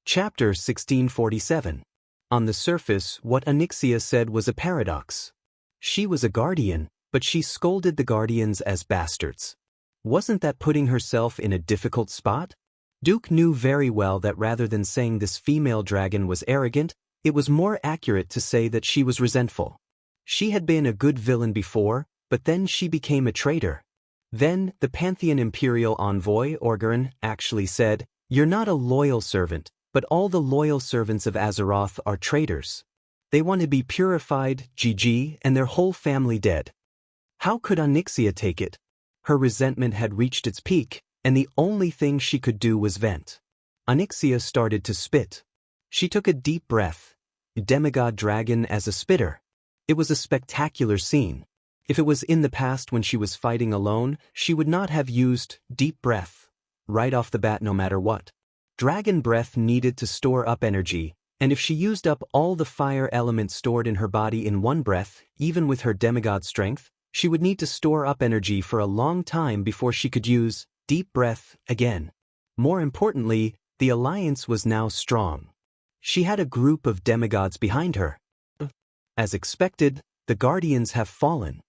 Chapter 1647. On the surface, what Xianxia said was a paradox. She was a guardian, but she scolded the guardians as bastards. Wasn't that putting herself in a difficult spot? Duke knew very well that rather than saying this female dragon was arrogant, it was more accurate to say that she was resentful. She had been a good villain before, but then she became a traitor. Then, the Pantheon Imperial Envoy, Orgaron, actually said, "You're not a loyal servant, but all the loyal servants of Azeroth are traitors. They want to be purified, GG, and their whole family dead." How could Xianxia take it? Her resentment had reached its peak, and the only thing she could do was vent. Xianxia started to spit. She took a deep breath. Demigod dragon as a spitter. It was a spectacular scene. If it was in the past when she was fighting alone, she would not have used deep breath right off the bat no matter what. Dragon breath needed to store up energy, and if she used up all the fire elements stored in her body in one breath, even with her demigod strength, she would need to store up energy for a long time before she could use deep breath again. More importantly, the alliance was now strong. She had a group of demigods behind her. As expected, the guardians have fallen.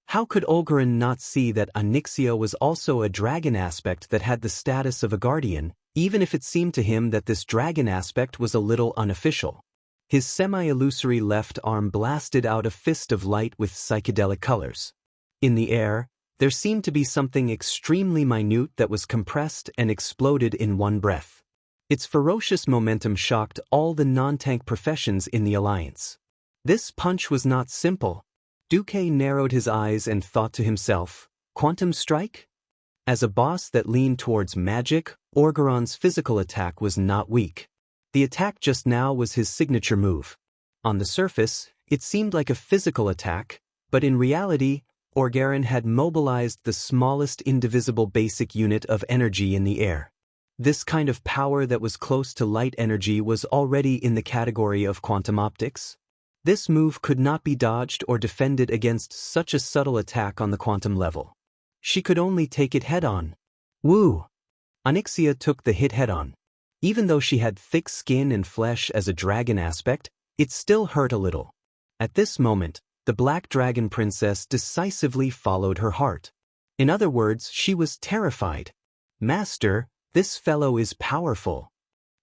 How could Orgaron not see that Xianxia was also a dragon aspect that had the status of a guardian, even if it seemed to him that this dragon aspect was a little unofficial? His semi-illusory left arm blasted out a fist of light with psychedelic colors. In the air, there seemed to be something extremely minute that was compressed and exploded in one breath. Its ferocious momentum shocked all the non-tank professions in the alliance. This punch was not simple. Duque narrowed his eyes and thought to himself, "Quantum strike?" As a boss that leaned towards magic, Orgaron's physical attack was not weak. The attack just now was his signature move. On the surface, it seemed like a physical attack, but in reality, Orgaron had mobilized the smallest indivisible basic unit of energy in the air. This kind of power that was close to light energy was already in the category of quantum optics. This move could not be dodged or defended against such a subtle attack on the quantum level. She could only take it head-on. Woo! Xianxia took the hit head-on. Even though she had thick skin and flesh as a dragon aspect, it still hurt a little. At this moment, the Black Dragon Princess decisively followed her heart. In other words, she was terrified. "Master, this fellow is powerful."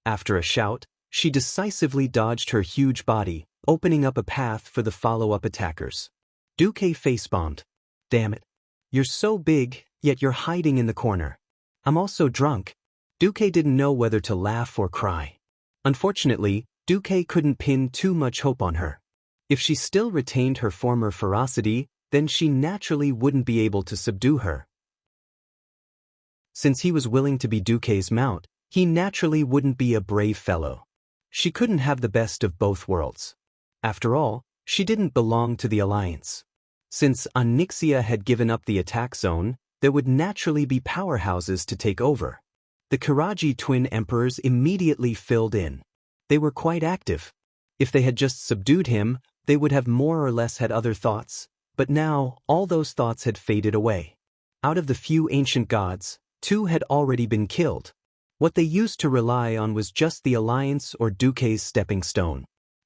After a shout, she decisively dodged her huge body, opening up a path for the follow-up attackers. Duque face-bombed. "Damn it. You're so big, yet you're hiding in the corner. I'm also drunk." Duque didn't know whether to laugh or cry. Unfortunately, Duque couldn't pin too much hope on her. If she still retained her former ferocity, then she naturally wouldn't be able to subdue her. Since he was willing to be Duque's mount, he naturally wouldn't be a brave fellow. She couldn't have the best of both worlds. After all, she didn't belong to the alliance. Since Xianxia had given up the attack zone, there would naturally be powerhouses to take over. The Kiraji twin emperors immediately filled in. They were quite active. If they had just subdued him, they would have more or less had other thoughts, but now all those thoughts had faded away. Out of the few ancient gods, 2 had already been killed. What they used to rely on was just the alliance or Duque's stepping stone.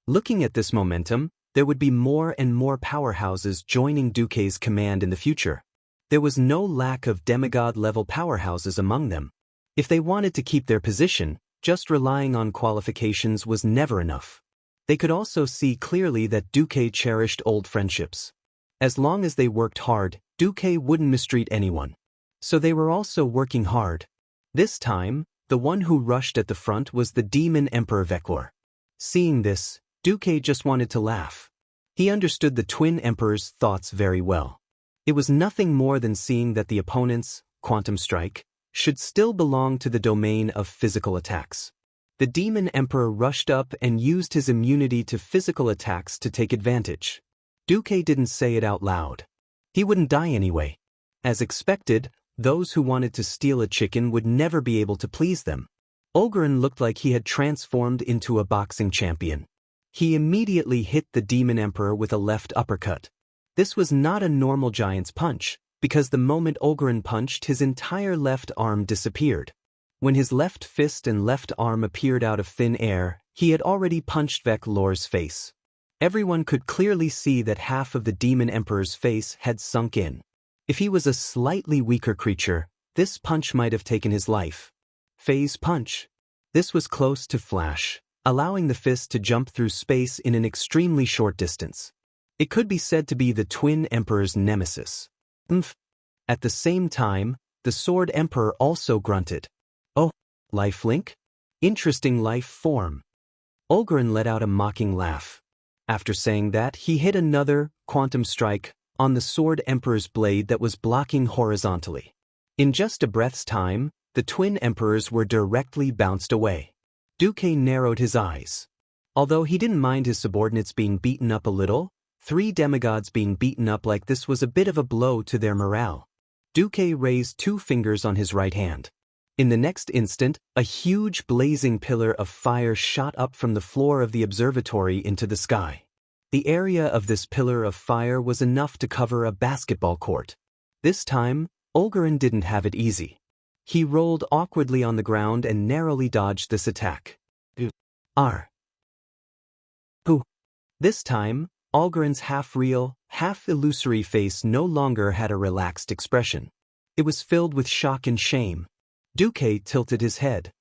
Looking at this momentum, there would be more and more powerhouses joining Duque's command in the future. There was no lack of demigod-level powerhouses among them. If they wanted to keep their position, just relying on qualifications was never enough. They could also see clearly that Duque cherished old friendships. As long as they worked hard, Duque wouldn't mistreat anyone. So they were also working hard. This time, the one who rushed at the front was the Demon Emperor Veclor. Seeing this, Duque just wanted to laugh. He understood the twin emperor's thoughts very well. It was nothing more than seeing that the opponents, Quantum Strike, should still belong to the domain of physical attacks. The Demon Emperor rushed up and used his immunity to physical attacks to take advantage. Duque didn't say it out loud. He wouldn't die anyway. As expected, those who wanted to steal a chicken would never be able to please them. Orgaron looked like he had transformed into a boxing champion. He immediately hit the Demon Emperor with a left uppercut. This was not a normal giant's punch, because the moment Orgaron punched, his entire left arm disappeared. When his left fist and left arm appeared out of thin air, he had already punched Vec Lor's face. Everyone could clearly see that half of the Demon Emperor's face had sunk in. If he was a slightly weaker creature, this punch might have taken his life. Phase punch. This was close to flash, allowing the fist to jump through space in an extremely short distance. It could be said to be the Twin Emperor's nemesis. At the same time, the Sword Emperor also grunted. Oh, lifelink? Interesting life form. Olgarin let out a mocking laugh. After saying that, he hit another quantum strike on the Sword Emperor's blade that was blocking horizontally. In just a breath's time, the Twin Emperors were directly bounced away. Duque narrowed his eyes. Although he didn't mind his subordinates being beaten up a little, 3 demigods being beaten up like this was a bit of a blow to their morale. Duque raised 2 fingers on his right hand. In the next instant, a huge blazing pillar of fire shot up from the floor of the observatory into the sky. The area of this pillar of fire was enough to cover a basketball court. This time, Olgarin didn't have it easy. He rolled awkwardly on the ground and narrowly dodged this attack. R. Who? This time, Olgarin's half-real, half-illusory face no longer had a relaxed expression. It was filled with shock and shame. Duque tilted his head.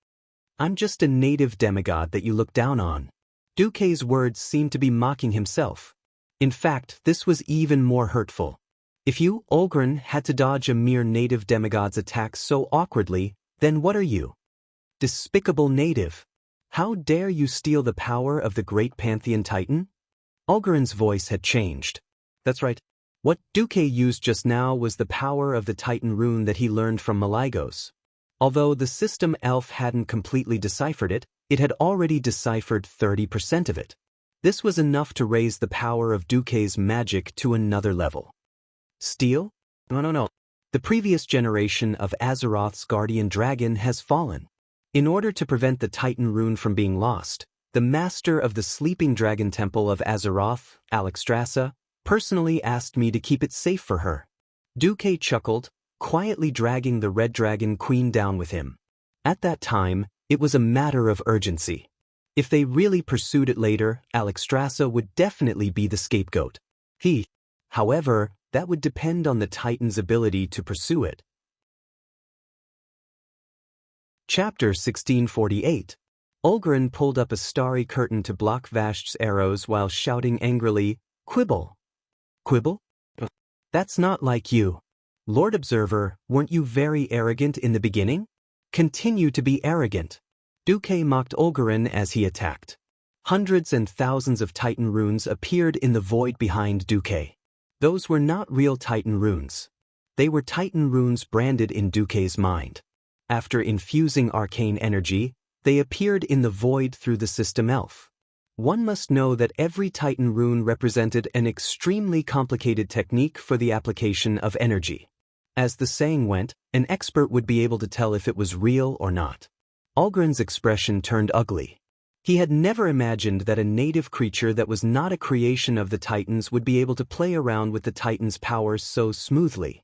I'm just a native demigod that you look down on. Duque's words seemed to be mocking himself. In fact, this was even more hurtful. If you, Olgarin, had to dodge a mere native demigod's attack so awkwardly, then what are you? Despicable native. How dare you steal the power of the great Pantheon Titan? Olgarin's voice had changed. That's right. What Duque used just now was the power of the Titan rune that he learned from Malygos. Although the system elf hadn't completely deciphered it, it had already deciphered 30% of it. This was enough to raise the power of Duque's magic to another level. Steal? No. The previous generation of Azeroth's guardian dragon has fallen. In order to prevent the Titan rune from being lost, the master of the Sleeping Dragon Temple of Azeroth, Alexstrasza, personally asked me to keep it safe for her. Duque chuckled, quietly dragging the Red Dragon Queen down with him. At that time, it was a matter of urgency. If they really pursued it later, Alexstrasza would definitely be the scapegoat. However, that would depend on the Titan's ability to pursue it. Chapter 1648. Olgarin pulled up a starry curtain to block Vasht's arrows while shouting angrily, "Quibble! Quibble? That's not like you. Lord Observer, weren't you very arrogant in the beginning? Continue to be arrogant." Duque mocked Olgarin as he attacked. Hundreds and thousands of Titan runes appeared in the void behind Duque. Those were not real Titan runes. They were Titan runes branded in Duque's mind. After infusing arcane energy, they appeared in the void through the system elf. One must know that every Titan rune represented an extremely complicated technique for the application of energy. As the saying went, an expert would be able to tell if it was real or not. Olgarin's expression turned ugly. He had never imagined that a native creature that was not a creation of the Titans would be able to play around with the Titans' powers so smoothly.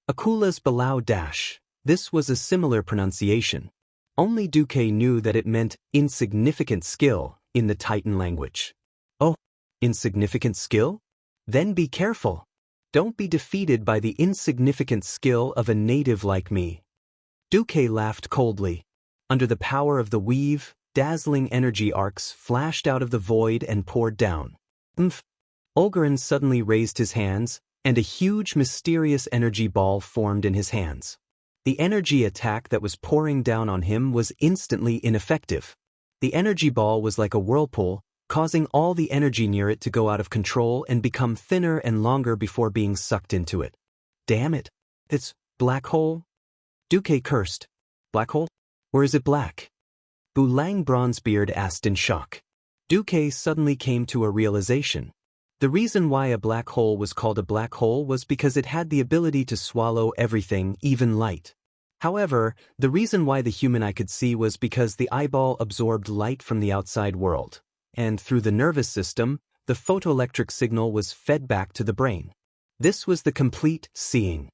Akula's Balau Dash. This was a similar pronunciation. Only Duque knew that it meant insignificant skill in the Titan language. Oh, insignificant skill? Then be careful. Don't be defeated by the insignificant skill of a native like me. Duque laughed coldly. Under the power of the weave, dazzling energy arcs flashed out of the void and poured down. Olgarin suddenly raised his hands, and a huge mysterious energy ball formed in his hands. The energy attack that was pouring down on him was instantly ineffective. The energy ball was like a whirlpool, causing all the energy near it to go out of control and become thinner and longer before being sucked into it. Damn it! It's black hole? Duque cursed. Black hole? Or is it black? Bulang Bronzebeard asked in shock. Duque suddenly came to a realization. The reason why a black hole was called a black hole was because it had the ability to swallow everything, even light. However, the reason why the human eye could see was because the eyeball absorbed light from the outside world, and through the nervous system, the photoelectric signal was fed back to the brain. This was the complete seeing.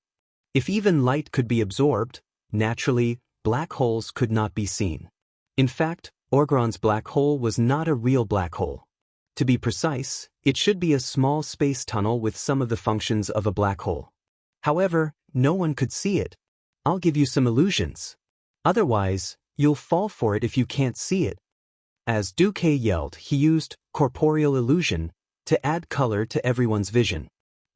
If even light could be absorbed, naturally, black holes could not be seen. In fact, Orgeron's black hole was not a real black hole. To be precise, it should be a small space tunnel with some of the functions of a black hole. However, no one could see it. I'll give you some illusions. Otherwise, you'll fall for it if you can't see it. As Duque yelled, he used corporeal illusion to add color to everyone's vision.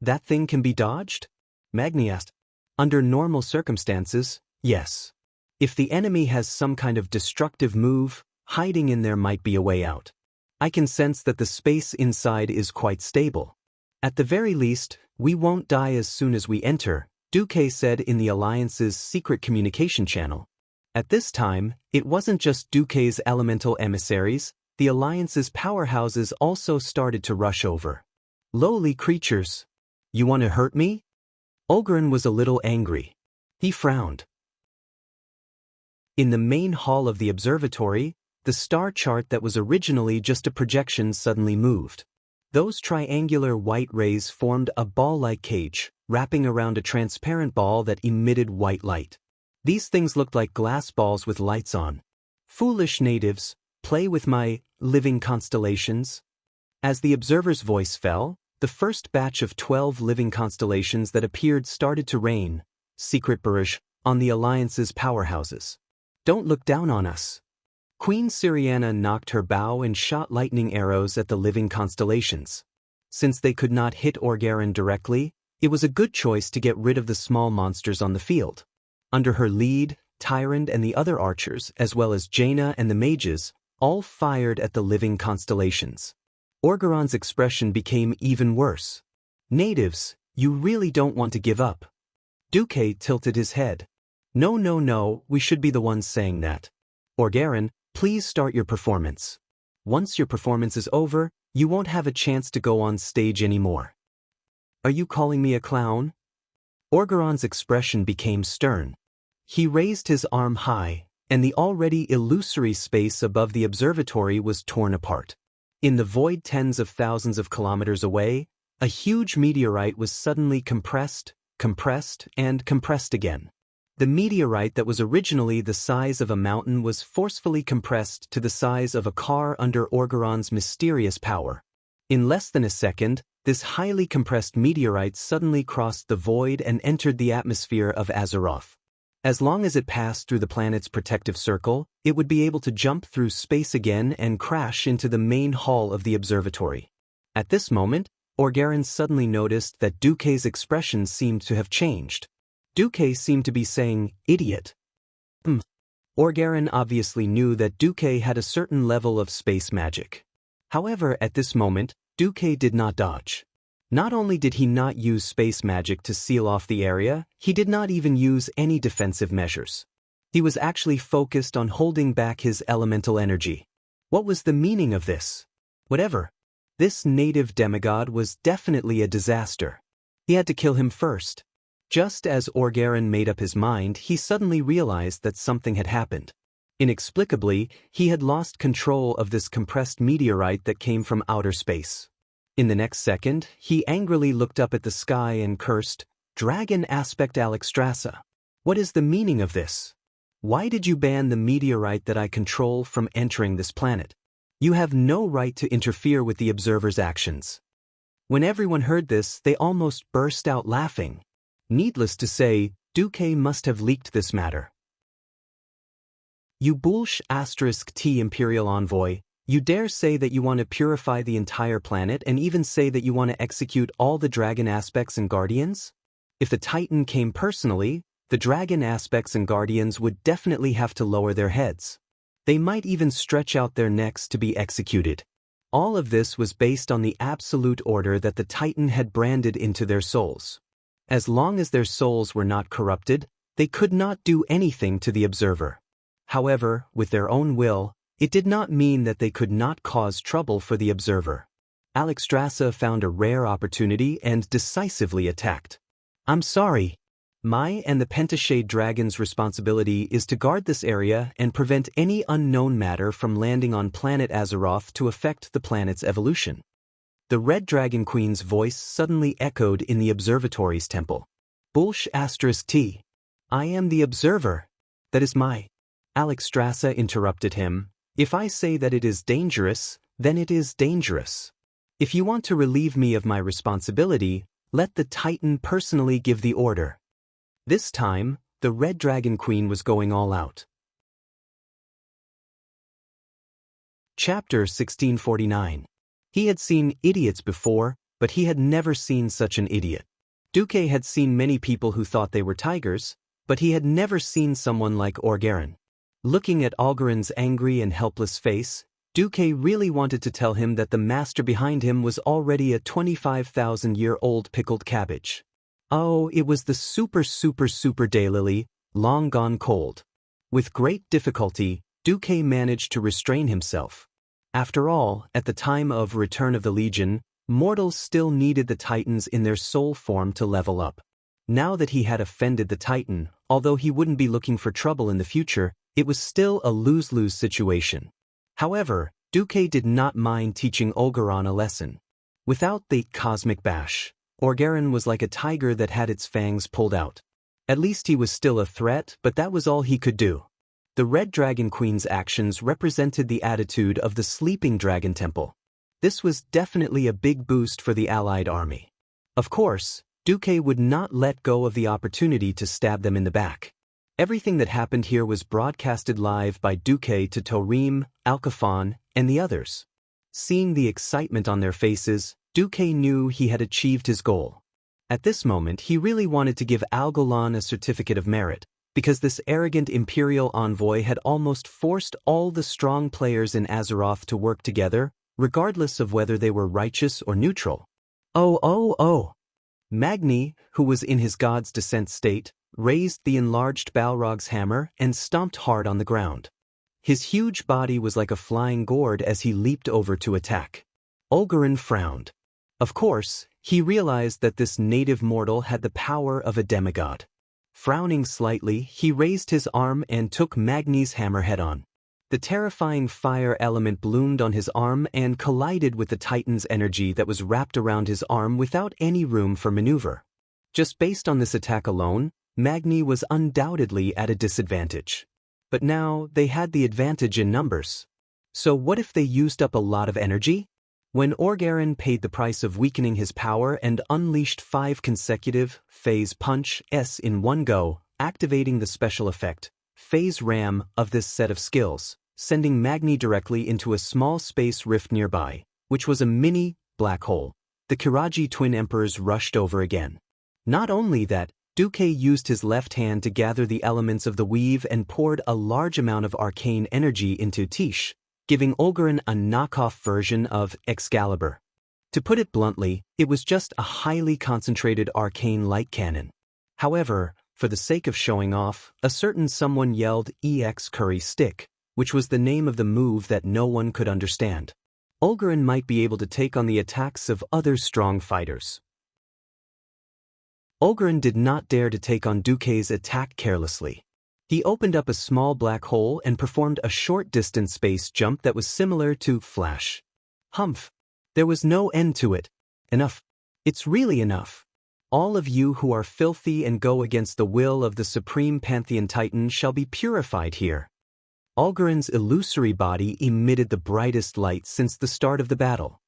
That thing can be dodged? Magni asked. Under normal circumstances, yes. If the enemy has some kind of destructive move, hiding in there might be a way out. I can sense that the space inside is quite stable. At the very least, we won't die as soon as we enter, Duque said in the Alliance's secret communication channel. At this time, it wasn't just Duque's elemental emissaries, the Alliance's powerhouses also started to rush over. Lowly creatures. You want to hurt me? Olgren was a little angry. He frowned. In the main hall of the observatory, the star chart that was originally just a projection suddenly moved. Those triangular white rays formed a ball-like cage, wrapping around a transparent ball that emitted white light. These things looked like glass balls with lights on. Foolish natives, play with my living constellations. As the observer's voice fell, the first batch of 12 living constellations that appeared started to rain, secret barrage, on the Alliance's powerhouses. Don't look down on us. Queen Syriana knocked her bow and shot lightning arrows at the living constellations. Since they could not hit Orgeron directly, it was a good choice to get rid of the small monsters on the field. Under her lead, Tyrant and the other archers, as well as Jaina and the mages, all fired at the living constellations. Orgeron's expression became even worse. Natives, you really don't want to give up. Duque tilted his head. No, we should be the ones saying that. Orgeron, please start your performance. Once your performance is over, you won't have a chance to go on stage anymore. Are you calling me a clown? Orgeron's expression became stern. He raised his arm high, and the already illusory space above the observatory was torn apart. In the void tens of thousands of kilometers away, a huge meteorite was suddenly compressed, and compressed again. The meteorite that was originally the size of a mountain was forcefully compressed to the size of a car under Orgeron's mysterious power. In less than a second, this highly compressed meteorite suddenly crossed the void and entered the atmosphere of Azeroth. As long as it passed through the planet's protective circle, it would be able to jump through space again and crash into the main hall of the observatory. At this moment, Orgeron suddenly noticed that Duque's expression seemed to have changed. Duque seemed to be saying, idiot. Orgeron obviously knew that Duque had a certain level of space magic. However, at this moment, Duque did not dodge. Not only did he not use space magic to seal off the area, he did not even use any defensive measures. He was actually focused on holding back his elemental energy. What was the meaning of this? Whatever. This native demigod was definitely a disaster. He had to kill him first. Just as Orgeron made up his mind, he suddenly realized that something had happened. Inexplicably, he had lost control of this compressed meteorite that came from outer space. In the next second, he angrily looked up at the sky and cursed, "Dragon aspect Alexstrasza. What is the meaning of this? Why did you ban the meteorite that I control from entering this planet? You have no right to interfere with the observer's actions." When everyone heard this, they almost burst out laughing. Needless to say, Duque must have leaked this matter. You Bulsh *T Imperial Envoy, you dare say that you want to purify the entire planet and even say that you want to execute all the dragon aspects and guardians? If the Titan came personally, the dragon aspects and guardians would definitely have to lower their heads. They might even stretch out their necks to be executed. All of this was based on the absolute order that the Titan had branded into their souls. As long as their souls were not corrupted, they could not do anything to the observer. However, with their own will, it did not mean that they could not cause trouble for the observer. Alexstrasza found a rare opportunity and decisively attacked. I'm sorry. My and the Pentashade Dragon's responsibility is to guard this area and prevent any unknown matter from landing on planet Azeroth to affect the planet's evolution. The Red Dragon Queen's voice suddenly echoed in the observatory's temple. Bulsh *T. I am the observer. that is my... Alexstrasza interrupted him. If I say that it is dangerous, then it is dangerous. If you want to relieve me of my responsibility, let the Titan personally give the order. This time, the Red Dragon Queen was going all out. Chapter 1649. He had seen idiots before, but he had never seen such an idiot. Duque had seen many people who thought they were tigers, but he had never seen someone like Orgarin. Looking at Olgarin's angry and helpless face, Duque really wanted to tell him that the master behind him was already a 25,000-year-old pickled cabbage. Oh, it was the super daylily, long gone cold. With great difficulty, Duque managed to restrain himself. After all, at the time of Return of the Legion, mortals still needed the Titans in their soul form to level up. Now that he had offended the Titan, although he wouldn't be looking for trouble in the future, it was still a lose-lose situation. However, Duque did not mind teaching Olgarin a lesson. Without the cosmic bash, Orgarin was like a tiger that had its fangs pulled out. At least he was still a threat, but that was all he could do. The Red Dragon Queen's actions represented the attitude of the Sleeping Dragon Temple. This was definitely a big boost for the allied army. Of course, Duque would not let go of the opportunity to stab them in the back. Everything that happened here was broadcasted live by Duque to Torim, Alcafon, and the others. Seeing the excitement on their faces, Duque knew he had achieved his goal. At this moment he really wanted to give Algolan a certificate of merit, because this arrogant imperial envoy had almost forced all the strong players in Azeroth to work together, regardless of whether they were righteous or neutral. Oh! Magni, who was in his God's Descent state, raised the enlarged Balrog's hammer and stomped hard on the ground. His huge body was like a flying gourd as he leaped over to attack. Olgarin frowned. Of course, he realized that this native mortal had the power of a demigod. Frowning slightly, he raised his arm and took Magni's hammer head-on. The terrifying fire element bloomed on his arm and collided with the Titan's energy that was wrapped around his arm without any room for maneuver. Just based on this attack alone, Magni was undoubtedly at a disadvantage. But now they had the advantage in numbers. So what if they used up a lot of energy? When Orgarin paid the price of weakening his power and unleashed 5 consecutive phase punch-s in one go, activating the special effect, phase ram, of this set of skills, sending Magni directly into a small space rift nearby, which was a mini black hole, the Kiraji twin emperors rushed over again. Not only that, Duque used his left hand to gather the elements of the weave and poured a large amount of arcane energy into Tish, giving Olgarin a knockoff version of Excalibur. To put it bluntly, it was just a highly concentrated arcane light cannon. However, for the sake of showing off, a certain someone yelled EX Curry Stick, which was the name of the move that no one could understand. Olgarin might be able to take on the attacks of other strong fighters. Olgarin did not dare to take on Duque's attack carelessly. He opened up a small black hole and performed a short-distance space jump that was similar to Flash. Humph! There was no end to it. Enough. It's really enough. All of you who are filthy and go against the will of the Supreme Pantheon Titan shall be purified here. Olgarin's illusory body emitted the brightest light since the start of the battle.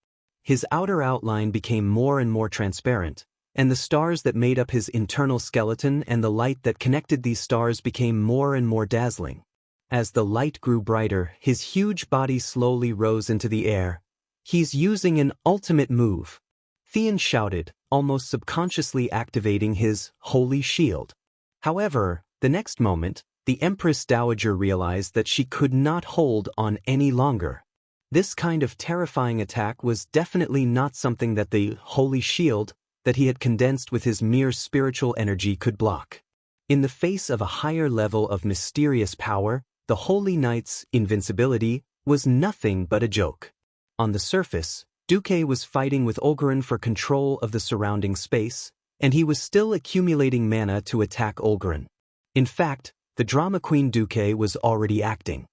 His outer outline became more and more transparent, and the stars that made up his internal skeleton and the light that connected these stars became more and more dazzling. As the light grew brighter, his huge body slowly rose into the air. He's using an ultimate move. Theon shouted, almost subconsciously activating his holy shield. However, the next moment, the Empress Dowager realized that she could not hold on any longer. This kind of terrifying attack was definitely not something that the holy shield that he had condensed with his mere spiritual energy could block. In the face of a higher level of mysterious power, the Holy Knight's invincibility was nothing but a joke. On the surface, Duque was fighting with Olgarin for control of the surrounding space, and he was still accumulating mana to attack Olgarin. In fact, the drama queen Duque was already acting.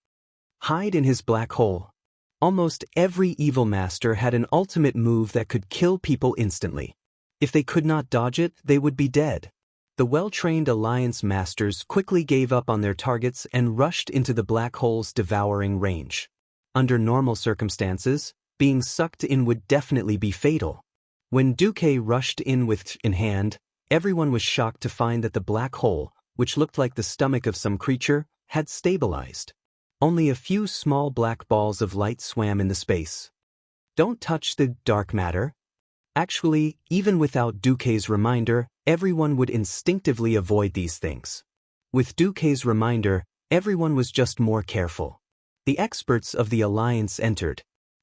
Hide in his black hole. Almost every evil master had an ultimate move that could kill people instantly. If they could not dodge it, they would be dead. The well-trained Alliance masters quickly gave up on their targets and rushed into the black hole's devouring range. Under normal circumstances, being sucked in would definitely be fatal. When Duque rushed in with in hand, everyone was shocked to find that the black hole, which looked like the stomach of some creature, had stabilized. Only a few small black balls of light swam in the space. Don't touch the dark matter. Actually, even without Duque's reminder, everyone would instinctively avoid these things. With Duque's reminder, everyone was just more careful. The experts of the Alliance entered.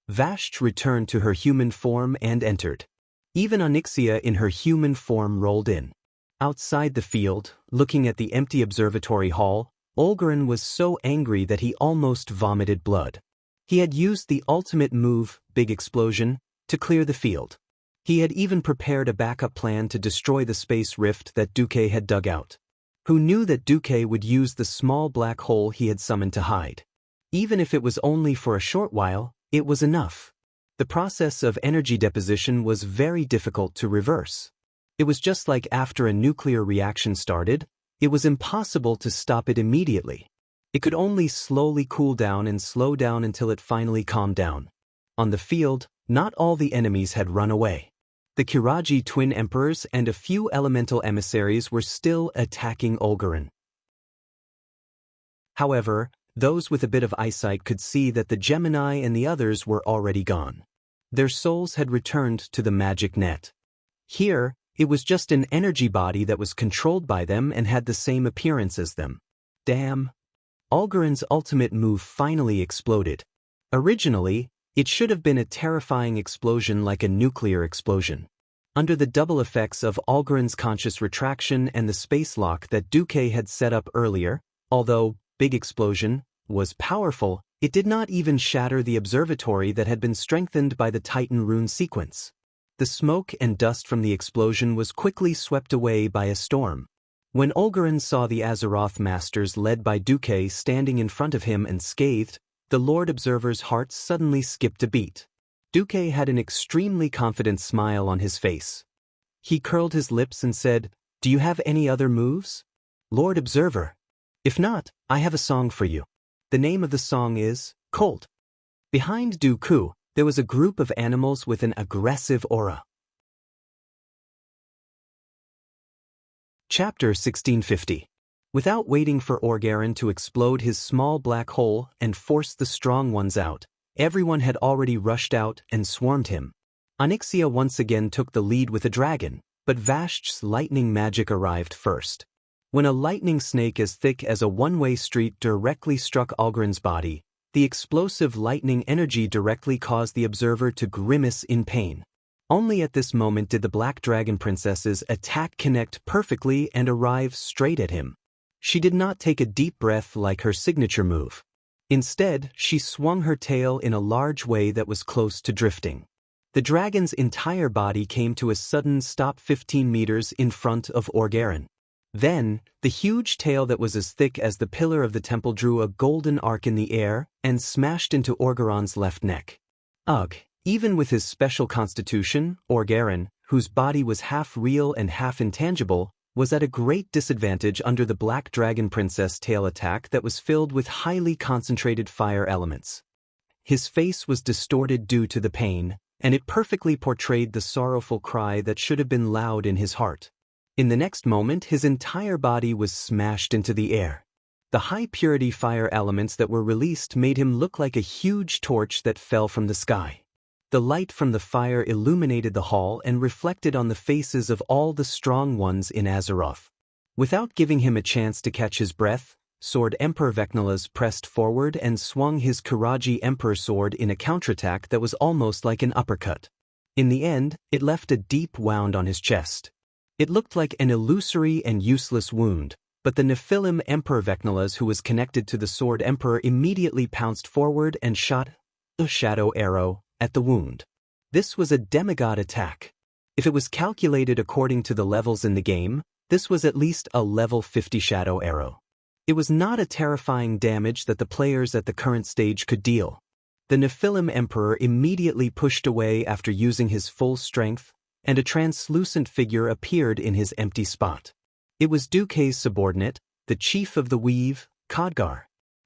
Vashti returned to her human form and entered. Even Onyxia in her human form rolled in. Outside the field, looking at the empty observatory hall, Olgarin was so angry that he almost vomited blood. He had used the ultimate move, Big Explosion, to clear the field. He had even prepared a backup plan to destroy the space rift that Duque had dug out. Who knew that Duque would use the small black hole he had summoned to hide? Even if it was only for a short while, it was enough. The process of energy deposition was very difficult to reverse. It was just like after a nuclear reaction started, it was impossible to stop it immediately. It could only slowly cool down and slow down until it finally calmed down. On the field, not all the enemies had run away. The Kiraji twin emperors and a few elemental emissaries were still attacking Olgarin. However, those with a bit of eyesight could see that the Gemini and the others were already gone. Their souls had returned to the magic net. Here, it was just an energy body that was controlled by them and had the same appearance as them. Damn. Olgarin's ultimate move finally exploded. Originally, it should have been a terrifying explosion like a nuclear explosion. Under the double effects of Olgarin's conscious retraction and the space lock that Duque had set up earlier, although Big Explosion was powerful, it did not even shatter the observatory that had been strengthened by the Titan rune sequence. The smoke and dust from the explosion was quickly swept away by a storm. When Olgarin saw the Azeroth masters led by Duque standing in front of him and scathed, the Lord Observer's heart suddenly skipped a beat. Duque had an extremely confident smile on his face. He curled his lips and said, "Do you have any other moves, Lord Observer? If not, I have a song for you." The name of the song is Colt. Behind Dooku, there was a group of animals with an aggressive aura. Chapter 1650. Without waiting for Olgarin to explode his small black hole and force the strong ones out, everyone had already rushed out and swarmed him. Onyxia once again took the lead with a dragon, but Vashti's lightning magic arrived first. When a lightning snake as thick as a one-way street directly struck Olgarin's body, the explosive lightning energy directly caused the observer to grimace in pain. Only at this moment did the Black Dragon Princess's attack connect perfectly and arrive straight at him. She did not take a deep breath like her signature move. Instead, she swung her tail in a large way that was close to drifting. The dragon's entire body came to a sudden stop 15 meters in front of Olgarin. Then, the huge tail that was as thick as the pillar of the temple drew a golden arc in the air and smashed into Olgarin's left neck. Ugh, even with his special constitution, Olgarin, whose body was half real and half intangible, was at a great disadvantage under the Black Dragon Princess tail attack that was filled with highly concentrated fire elements. His face was distorted due to the pain, and it perfectly portrayed the sorrowful cry that should have been loud in his heart. In the next moment, his entire body was smashed into the air. The high-purity fire elements that were released made him look like a huge torch that fell from the sky. The light from the fire illuminated the hall and reflected on the faces of all the strong ones in Azeroth. Without giving him a chance to catch his breath, Sword Emperor Vecnalas pressed forward and swung his Kiraji Emperor sword in a counterattack that was almost like an uppercut. In the end, it left a deep wound on his chest. It looked like an illusory and useless wound, but the Nephilim Emperor Vecnalas, who was connected to the Sword Emperor, immediately pounced forward and shot a shadow arrow at the wound. This was a demigod attack. If it was calculated according to the levels in the game, this was at least a level 50 shadow arrow. It was not a terrifying damage that the players at the current stage could deal. The Nephilim Emperor immediately pushed away after using his full strength, and a translucent figure appeared in his empty spot. It was Duque's subordinate, the chief of the weave, Khadgar.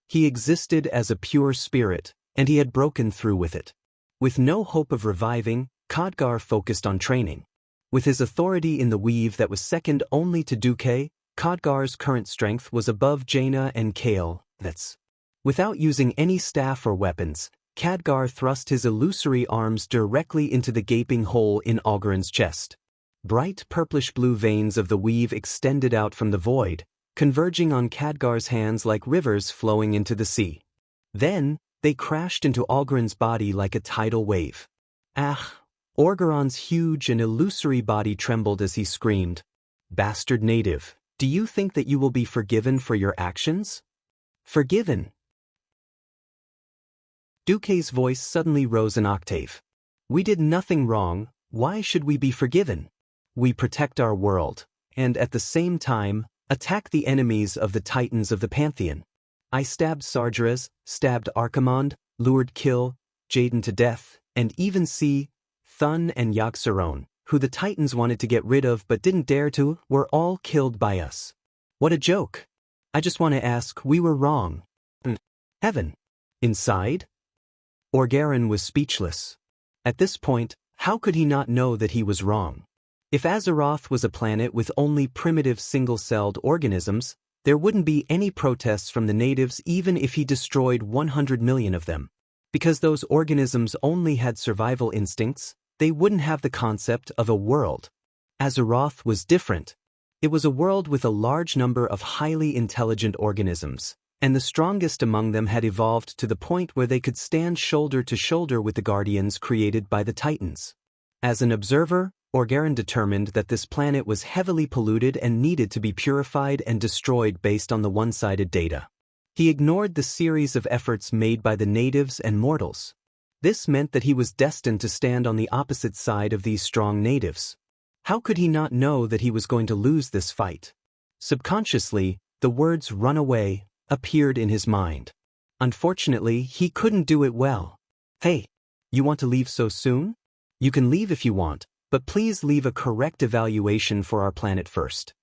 He existed as a pure spirit, and he had broken through with it. With no hope of reviving, Khadgar focused on training. With his authority in the weave that was second only to Duque, Khadgar's current strength was above Jaina and Kale. Without using any staff or weapons, Khadgar thrust his illusory arms directly into the gaping hole in Augurin's chest. Bright purplish-blue veins of the weave extended out from the void, converging on Khadgar's hands like rivers flowing into the sea. Then, they crashed into Augurin's body like a tidal wave. Ah! Orgaron's huge and illusory body trembled as he screamed, "Bastard native, do you think that you will be forgiven for your actions?" Forgiven? Duque's voice suddenly rose an octave. "We did nothing wrong, why should we be forgiven? We protect our world, and at the same time, attack the enemies of the titans of the Pantheon. I stabbed Sargeras, stabbed Archimonde, lured Kill, Jaden to death, and even Thun and Yogg-Saron, who the titans wanted to get rid of but didn't dare to, were all killed by us. What a joke. I just want to ask, we were wrong. Heaven. Inside?" Orgaron was speechless. At this point, how could he not know that he was wrong? If Azeroth was a planet with only primitive single-celled organisms, there wouldn't be any protests from the natives even if he destroyed 100 million of them. Because those organisms only had survival instincts, they wouldn't have the concept of a world. Azeroth was different. It was a world with a large number of highly intelligent organisms, and the strongest among them had evolved to the point where they could stand shoulder to shoulder with the Guardians created by the Titans. As an observer, Orgaron determined that this planet was heavily polluted and needed to be purified and destroyed based on the one-sided data. He ignored the series of efforts made by the natives and mortals. This meant that he was destined to stand on the opposite side of these strong natives. How could he not know that he was going to lose this fight? Subconsciously, the words "run away" appeared in his mind. Unfortunately, he couldn't do it well. "Hey, you want to leave so soon? You can leave if you want, but please leave a correct evaluation for our planet first."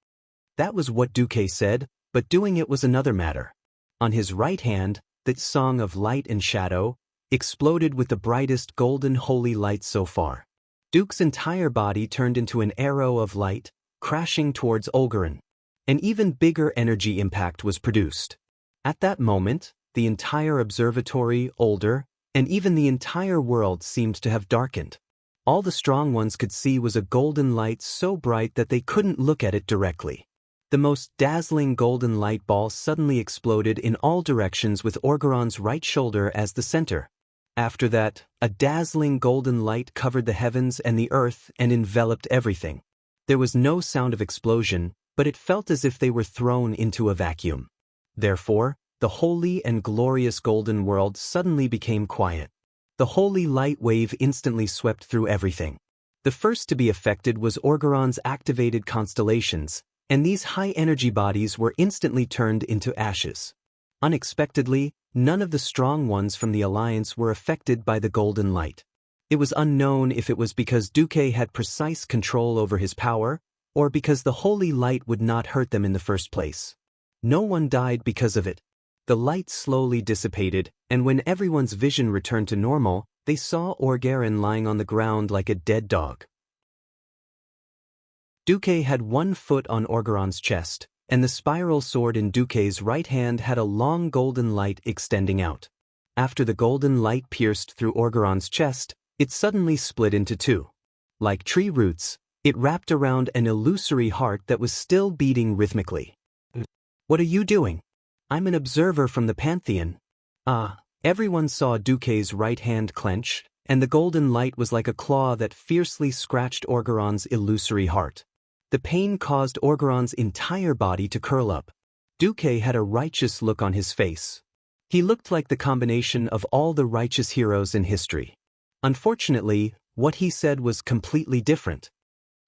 That was what Duque said, but doing it was another matter. On his right hand, that song of light and shadow exploded with the brightest golden holy light so far. Duke's entire body turned into an arrow of light, crashing towards Orgaron. An even bigger energy impact was produced. At that moment, the entire observatory, Older, and even the entire world seemed to have darkened. All the strong ones could see was a golden light so bright that they couldn't look at it directly. The most dazzling golden light ball suddenly exploded in all directions with Orgaron's right shoulder as the center. After that, a dazzling golden light covered the heavens and the earth and enveloped everything. There was no sound of explosion, but it felt as if they were thrown into a vacuum. Therefore, the holy and glorious golden world suddenly became quiet. The holy light wave instantly swept through everything. The first to be affected was Orgaron's activated constellations, and these high-energy bodies were instantly turned into ashes. Unexpectedly, none of the strong ones from the Alliance were affected by the golden light. It was unknown if it was because Duque had precise control over his power, or because the holy light would not hurt them in the first place. No one died because of it. The light slowly dissipated, and when everyone's vision returned to normal, they saw Orgaron lying on the ground like a dead dog. Duque had one foot on Orgaron's chest, and the spiral sword in Duque's right hand had a long golden light extending out. After the golden light pierced through Orgaron's chest, it suddenly split into two. Like tree roots, it wrapped around an illusory heart that was still beating rhythmically. "What are you doing? I'm an observer from the Pantheon." Everyone saw Duque's right hand clench, and the golden light was like a claw that fiercely scratched Orgaron's illusory heart. The pain caused Orgaron's entire body to curl up. Duque had a righteous look on his face. He looked like the combination of all the righteous heroes in history. Unfortunately, what he said was completely different.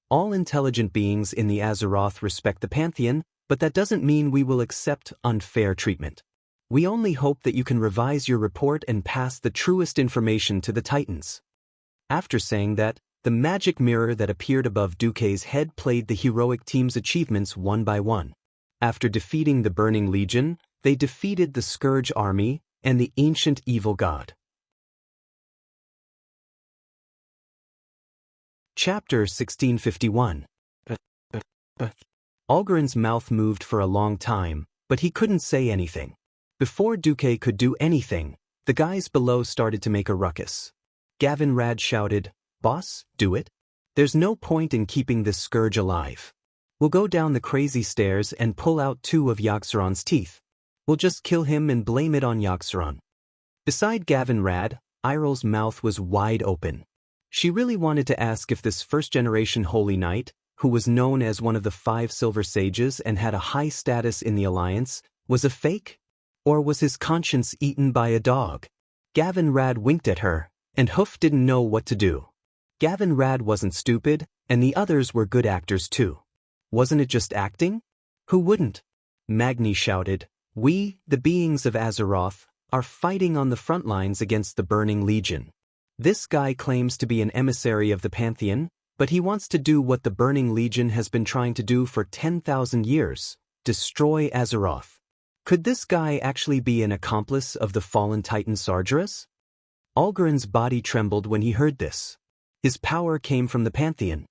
All intelligent beings in the Azeroth respect the Pantheon, but that doesn't mean we will accept unfair treatment. We only hope that you can revise your report and pass the truest information to the Titans. After saying that, The magic mirror that appeared above Duque's head played the heroic team's achievements one by one. After defeating the Burning Legion, they defeated the Scourge Army and the ancient evil god. Chapter 1651. Olgerin's mouth moved for a long time, but he couldn't say anything. Before Duque could do anything, the guys below started to make a ruckus. Gavin Rad shouted, "Boss, do it. There's no point in keeping this scourge alive. We'll go down the crazy stairs and pull out 2 of Yogg-Saron's teeth. We'll just kill him and blame it on Yogg-Saron." Beside Gavin Rad, Irel's mouth was wide open. She really wanted to ask if this first-generation Holy Knight, who was known as one of the 5 Silver Sages and had a high status in the Alliance, was a fake? Or was his conscience eaten by a dog? Gavin Rad winked at her, and Hoof didn't know what to do. Gavin Rad wasn't stupid, and the others were good actors too. Wasn't it just acting? Who wouldn't? Magni shouted, "We, the beings of Azeroth, are fighting on the front lines against the Burning Legion. This guy claims to be an emissary of the Pantheon, but he wants to do what the Burning Legion has been trying to do for 10,000 years, destroy Azeroth. Could this guy actually be an accomplice of the fallen titan Sargeras?" Olgerin's body trembled when he heard this. His power came from the Pantheon.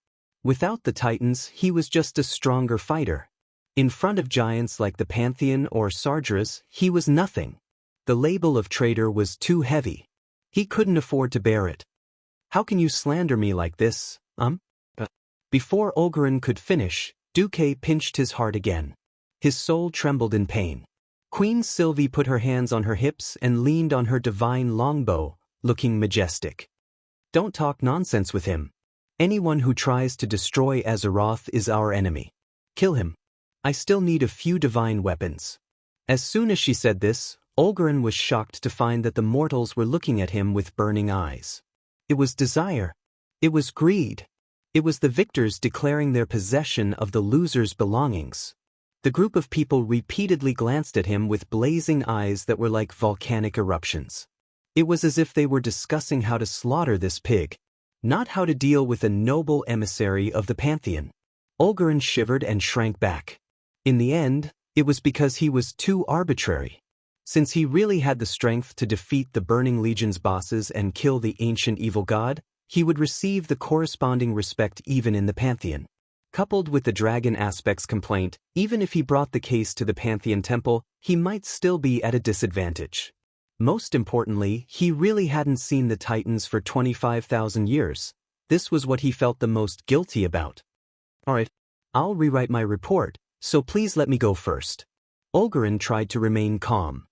Without the Titans, he was just a stronger fighter. In front of giants like the Pantheon or Sargeras, he was nothing. The label of traitor was too heavy. He couldn't afford to bear it. "How can you slander me like this, Before Olgerin could finish, Duque pinched his heart again. His soul trembled in pain. Queen Sylvie put her hands on her hips and leaned on her divine longbow, looking majestic. "Don't talk nonsense with him. Anyone who tries to destroy Azeroth is our enemy. Kill him. I still need a few divine weapons." As soon as she said this, Olgerin was shocked to find that the mortals were looking at him with burning eyes. It was desire. It was greed. It was the victors declaring their possession of the losers' belongings. The group of people repeatedly glanced at him with blazing eyes that were like volcanic eruptions. It was as if they were discussing how to slaughter this pig, not how to deal with a noble emissary of the Pantheon. Olgerin shivered and shrank back. In the end, it was because he was too arbitrary. Since he really had the strength to defeat the Burning Legion's bosses and kill the ancient evil god, he would receive the corresponding respect even in the Pantheon. Coupled with the dragon aspect's complaint, even if he brought the case to the Pantheon Temple, he might still be at a disadvantage. Most importantly, he really hadn't seen the Titans for 25,000 years. This was what he felt the most guilty about. "Alright, I'll rewrite my report, so please let me go first." Olgerin tried to remain calm.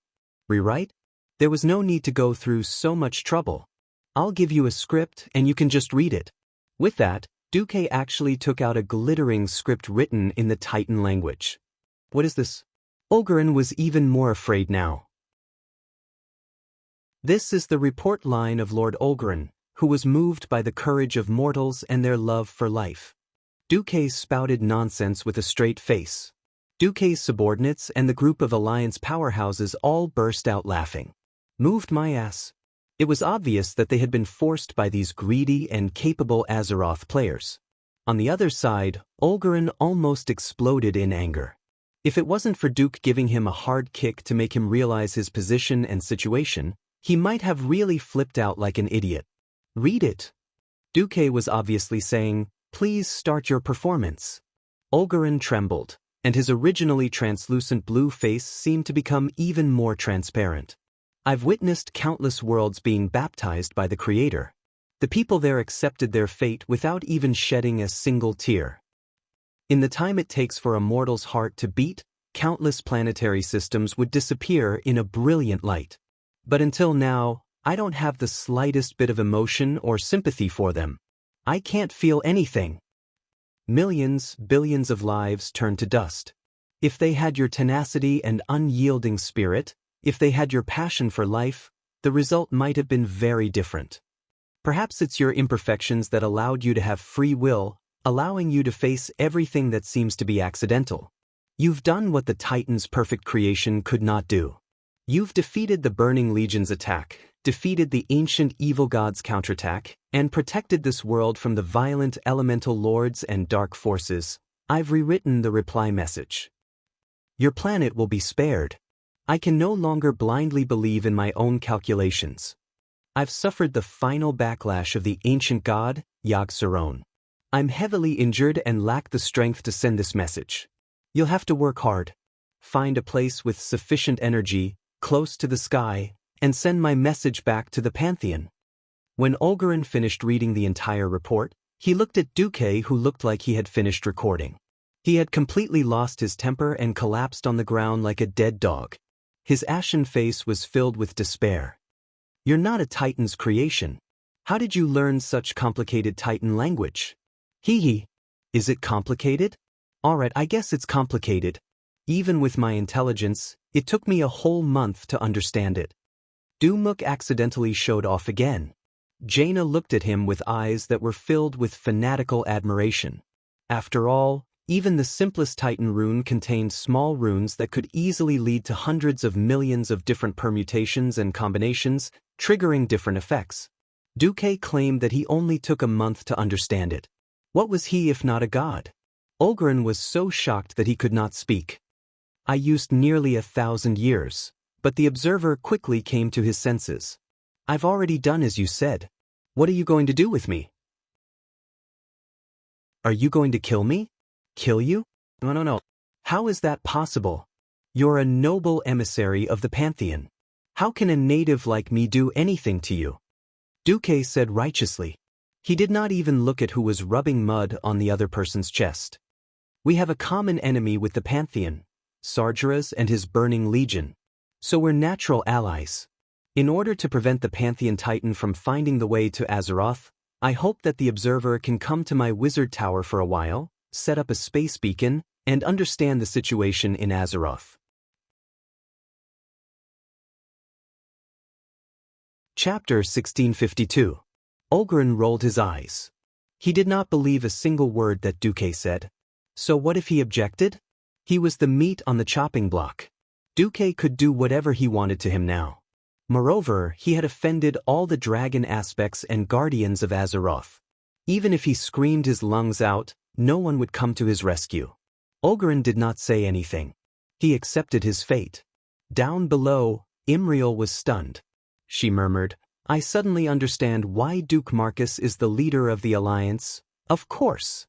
"Rewrite? There was no need to go through so much trouble. I'll give you a script and you can just read it." With that, Duque actually took out a glittering script written in the Titan language. "What is this?" Olgerin was even more afraid now. This is the report line of Lord Olgerin, who was moved by the courage of mortals and their love for life. Duque spouted nonsense with a straight face. Duque's subordinates and the group of Alliance powerhouses all burst out laughing. "Moved my ass." It was obvious that they had been forced by these greedy and capable Azeroth players. On the other side, Olgerin almost exploded in anger. If it wasn't for Duque giving him a hard kick to make him realize his position and situation, he might have really flipped out like an idiot. "Read it." Duque was obviously saying, "Please start your performance." Olgerin trembled, and his originally translucent blue face seemed to become even more transparent. "I've witnessed countless worlds being baptized by the Creator. The people there accepted their fate without even shedding a single tear. In the time it takes for a mortal's heart to beat, countless planetary systems would disappear in a brilliant light. But until now, I don't have the slightest bit of emotion or sympathy for them. I can't feel anything. Millions, billions of lives turn to dust. If they had your tenacity and unyielding spirit, if they had your passion for life, the result might have been very different. Perhaps it's your imperfections that allowed you to have free will, allowing you to face everything that seems to be accidental. You've done what the Titan's perfect creation could not do. You've defeated the Burning Legion's attack, defeated the ancient evil gods' counterattack, and protected this world from the violent elemental lords and dark forces, I've rewritten the reply message. Your planet will be spared. I can no longer blindly believe in my own calculations. I've suffered the final backlash of the ancient god, Yogg-Saron. I'm heavily injured and lack the strength to send this message. You'll have to work hard. Find a place with sufficient energy, close to the sky, and send my message back to the Pantheon. When Olgarin finished reading the entire report, he looked at Duque, who looked like he had finished recording. He had completely lost his temper and collapsed on the ground like a dead dog. His ashen face was filled with despair. You're not a Titan's creation. How did you learn such complicated Titan language? Hee. Is it complicated? Alright, I guess it's complicated. Even with my intelligence, it took me a whole month to understand it. Dumuk accidentally showed off again. Jaina looked at him with eyes that were filled with fanatical admiration. After all, even the simplest Titan rune contained small runes that could easily lead to hundreds of millions of different permutations and combinations, triggering different effects. Duque claimed that he only took a month to understand it. What was he if not a god? Olgarin was so shocked that he could not speak. I used nearly 1,000 years, but the observer quickly came to his senses. I've already done as you said. What are you going to do with me? Are you going to kill me? Kill you? No. How is that possible? You're a noble emissary of the Pantheon. How can a native like me do anything to you? Duque said righteously. He did not even look at who was rubbing mud on the other person's chest. We have a common enemy with the Pantheon, Sargeras and his burning legion. So we're natural allies. In order to prevent the Pantheon Titan from finding the way to Azeroth, I hope that the observer can come to my wizard tower for a while, set up a space beacon, and understand the situation in Azeroth. Chapter 1652. Olgarin rolled his eyes. He did not believe a single word that Duque said. So what if he objected? He was the meat on the chopping block. Duque could do whatever he wanted to him now. Moreover, he had offended all the dragon aspects and guardians of Azeroth. Even if he screamed his lungs out, no one would come to his rescue. Olgarin did not say anything. He accepted his fate. Down below, Imriel was stunned. She murmured, I suddenly understand why Duke Marcus is the leader of the Alliance. Of course.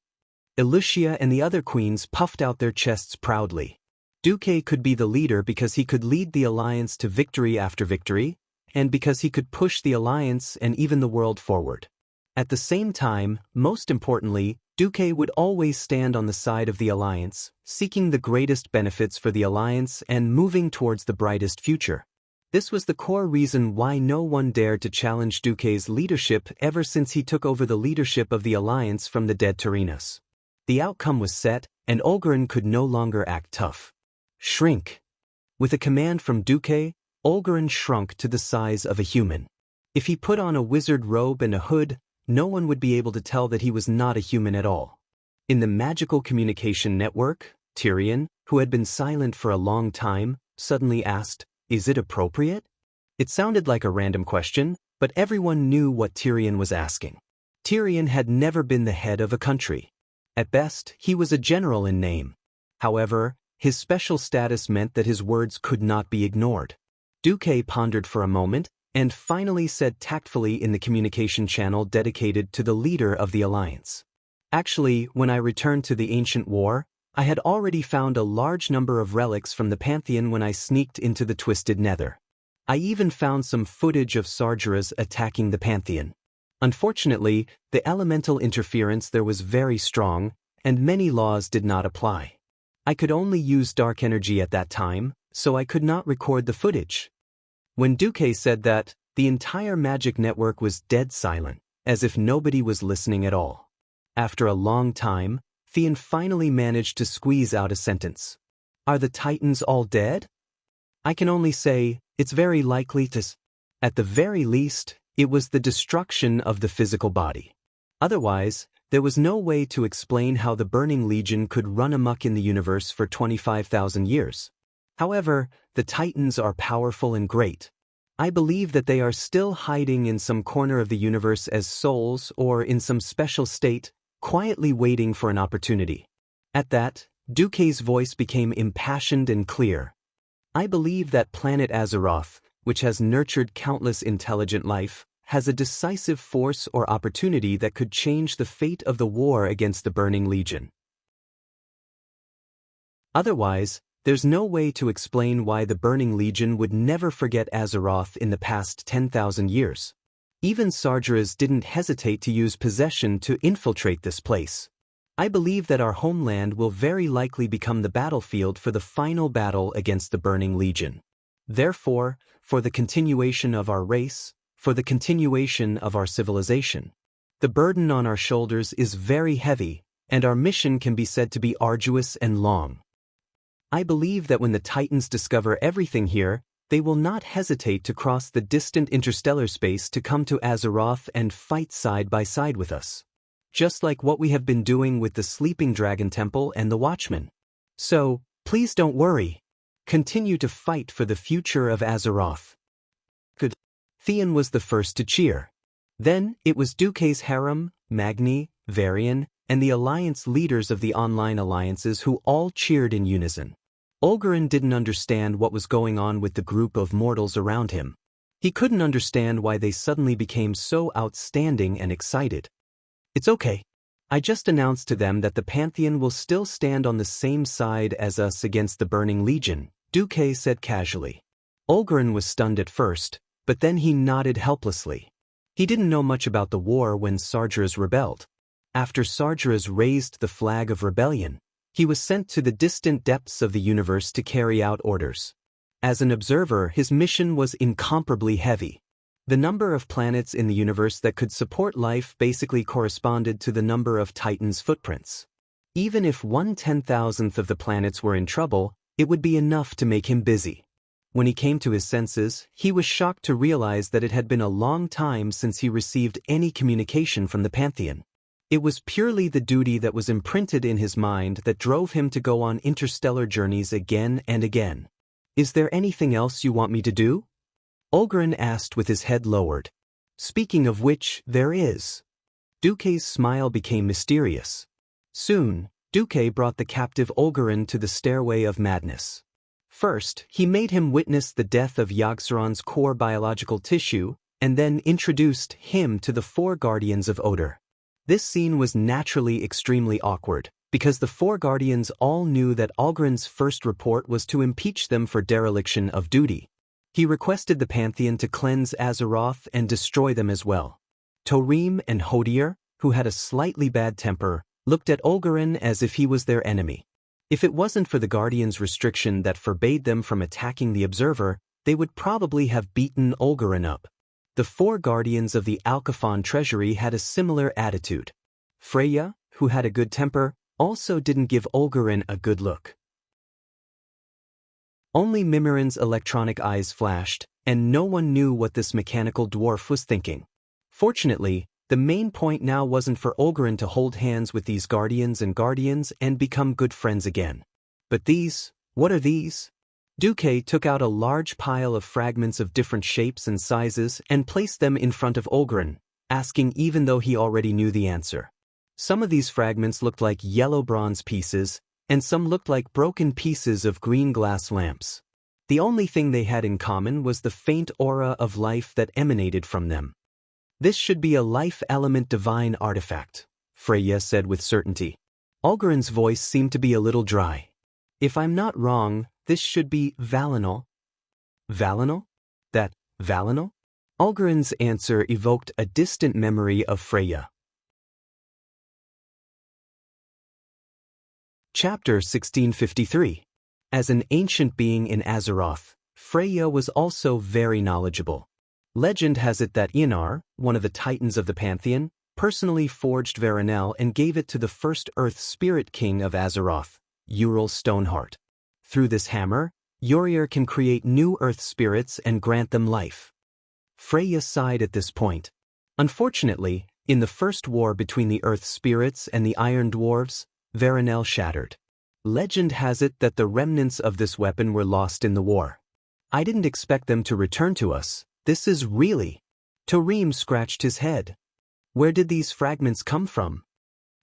Lucia and the other queens puffed out their chests proudly. Duque could be the leader because he could lead the Alliance to victory after victory, and because he could push the Alliance and even the world forward. At the same time, most importantly, Duque would always stand on the side of the Alliance, seeking the greatest benefits for the Alliance and moving towards the brightest future. This was the core reason why no one dared to challenge Duque's leadership ever since he took over the leadership of the Alliance from the dead Tyrannus. The outcome was set, and Olgarin could no longer act tough. Shrink. With a command from Duque, Olgarin shrunk to the size of a human. If he put on a wizard robe and a hood, no one would be able to tell that he was not a human at all. In the magical communication network, Tyrion, who had been silent for a long time, suddenly asked, Is it appropriate? It sounded like a random question, but everyone knew what Tyrion was asking. Tyrion had never been the head of a country. At best, he was a general in name. However, his special status meant that his words could not be ignored. Duque pondered for a moment, and finally said tactfully in the communication channel dedicated to the leader of the Alliance. Actually, when I returned to the ancient war, I had already found a large number of relics from the Pantheon when I sneaked into the Twisted Nether. I even found some footage of Sargeras attacking the Pantheon. Unfortunately, the elemental interference there was very strong, and many laws did not apply. I could only use dark energy at that time, so I could not record the footage. When Duque said that, the entire magic network was dead silent, as if nobody was listening at all. After a long time, Theon finally managed to squeeze out a sentence. Are the Titans all dead? I can only say, it's very likely to. At the very least, it was the destruction of the physical body. Otherwise, there was no way to explain how the Burning Legion could run amok in the universe for 25,000 years. However, the Titans are powerful and great. I believe that they are still hiding in some corner of the universe as souls or in some special state, quietly waiting for an opportunity. At that, Duque's voice became impassioned and clear. I believe that planet Azeroth, which has nurtured countless intelligent life, has a decisive force or opportunity that could change the fate of the war against the Burning Legion. Otherwise, there's no way to explain why the Burning Legion would never forget Azeroth in the past 10,000 years. Even Sargeras didn't hesitate to use possession to infiltrate this place. I believe that our homeland will very likely become the battlefield for the final battle against the Burning Legion. Therefore, for the continuation of our race, for the continuation of our civilization, the burden on our shoulders is very heavy, and our mission can be said to be arduous and long. I believe that when the Titans discover everything here, they will not hesitate to cross the distant interstellar space to come to Azeroth and fight side by side with us. Just like what we have been doing with the Sleeping Dragon Temple and the Watchmen. So, please don't worry. Continue to fight for the future of Azeroth. Good. Theon was the first to cheer. Then, it was Duque's harem, Magni, Varian, and the alliance leaders of the online alliances who all cheered in unison. Olgarin didn't understand what was going on with the group of mortals around him. He couldn't understand why they suddenly became so outstanding and excited. It's okay. I just announced to them that the Pantheon will still stand on the same side as us against the Burning Legion, Duque said casually. Olgarin was stunned at first, but then he nodded helplessly. He didn't know much about the war when Sargeras rebelled. After Sargeras raised the flag of rebellion, he was sent to the distant depths of the universe to carry out orders. As an observer, his mission was incomparably heavy. The number of planets in the universe that could support life basically corresponded to the number of Titans' footprints. Even if 1/10,000th of the planets were in trouble, it would be enough to make him busy. When he came to his senses, he was shocked to realize that it had been a long time since he received any communication from the Pantheon. It was purely the duty that was imprinted in his mind that drove him to go on interstellar journeys again and again. Is there anything else you want me to do? Olgarin asked with his head lowered. Speaking of which, there is. Duque's smile became mysterious. Soon, Duque brought the captive Olgarin to the stairway of madness. First, he made him witness the death of Yogg-Saron's core biological tissue, and then introduced him to the 4 guardians of Odor. This scene was naturally extremely awkward, because the 4 guardians all knew that Olgarin's first report was to impeach them for dereliction of duty. He requested the Pantheon to cleanse Azeroth and destroy them as well. Torim and Hodier, who had a slightly bad temper, looked at Olgarin as if he was their enemy. If it wasn't for the Guardians' restriction that forbade them from attacking the Observer, they would probably have beaten Olgarin up. The 4 guardians of the Alcaphon treasury had a similar attitude. Freya, who had a good temper, also didn't give Olgarin a good look. Only Mimirin's electronic eyes flashed, and no one knew what this mechanical dwarf was thinking. Fortunately, the main point now wasn't for Olgarin to hold hands with these guardians and become good friends again. But these, what are these? Duque took out a large pile of fragments of different shapes and sizes and placed them in front of Olgarin, asking even though he already knew the answer. Some of these fragments looked like yellow bronze pieces, and some looked like broken pieces of green glass lamps. The only thing they had in common was the faint aura of life that emanated from them. This should be a life element divine artifact, Freya said with certainty. Olgarin's voice seemed to be a little dry. If I'm not wrong, this should be Valinor. Valinor? That Valinor? Olgarin's answer evoked a distant memory of Freya. Chapter 1653. As an ancient being in Azeroth, Freya was also very knowledgeable. Legend has it that Ionar, one of the Titans of the Pantheon, personally forged Veronel and gave it to the first Earth Spirit King of Azeroth, Ural Stoneheart. Through this hammer, Uriel can create new Earth spirits and grant them life. Freya sighed at this point. Unfortunately, in the first war between the Earth spirits and the Iron Dwarves, Veronel shattered. Legend has it that the remnants of this weapon were lost in the war. I didn't expect them to return to us. This is really... Tareem scratched his head. Where did these fragments come from?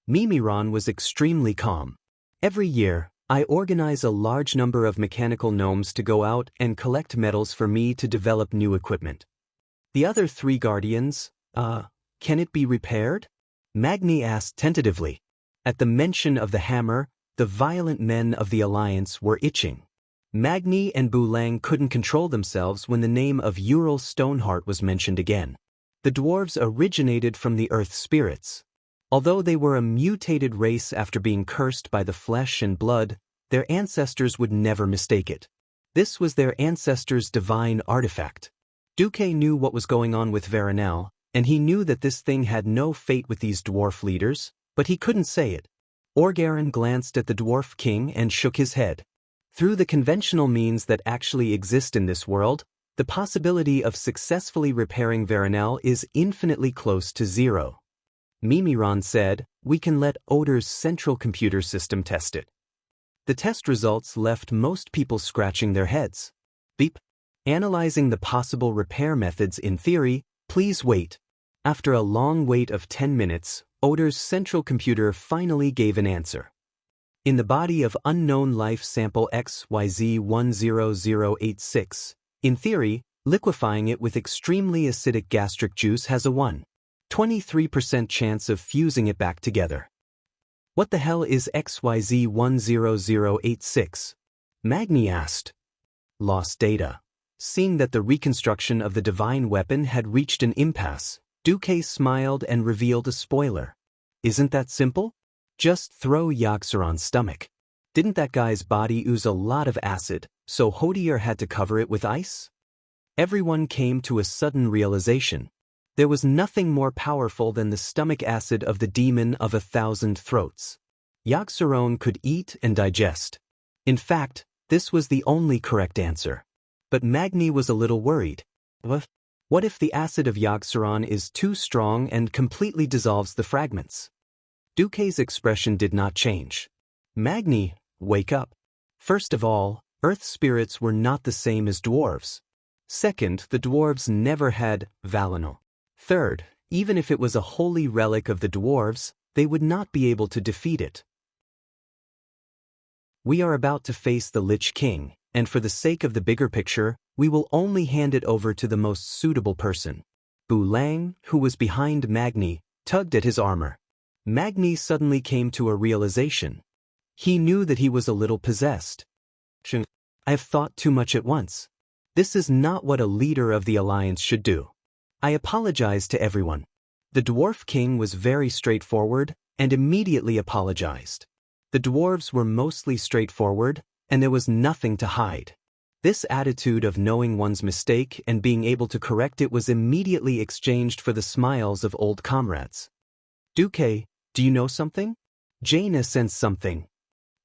Mimiron was extremely calm. Every year, I organize a large number of mechanical gnomes to go out and collect metals for me to develop new equipment. The other 3 guardians, can it be repaired? Magni asked tentatively. At the mention of the hammer, the violent men of the Alliance were itching. Magni and Bulang couldn't control themselves when the name of Ural Stoneheart was mentioned again. The dwarves originated from the earth spirits. Although they were a mutated race after being cursed by the flesh and blood, their ancestors would never mistake it. This was their ancestors' divine artifact. Duque knew what was going on with Veronel, and he knew that this thing had no fate with these dwarf leaders, but he couldn't say it. Orgarin glanced at the dwarf king and shook his head. Through the conventional means that actually exist in this world, the possibility of successfully repairing Veronel is infinitely close to 0. Mimiron said, we can let Odor's central computer system test it. The test results left most people scratching their heads. Beep. Analyzing the possible repair methods in theory, please wait. After a long wait of 10 minutes, Odor's central computer finally gave an answer. In the body of unknown life sample XYZ10086, in theory, liquefying it with extremely acidic gastric juice has a 1.23% chance of fusing it back together. What the hell is XYZ10086? Magni asked. Lost data. Seeing that the reconstruction of the divine weapon had reached an impasse, Duque smiled and revealed a spoiler. Isn't that simple? Just throw Yogg-Saron's stomach. Didn't that guy's body ooze a lot of acid, so Hodier had to cover it with ice? Everyone came to a sudden realization. There was nothing more powerful than the stomach acid of the demon of 1,000 throats. Yogg-Saron could eat and digest. In fact, this was the only correct answer. But Magni was a little worried. What if the acid of Yogg-Saron is too strong and completely dissolves the fragments? Duque's expression did not change. Magni, wake up. First of all, earth spirits were not the same as dwarves. Second, the dwarves never had Valinor. Third, even if it was a holy relic of the dwarves, they would not be able to defeat it. We are about to face the Lich King, and for the sake of the bigger picture, we will only hand it over to the most suitable person. Bulang, who was behind Magni, tugged at his armor. Magni suddenly came to a realization. He knew that he was a little possessed. I have thought too much at once. This is not what a leader of the Alliance should do. I apologize to everyone. The Dwarf King was very straightforward and immediately apologized. The dwarves were mostly straightforward, and there was nothing to hide. This attitude of knowing one's mistake and being able to correct it was immediately exchanged for the smiles of old comrades. Duque, do you know something? Jaina sensed something.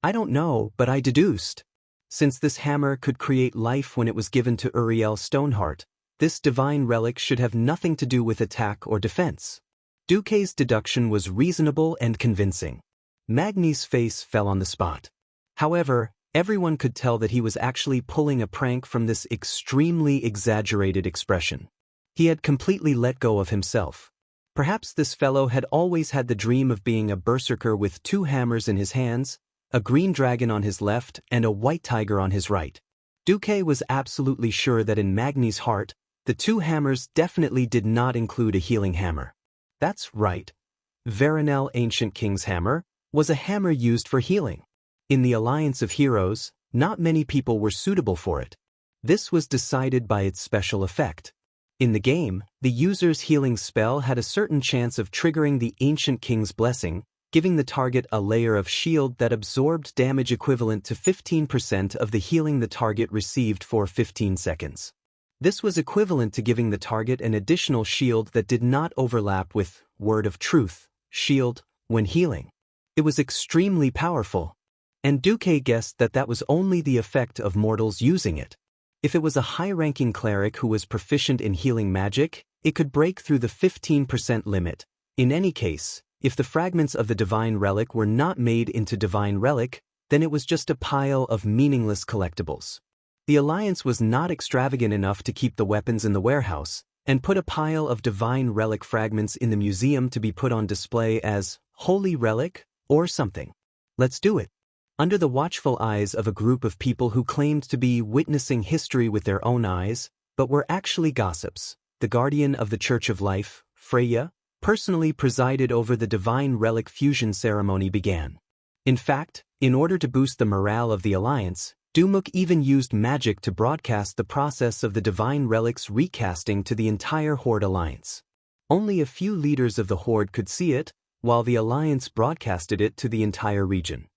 I don't know, but I deduced. Since this hammer could create life when it was given to Uriel Stoneheart, this divine relic should have nothing to do with attack or defense. Duque's deduction was reasonable and convincing. Magni's face fell on the spot. However, everyone could tell that he was actually pulling a prank from this extremely exaggerated expression. He had completely let go of himself. Perhaps this fellow had always had the dream of being a berserker with 2 hammers in his hands, a green dragon on his left and a white tiger on his right. Duque was absolutely sure that in Magni's heart, the 2 hammers definitely did not include a healing hammer. That's right. Veronel Ancient King's hammer was a hammer used for healing. In the Alliance of Heroes, not many people were suitable for it. This was decided by its special effect. In the game, the user's healing spell had a certain chance of triggering the Ancient King's blessing, giving the target a layer of shield that absorbed damage equivalent to 15% of the healing the target received for 15 seconds. This was equivalent to giving the target an additional shield that did not overlap with Word of Truth, shield, when healing. It was extremely powerful, and Duque guessed that that was only the effect of mortals using it. If it was a high-ranking cleric who was proficient in healing magic, it could break through the 15% limit. In any case, if the fragments of the divine relic were not made into divine relic, then it was just a pile of meaningless collectibles. The alliance was not extravagant enough to keep the weapons in the warehouse, and put a pile of divine relic fragments in the museum to be put on display as holy relic or something. Let's do it. Under the watchful eyes of a group of people who claimed to be witnessing history with their own eyes, but were actually gossips, the guardian of the Church of Life, Freya, personally presided over the divine relic fusion ceremony began. In fact, in order to boost the morale of the alliance, Dumuk even used magic to broadcast the process of the divine relics recasting to the entire Horde alliance. Only a few leaders of the Horde could see it, while the alliance broadcasted it to the entire region.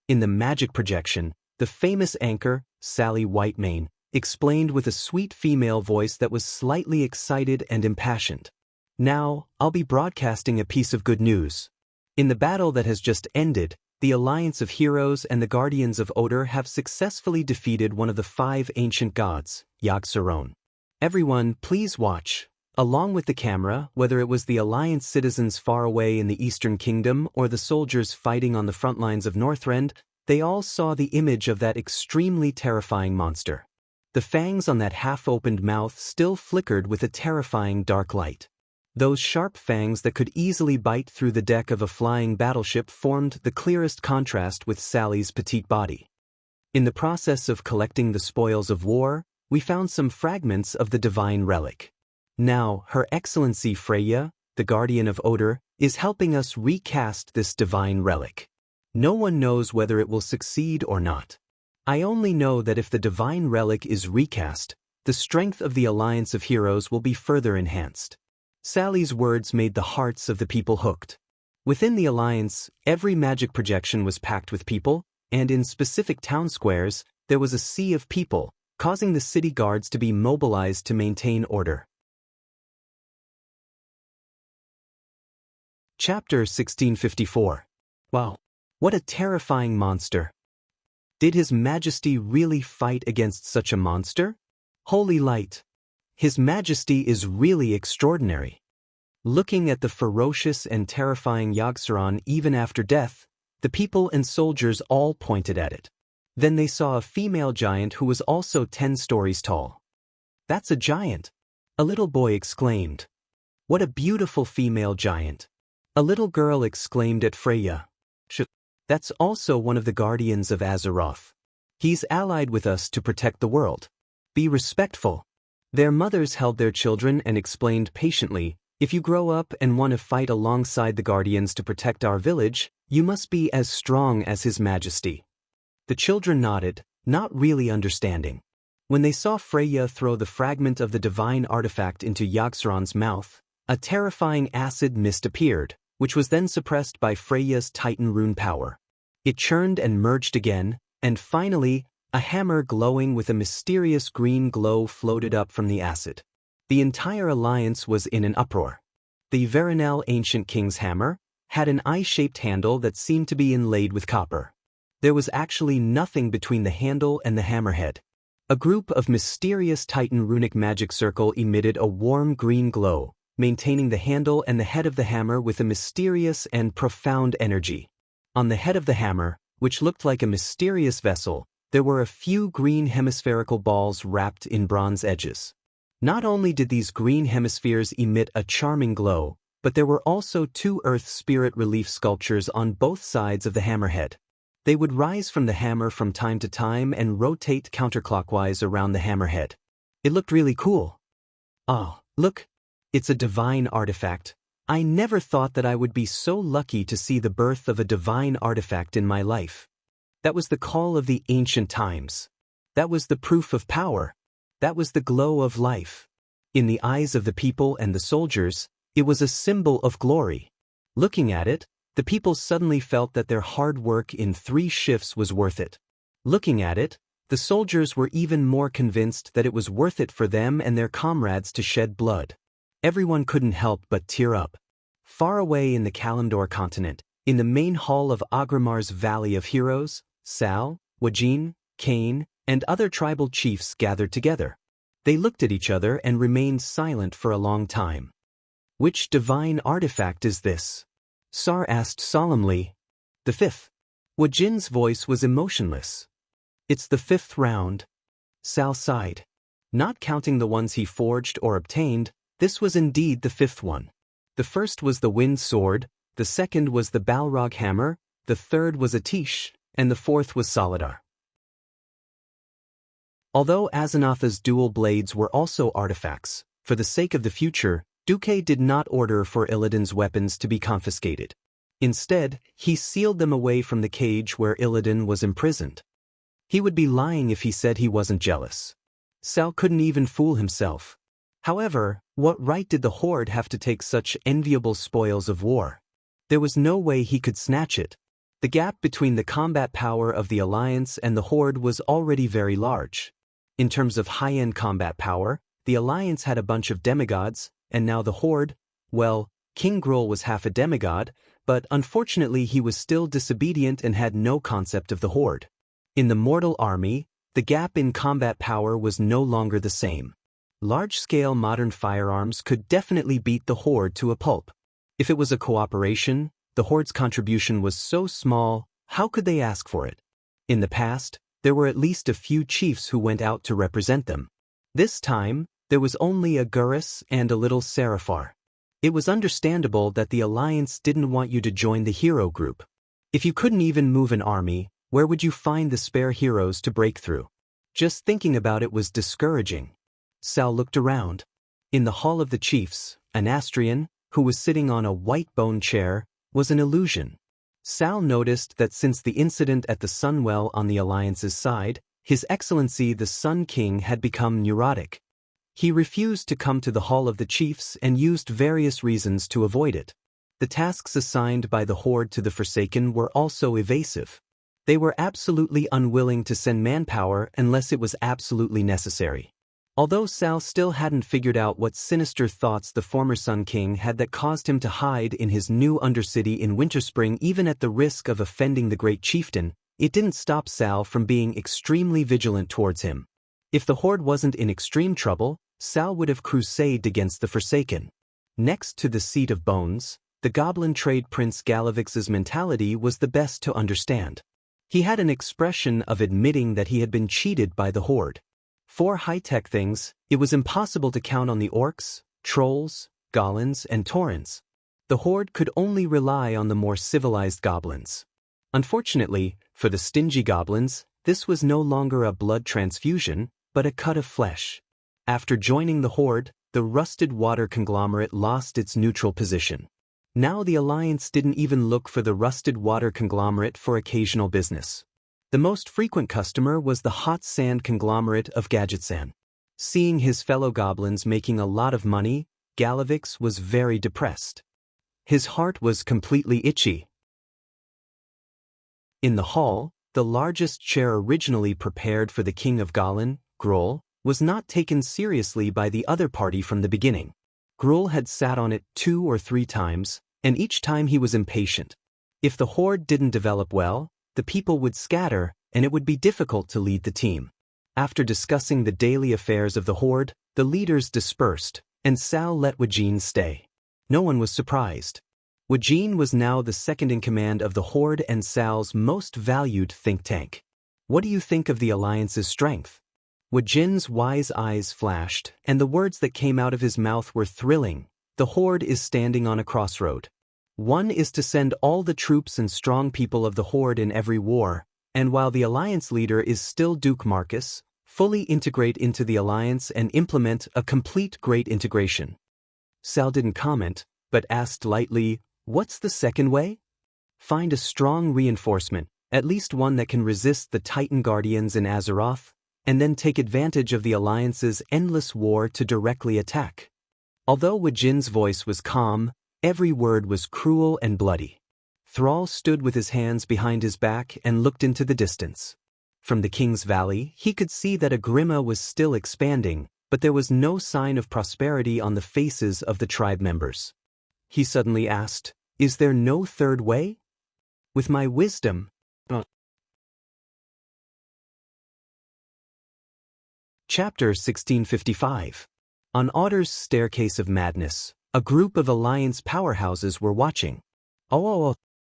In the magic projection, the famous anchor, Sally Whitemane, explained with a sweet female voice that was slightly excited and impassioned. Now, I'll be broadcasting a piece of good news. In the battle that has just ended, the Alliance of Heroes and the Guardians of Odor have successfully defeated one of the 5 ancient gods, Yogg-Saron. Everyone, please watch. Along with the camera, whether it was the Alliance citizens far away in the Eastern Kingdom or the soldiers fighting on the front lines of Northrend, they all saw the image of that extremely terrifying monster. The fangs on that half-opened mouth still flickered with a terrifying dark light. Those sharp fangs that could easily bite through the deck of a flying battleship formed the clearest contrast with Sally's petite body. In the process of collecting the spoils of war, we found some fragments of the divine relic. Now, Her Excellency Freya, the Guardian of Odor, is helping us recast this divine relic. No one knows whether it will succeed or not. I only know that if the divine relic is recast, the strength of the Alliance of Heroes will be further enhanced. Sally's words made the hearts of the people hooked. Within the Alliance, every magic projection was packed with people, and in specific town squares, there was a sea of people, causing the city guards to be mobilized to maintain order. Chapter 1654. Wow. What a terrifying monster. Did His Majesty really fight against such a monster? Holy light. His Majesty is really extraordinary. Looking at the ferocious and terrifying Yogg-Saron even after death, the people and soldiers all pointed at it. Then they saw a female giant who was also 10 stories tall. That's a giant. A little boy exclaimed. What a beautiful female giant. A little girl exclaimed at Freya. That's also one of the guardians of Azeroth. He's allied with us to protect the world. Be respectful. Their mothers held their children and explained patiently, if you grow up and want to fight alongside the guardians to protect our village, you must be as strong as His Majesty. The children nodded, not really understanding. When they saw Freya throw the fragment of the divine artifact into Yogg-Saron's mouth, a terrifying acid mist appeared, which was then suppressed by Freya's Titan rune power. It churned and merged again, and finally, a hammer glowing with a mysterious green glow floated up from the acid. The entire alliance was in an uproar. The Veronel Ancient King's hammer had an eye-shaped handle that seemed to be inlaid with copper. There was actually nothing between the handle and the hammerhead. A group of mysterious Titan runic magic circle emitted a warm green glow, maintaining the handle and the head of the hammer with a mysterious and profound energy. On the head of the hammer, which looked like a mysterious vessel, there were a few green hemispherical balls wrapped in bronze edges. Not only did these green hemispheres emit a charming glow, but there were also 2 earth spirit relief sculptures on both sides of the hammerhead. They would rise from the hammer from time to time and rotate counterclockwise around the hammerhead. It looked really cool. Oh, look! It's a divine artifact. I never thought that I would be so lucky to see the birth of a divine artifact in my life. That was the call of the ancient times. That was the proof of power. That was the glow of life. In the eyes of the people and the soldiers, it was a symbol of glory. Looking at it, the people suddenly felt that their hard work in 3 shifts was worth it. Looking at it, the soldiers were even more convinced that it was worth it for them and their comrades to shed blood. Everyone couldn't help but tear up. Far away in the Kalimdor continent, in the main hall of Agrimar's Valley of Heroes, Sal, Wajin, Kane, and other tribal chiefs gathered together. They looked at each other and remained silent for a long time. Which divine artifact is this? Sar asked solemnly. The 5th. Wajin's voice was emotionless. It's the 5th round. Sal sighed. Not counting the ones he forged or obtained, this was indeed the 5th one. The first was the wind sword, the second was the Balrog hammer, the third was a Tish, and the fourth was Solidar. Although Azanatha's dual blades were also artifacts, for the sake of the future, Duque did not order for Illidan's weapons to be confiscated. Instead, he sealed them away from the cage where Illidan was imprisoned. He would be lying if he said he wasn't jealous. Sal couldn't even fool himself. However, what right did the Horde have to take such enviable spoils of war? There was no way he could snatch it. The gap between the combat power of the Alliance and the Horde was already very large. In terms of high-end combat power, the Alliance had a bunch of demigods, and now the Horde, well, King Gruul was half a demigod, but unfortunately he was still disobedient and had no concept of the Horde. In the mortal army, the gap in combat power was no longer the same. Large-scale modern firearms could definitely beat the Horde to a pulp. If it was a cooperation, the Horde's contribution was so small, how could they ask for it? In the past, there were at least a few chiefs who went out to represent them. This time, there was only a Gurus and a little Seraphar. It was understandable that the Alliance didn't want you to join the hero group. If you couldn't even move an army, where would you find the spare heroes to break through? Just thinking about it was discouraging. Sal looked around. In the Hall of the Chiefs, an Astrian, who was sitting on a white bone chair, was an illusion. Sal noticed that since the incident at the Sunwell on the Alliance's side, His Excellency the Sun King had become neurotic. He refused to come to the Hall of the Chiefs and used various reasons to avoid it. The tasks assigned by the Horde to the Forsaken were also evasive. They were absolutely unwilling to send manpower unless it was absolutely necessary. Although Sal still hadn't figured out what sinister thoughts the former Sun King had that caused him to hide in his new undercity in Winterspring even at the risk of offending the great chieftain, it didn't stop Sal from being extremely vigilant towards him. If the Horde wasn't in extreme trouble, Sal would have crusaded against the Forsaken. Next to the Seat of Bones, the Goblin Trade Prince Galavix's mentality was the best to understand. He had an expression of admitting that he had been cheated by the Horde. For high-tech things, it was impossible to count on the orcs, trolls, goblins, and taurens. The Horde could only rely on the more civilized goblins. Unfortunately, for the stingy goblins, this was no longer a blood transfusion, but a cut of flesh. After joining the Horde, the rusted water conglomerate lost its neutral position. Now the Alliance didn't even look for the rusted water conglomerate for occasional business. The most frequent customer was the hot sand conglomerate of Gadgetsan. Seeing his fellow goblins making a lot of money, Galavix was very depressed. His heart was completely itchy. In the hall, the largest chair originally prepared for the King of Galan, Gruul, was not taken seriously by the other party from the beginning. Gruul had sat on it 2 or 3 times, and each time he was impatient. If the Horde didn't develop well, the people would scatter, and it would be difficult to lead the team. After discussing the daily affairs of the Horde, the leaders dispersed, and Sal let Wajin stay. No one was surprised. Wajin was now the second-in-command of the Horde and Sal's most valued think tank. What do you think of the Alliance's strength? Wajin's wise eyes flashed, and the words that came out of his mouth were thrilling. The Horde is standing on a crossroad. One is to send all the troops and strong people of the Horde in every war, and while the Alliance leader is still Duke Marcus, fully integrate into the Alliance and implement a complete great integration. Sal didn't comment, but asked lightly, what's the second way? Find a strong reinforcement, at least one that can resist the Titan Guardians in Azeroth, and then take advantage of the Alliance's endless war to directly attack. Although Wajin's voice was calm, every word was cruel and bloody. Thrall stood with his hands behind his back and looked into the distance. From the King's Valley, he could see that Agrima was still expanding, but there was no sign of prosperity on the faces of the tribe members. He suddenly asked, "Is there no third way?" With my wisdom. Chapter 1655. On Otter's Staircase of Madness, a group of Alliance powerhouses were watching.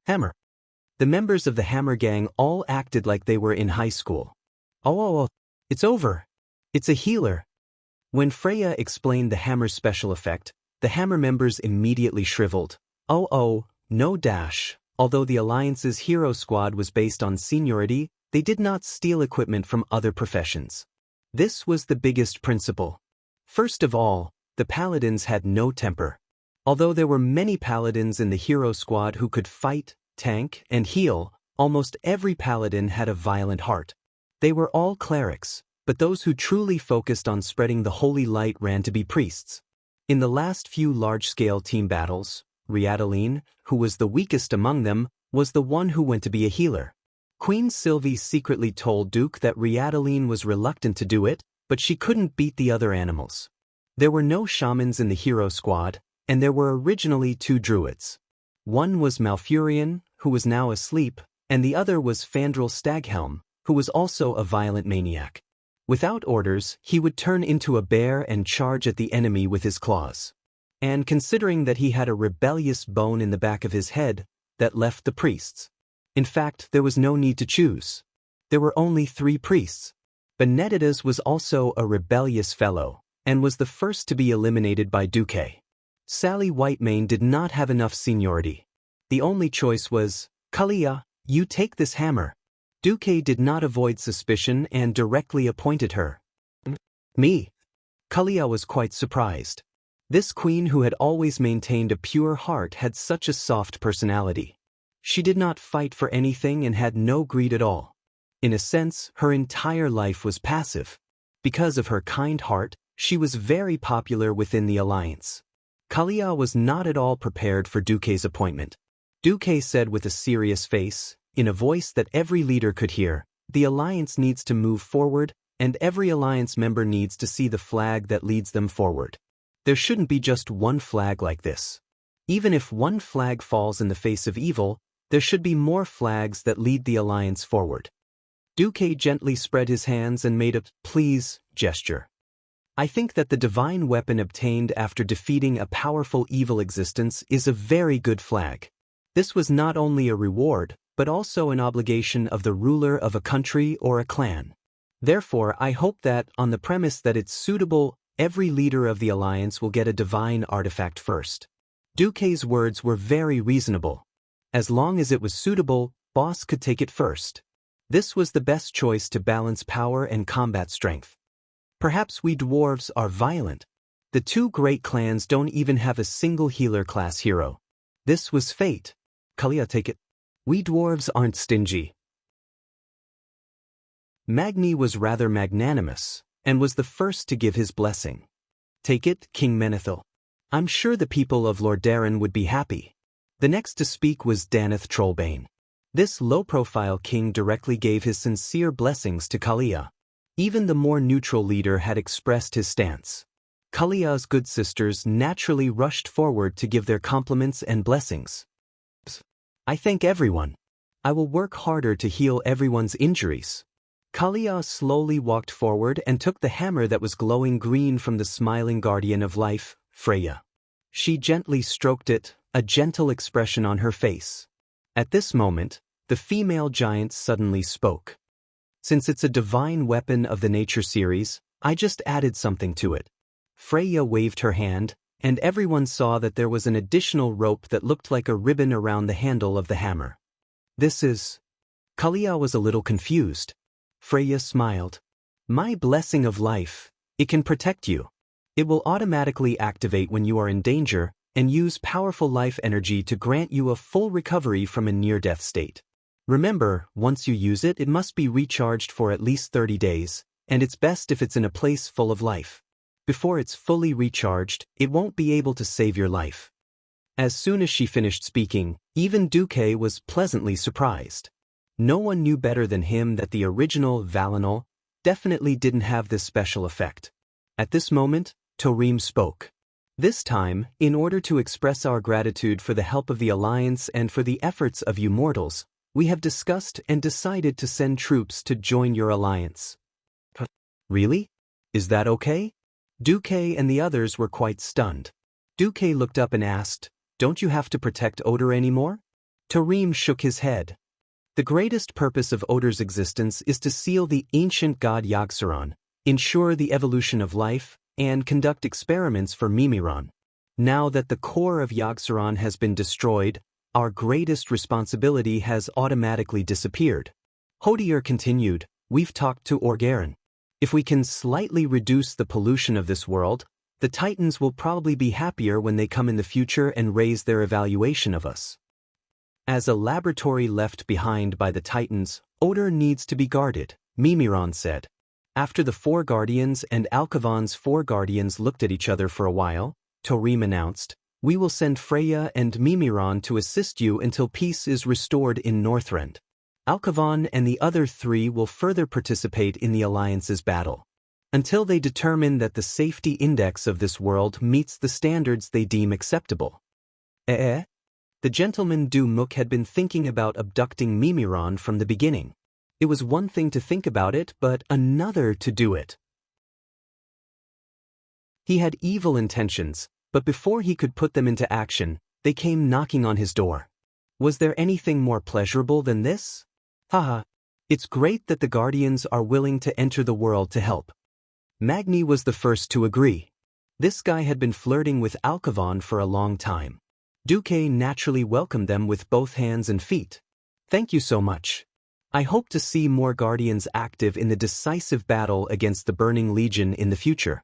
Hammer. The members of the Hammer Gang all acted like they were in high school. Oh, it's over. It's a healer. When Freya explained the hammer's special effect, the hammer members immediately shriveled. Oh, no dash. Although the Alliance's hero squad was based on seniority, they did not steal equipment from other professions. This was the biggest principle. First of all, the paladins had no temper. Although there were many paladins in the hero squad who could fight, tank, and heal, almost every paladin had a violent heart. They were all clerics, but those who truly focused on spreading the holy light ran to be priests. In the last few large-scale team battles, Riadaline, who was the weakest among them, was the one who went to be a healer. Queen Sylvie secretly told Duke that Riadaline was reluctant to do it, but she couldn't beat the other animals. There were no shamans in the hero squad, and there were originally 2 druids. One was Malfurion, who was now asleep, and the other was Fandral Staghelm, who was also a violent maniac. Without orders, he would turn into a bear and charge at the enemy with his claws. And considering that he had a rebellious bone in the back of his head, that left the priests. In fact, there was no need to choose. There were only 3 priests. Benedictus was also a rebellious fellow, and was the first to be eliminated by Duque. Sally Whitemane did not have enough seniority. The only choice was, Kalia, you take this hammer. Duque did not avoid suspicion and directly appointed her. Me? Kalia was quite surprised. This queen who had always maintained a pure heart had such a soft personality. She did not fight for anything and had no greed at all. In a sense, her entire life was passive. Because of her kind heart, she was very popular within the Alliance. Kalia was not at all prepared for Duque's appointment. Duque said with a serious face, in a voice that every leader could hear, the Alliance needs to move forward, and every Alliance member needs to see the flag that leads them forward. There shouldn't be just one flag like this. Even if one flag falls in the face of evil, there should be more flags that lead the Alliance forward. Duque gently spread his hands and made a please gesture. I think that the divine weapon obtained after defeating a powerful evil existence is a very good flag. This was not only a reward, but also an obligation of the ruler of a country or a clan. Therefore, I hope that, on the premise that it's suitable, every leader of the Alliance will get a divine artifact first. Duque's words were very reasonable. As long as it was suitable, Boss could take it first. This was the best choice to balance power and combat strength. Perhaps we dwarves are violent. The 2 great clans don't even have a single healer class hero. This was fate. Kalia, take it. We dwarves aren't stingy. Magni was rather magnanimous, and was the first to give his blessing. Take it, King Menethil. I'm sure the people of Lordaeron would be happy. The next to speak was Daneth Trollbane. This low-profile king directly gave his sincere blessings to Kalia. Even the more neutral leader had expressed his stance. Kalia's good sisters naturally rushed forward to give their compliments and blessings. I thank everyone. I will work harder to heal everyone's injuries. Kalia slowly walked forward and took the hammer that was glowing green from the smiling guardian of life, Freya. She gently stroked it, a gentle expression on her face. At this moment, the female giant suddenly spoke. Since it's a divine weapon of the nature series, I just added something to it. Freya waved her hand, and everyone saw that there was an additional rope that looked like a ribbon around the handle of the hammer. This is... Kalia was a little confused. Freya smiled. My blessing of life. It can protect you. It will automatically activate when you are in danger, and use powerful life energy to grant you a full recovery from a near-death state. Remember, once you use it, it must be recharged for at least 30 days, and it's best if it's in a place full of life. Before it's fully recharged, it won't be able to save your life. As soon as she finished speaking, even Duque was pleasantly surprised. No one knew better than him that the original Valinor definitely didn't have this special effect. At this moment, Torim spoke. This time, in order to express our gratitude for the help of the Alliance and for the efforts of you mortals, we have discussed and decided to send troops to join your alliance. Really? Is that okay? Duque and the others were quite stunned. Duque looked up and asked, don't you have to protect Odor anymore? Torim shook his head. The greatest purpose of Odor's existence is to seal the ancient god Yogg-Saron, ensure the evolution of life, and conduct experiments for Mimiron. Now that the core of Yogg-Saron has been destroyed, our greatest responsibility has automatically disappeared. Hodier continued, we've talked to Orgaren. If we can slightly reduce the pollution of this world, the Titans will probably be happier when they come in the future and raise their evaluation of us. As a laboratory left behind by the Titans, Odor needs to be guarded, Mimiron said. After the four guardians and Alkavon's four guardians looked at each other for a while, Torim announced, we will send Freya and Mimiron to assist you until peace is restored in Northrend. Alkavon and the other three will further participate in the Alliance's battle, until they determine that the safety index of this world meets the standards they deem acceptable. The gentleman Du Mook had been thinking about abducting Mimiron from the beginning. It was one thing to think about it, but another to do it. He had evil intentions, but before he could put them into action, they came knocking on his door. Was there anything more pleasurable than this? Haha, it's great that the Guardians are willing to enter the world to help. Magni was the first to agree. This guy had been flirting with Alkavon for a long time. Duque naturally welcomed them with both hands and feet. Thank you so much. I hope to see more Guardians active in the decisive battle against the Burning Legion in the future.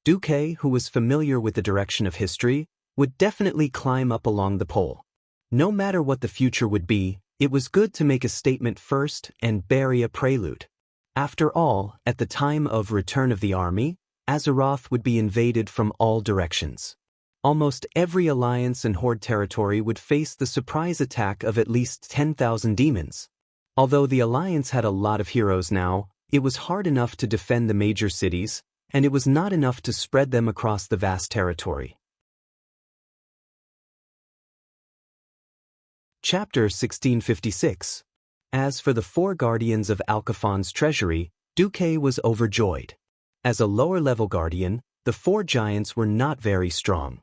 Duque, who was familiar with the direction of history, would definitely climb up along the pole. No matter what the future would be, it was good to make a statement first and bury a prelude. After all, at the time of Return of the Army, Azeroth would be invaded from all directions. Almost every Alliance and Horde territory would face the surprise attack of at least 10,000 demons. Although the Alliance had a lot of heroes now, it was hard enough to defend the major cities, and it was not enough to spread them across the vast territory. Chapter 1656. As for the four guardians of Alkafon's treasury, Duque was overjoyed. As a lower-level guardian, the four giants were not very strong.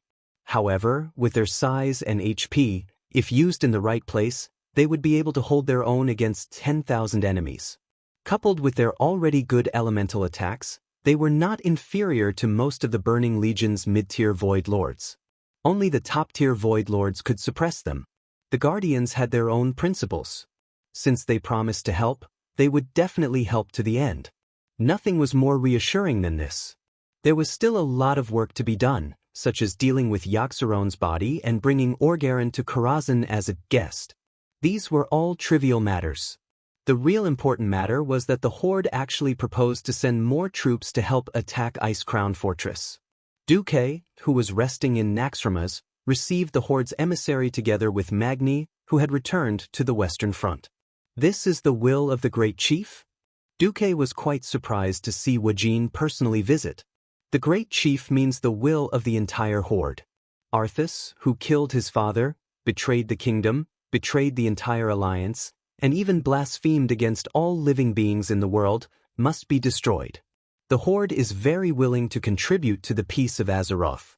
However, with their size and HP, if used in the right place, they would be able to hold their own against 10,000 enemies. Coupled with their already good elemental attacks, they were not inferior to most of the Burning Legion's mid-tier Void Lords. Only the top-tier Void Lords could suppress them. The Guardians had their own principles. Since they promised to help, they would definitely help to the end. Nothing was more reassuring than this. There was still a lot of work to be done, such as dealing with Yogg-Saron's body and bringing Orgaren to Karazhan as a guest. These were all trivial matters. The real important matter was that the Horde actually proposed to send more troops to help attack Icecrown Fortress. Duque, who was resting in Naxxramas, received the Horde's emissary together with Magni, who had returned to the Western Front. This is the will of the Great Chief? Duque was quite surprised to see Wajin personally visit. The Great Chief means the will of the entire Horde. Arthas, who killed his father, betrayed the kingdom, betrayed the entire alliance, and even blasphemed against all living beings in the world, must be destroyed. The Horde is very willing to contribute to the peace of Azeroth.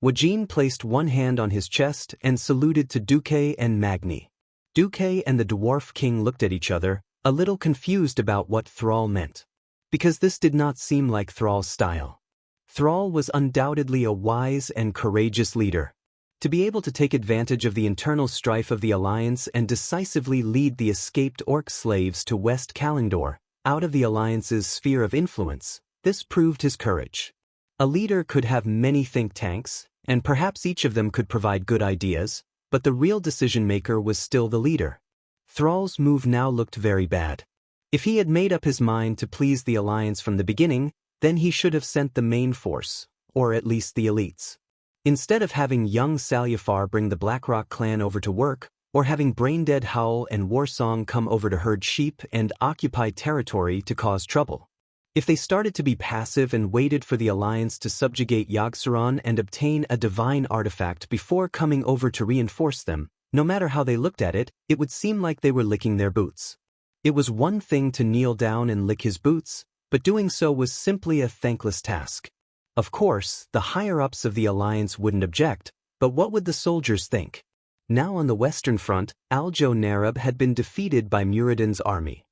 Wajin placed one hand on his chest and saluted to Duque and Magni. Duque and the Dwarf King looked at each other, a little confused about what Thrall meant. Because this did not seem like Thrall's style. Thrall was undoubtedly a wise and courageous leader. To be able to take advantage of the internal strife of the Alliance and decisively lead the escaped Orc slaves to West Kalendor, out of the Alliance's sphere of influence, this proved his courage. A leader could have many think tanks, and perhaps each of them could provide good ideas, but the real decision-maker was still the leader. Thrall's move now looked very bad. If he had made up his mind to please the Alliance from the beginning, then he should have sent the main force, or at least the elites. Instead of having young Salyafar bring the Blackrock clan over to work, or having Braindead Howl and Warsong come over to herd sheep and occupy territory to cause trouble. If they started to be passive and waited for the Alliance to subjugate Yogg-Saron and obtain a divine artifact before coming over to reinforce them, no matter how they looked at it, it would seem like they were licking their boots. It was one thing to kneel down and lick his boots, but doing so was simply a thankless task. Of course, the higher-ups of the Alliance wouldn't object, but what would the soldiers think? Now on the western front, Aljo Narab had been defeated by Muradin's army.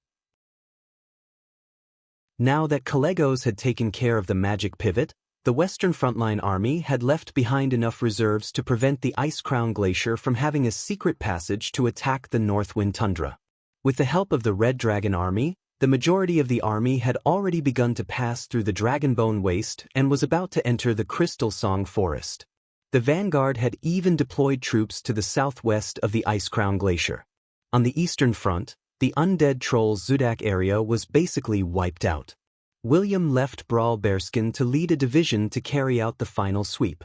Now that Kalegos had taken care of the magic pivot, the Western Frontline Army had left behind enough reserves to prevent the Ice Crown Glacier from having a secret passage to attack the Northwind Tundra. With the help of the Red Dragon Army, the majority of the army had already begun to pass through the Dragonbone Waste and was about to enter the Crystal Song Forest. The vanguard had even deployed troops to the southwest of the Ice Crown Glacier. On the eastern front, the undead Trolls Zudak area was basically wiped out. William left Brawl Bearskin to lead a division to carry out the final sweep.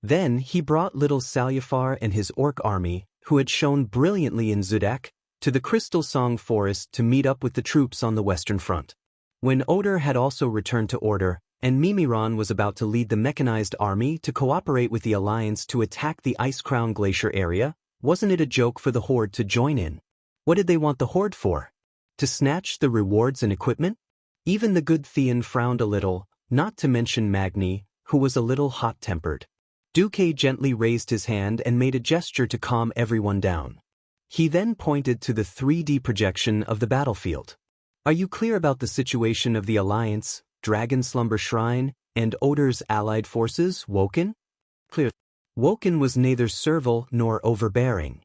Then he brought little Salyafar and his orc army, who had shown brilliantly in Zudak, to the Crystal Song Forest to meet up with the troops on the western front. When Oder had also returned to order, and Mimiron was about to lead the mechanized army to cooperate with the Alliance to attack the Ice Crown Glacier area, wasn't it a joke for the Horde to join in? What did they want the Horde for? To snatch the rewards and equipment? Even the good Theon frowned a little, not to mention Magni, who was a little hot-tempered. Duque gently raised his hand and made a gesture to calm everyone down. He then pointed to the 3D projection of the battlefield. Are you clear about the situation of the Alliance, Dragon Slumber Shrine, and Oder's allied forces, Woken? Clear. Woken was neither servile nor overbearing.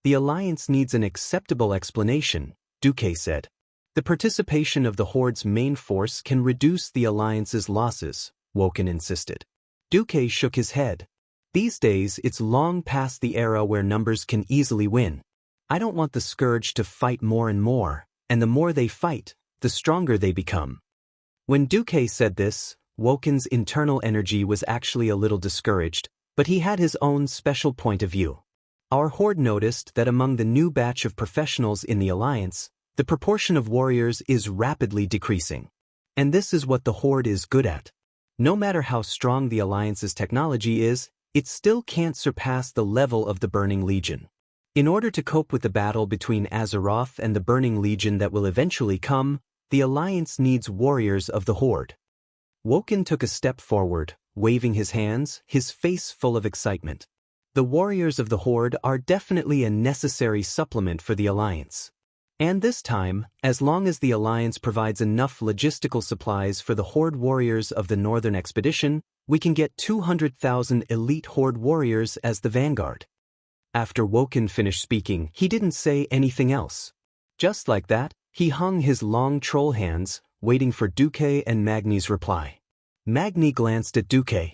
The Alliance needs an acceptable explanation, Duque said. The participation of the Horde's main force can reduce the Alliance's losses, Woken insisted. Duque shook his head. These days it's long past the era where numbers can easily win. I don't want the Scourge to fight more and more, and the more they fight, the stronger they become. When Duque said this, Woken's internal energy was actually a little discouraged, but he had his own special point of view. Our Horde noticed that among the new batch of professionals in the Alliance, the proportion of warriors is rapidly decreasing. And this is what the Horde is good at. No matter how strong the Alliance's technology is, it still can't surpass the level of the Burning Legion. In order to cope with the battle between Azeroth and the Burning Legion that will eventually come, the Alliance needs warriors of the Horde. Woken took a step forward, waving his hands, his face full of excitement. The warriors of the Horde are definitely a necessary supplement for the Alliance. And this time, as long as the Alliance provides enough logistical supplies for the Horde warriors of the Northern Expedition, we can get 200,000 elite Horde warriors as the vanguard. After Woken finished speaking, he didn't say anything else. Just like that, he hung his long troll hands, waiting for Duque and Magni's reply. Magni glanced at Duque.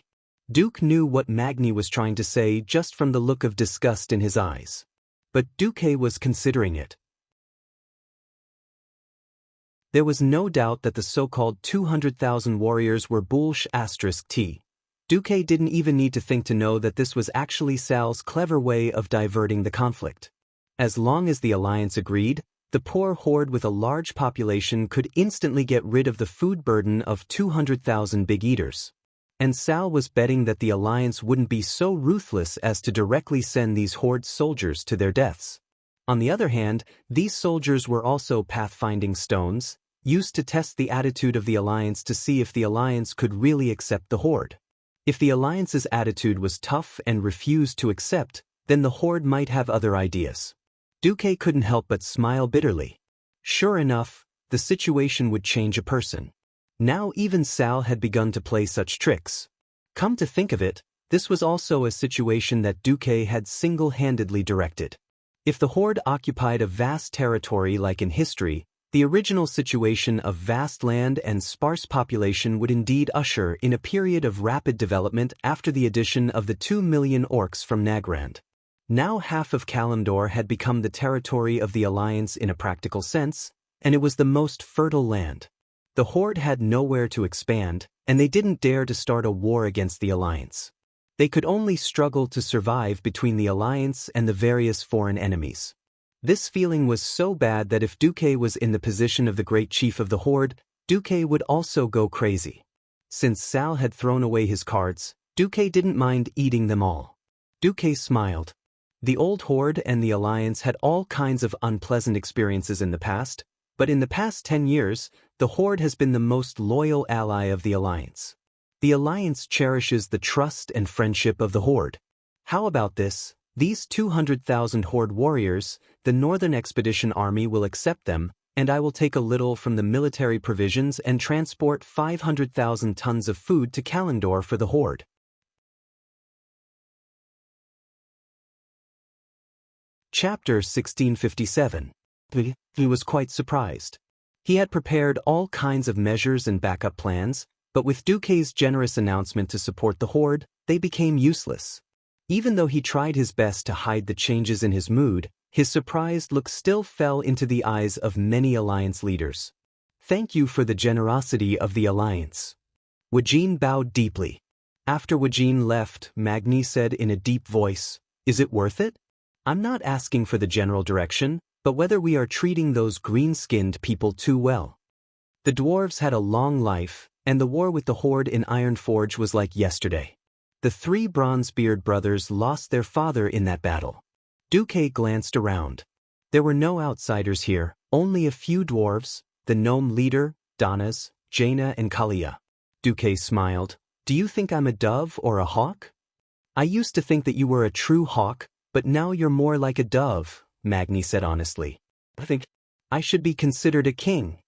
Duke knew what Magni was trying to say just from the look of disgust in his eyes. But Duque was considering it. There was no doubt that the so-called 200,000 warriors were **T. Duque didn't even need to think to know that this was actually Sal's clever way of diverting the conflict. As long as the Alliance agreed, the poor Horde with a large population could instantly get rid of the food burden of 200,000 big eaters. And Sal was betting that the Alliance wouldn't be so ruthless as to directly send these Horde soldiers to their deaths. On the other hand, these soldiers were also pathfinding stones, used to test the attitude of the Alliance to see if the Alliance could really accept the Horde. If the Alliance's attitude was tough and refused to accept, then the Horde might have other ideas. Duque couldn't help but smile bitterly. Sure enough, the situation would change a person. Now even Sal had begun to play such tricks. Come to think of it, this was also a situation that Duque had single-handedly directed. If the Horde occupied a vast territory like in history, the original situation of vast land and sparse population would indeed usher in a period of rapid development after the addition of the 2 million orcs from Nagrand. Now half of Kalimdor had become the territory of the Alliance in a practical sense, and it was the most fertile land. The Horde had nowhere to expand, and they didn't dare to start a war against the Alliance. They could only struggle to survive between the Alliance and the various foreign enemies. This feeling was so bad that if Duque was in the position of the great chief of the Horde, Duque would also go crazy. Since Sal had thrown away his cards, Duque didn't mind eating them all. Duque smiled. The old Horde and the Alliance had all kinds of unpleasant experiences in the past, but in the past 10 years, the Horde has been the most loyal ally of the Alliance. The Alliance cherishes the trust and friendship of the Horde. How about this? These 200,000 Horde warriors, the Northern Expedition Army will accept them, and I will take a little from the military provisions and transport 500,000 tons of food to Kalendor for the Horde. Chapter 1657. He was quite surprised. He had prepared all kinds of measures and backup plans, but with Duque's generous announcement to support the Horde, they became useless. Even though he tried his best to hide the changes in his mood, his surprised look still fell into the eyes of many Alliance leaders. Thank you for the generosity of the Alliance. Wajin bowed deeply. After Wajin left, Magni said in a deep voice, "Is it worth it? I'm not asking for the general direction, but whether we are treating those green-skinned people too well." The dwarves had a long life, and the war with the Horde in Ironforge was like yesterday. The three Bronzebeard brothers lost their father in that battle. Duque glanced around. There were no outsiders here, only a few dwarves, the gnome leader, Danas, Jaina and Kalia. Duque smiled. "Do you think I'm a dove or a hawk?" "I used to think that you were a true hawk, but now you're more like a dove," Magni said honestly. "I think I should be considered a king."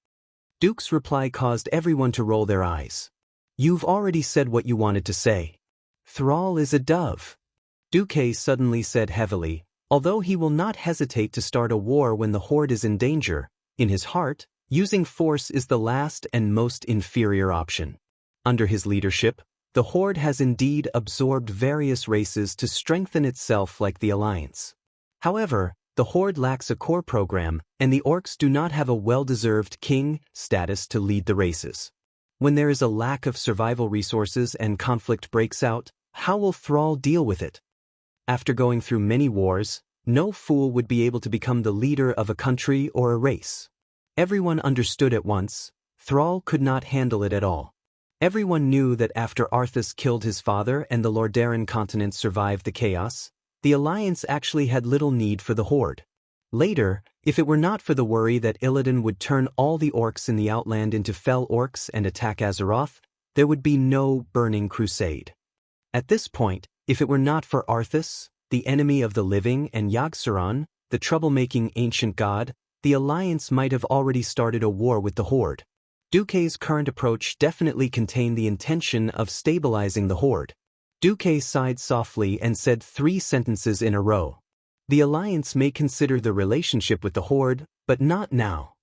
Duke's reply caused everyone to roll their eyes. "You've already said what you wanted to say. Thrall is a dove." Duque suddenly said heavily, although he will not hesitate to start a war when the Horde is in danger, in his heart, using force is the last and most inferior option. Under his leadership, the Horde has indeed absorbed various races to strengthen itself like the Alliance. However, the Horde lacks a core program, and the Orcs do not have a well-deserved king status to lead the races. When there is a lack of survival resources and conflict breaks out, how will Thrall deal with it? After going through many wars, no fool would be able to become the leader of a country or a race. Everyone understood at once, Thrall could not handle it at all. Everyone knew that after Arthas killed his father and the Lordaeron continent survived the chaos, the Alliance actually had little need for the Horde. Later, if it were not for the worry that Illidan would turn all the Orcs in the Outland into fell Orcs and attack Azeroth, there would be no burning crusade. At this point, if it were not for Arthas, the enemy of the living, and Yogg-Saron, the troublemaking ancient god, the Alliance might have already started a war with the Horde. Duque's current approach definitely contained the intention of stabilizing the Horde. Duque sighed softly and said 3 sentences in a row. The Alliance may consider the relationship with the Horde, but not now.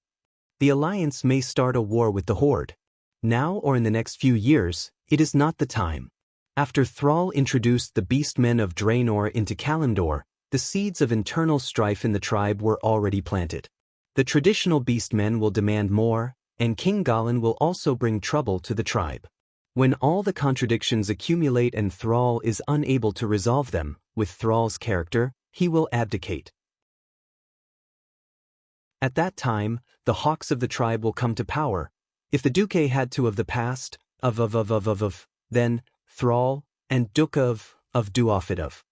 The Alliance may start a war with the Horde. Now or in the next few years, it is not the time. After Thrall introduced the Beastmen of Draenor into Kalendor, the seeds of internal strife in the tribe were already planted. The traditional Beastmen will demand more, and King Gallen will also bring trouble to the tribe. When all the contradictions accumulate and Thrall is unable to resolve them, with Thrall's character, he will abdicate. At that time, the Hawks of the tribe will come to power. If the Duque had to of the past, then Thrall, and Duke of Duofid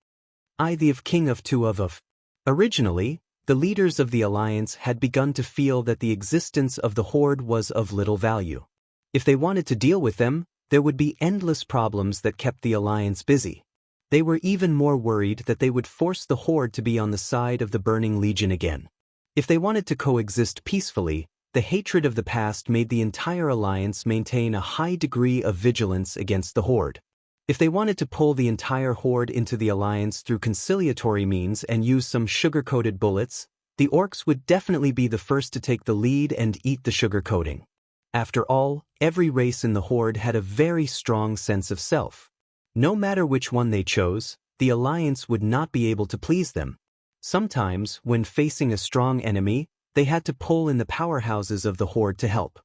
I the of King of Two of. Originally, the leaders of the Alliance had begun to feel that the existence of the Horde was of little value. If they wanted to deal with them, there would be endless problems that kept the Alliance busy. They were even more worried that they would force the Horde to be on the side of the Burning Legion again. If they wanted to coexist peacefully, the hatred of the past made the entire Alliance maintain a high degree of vigilance against the Horde. If they wanted to pull the entire Horde into the Alliance through conciliatory means and use some sugar-coated bullets, the Orcs would definitely be the first to take the lead and eat the sugar coating. After all, every race in the Horde had a very strong sense of self. No matter which one they chose, the Alliance would not be able to please them. Sometimes, when facing a strong enemy, they had to pull in the powerhouses of the Horde to help.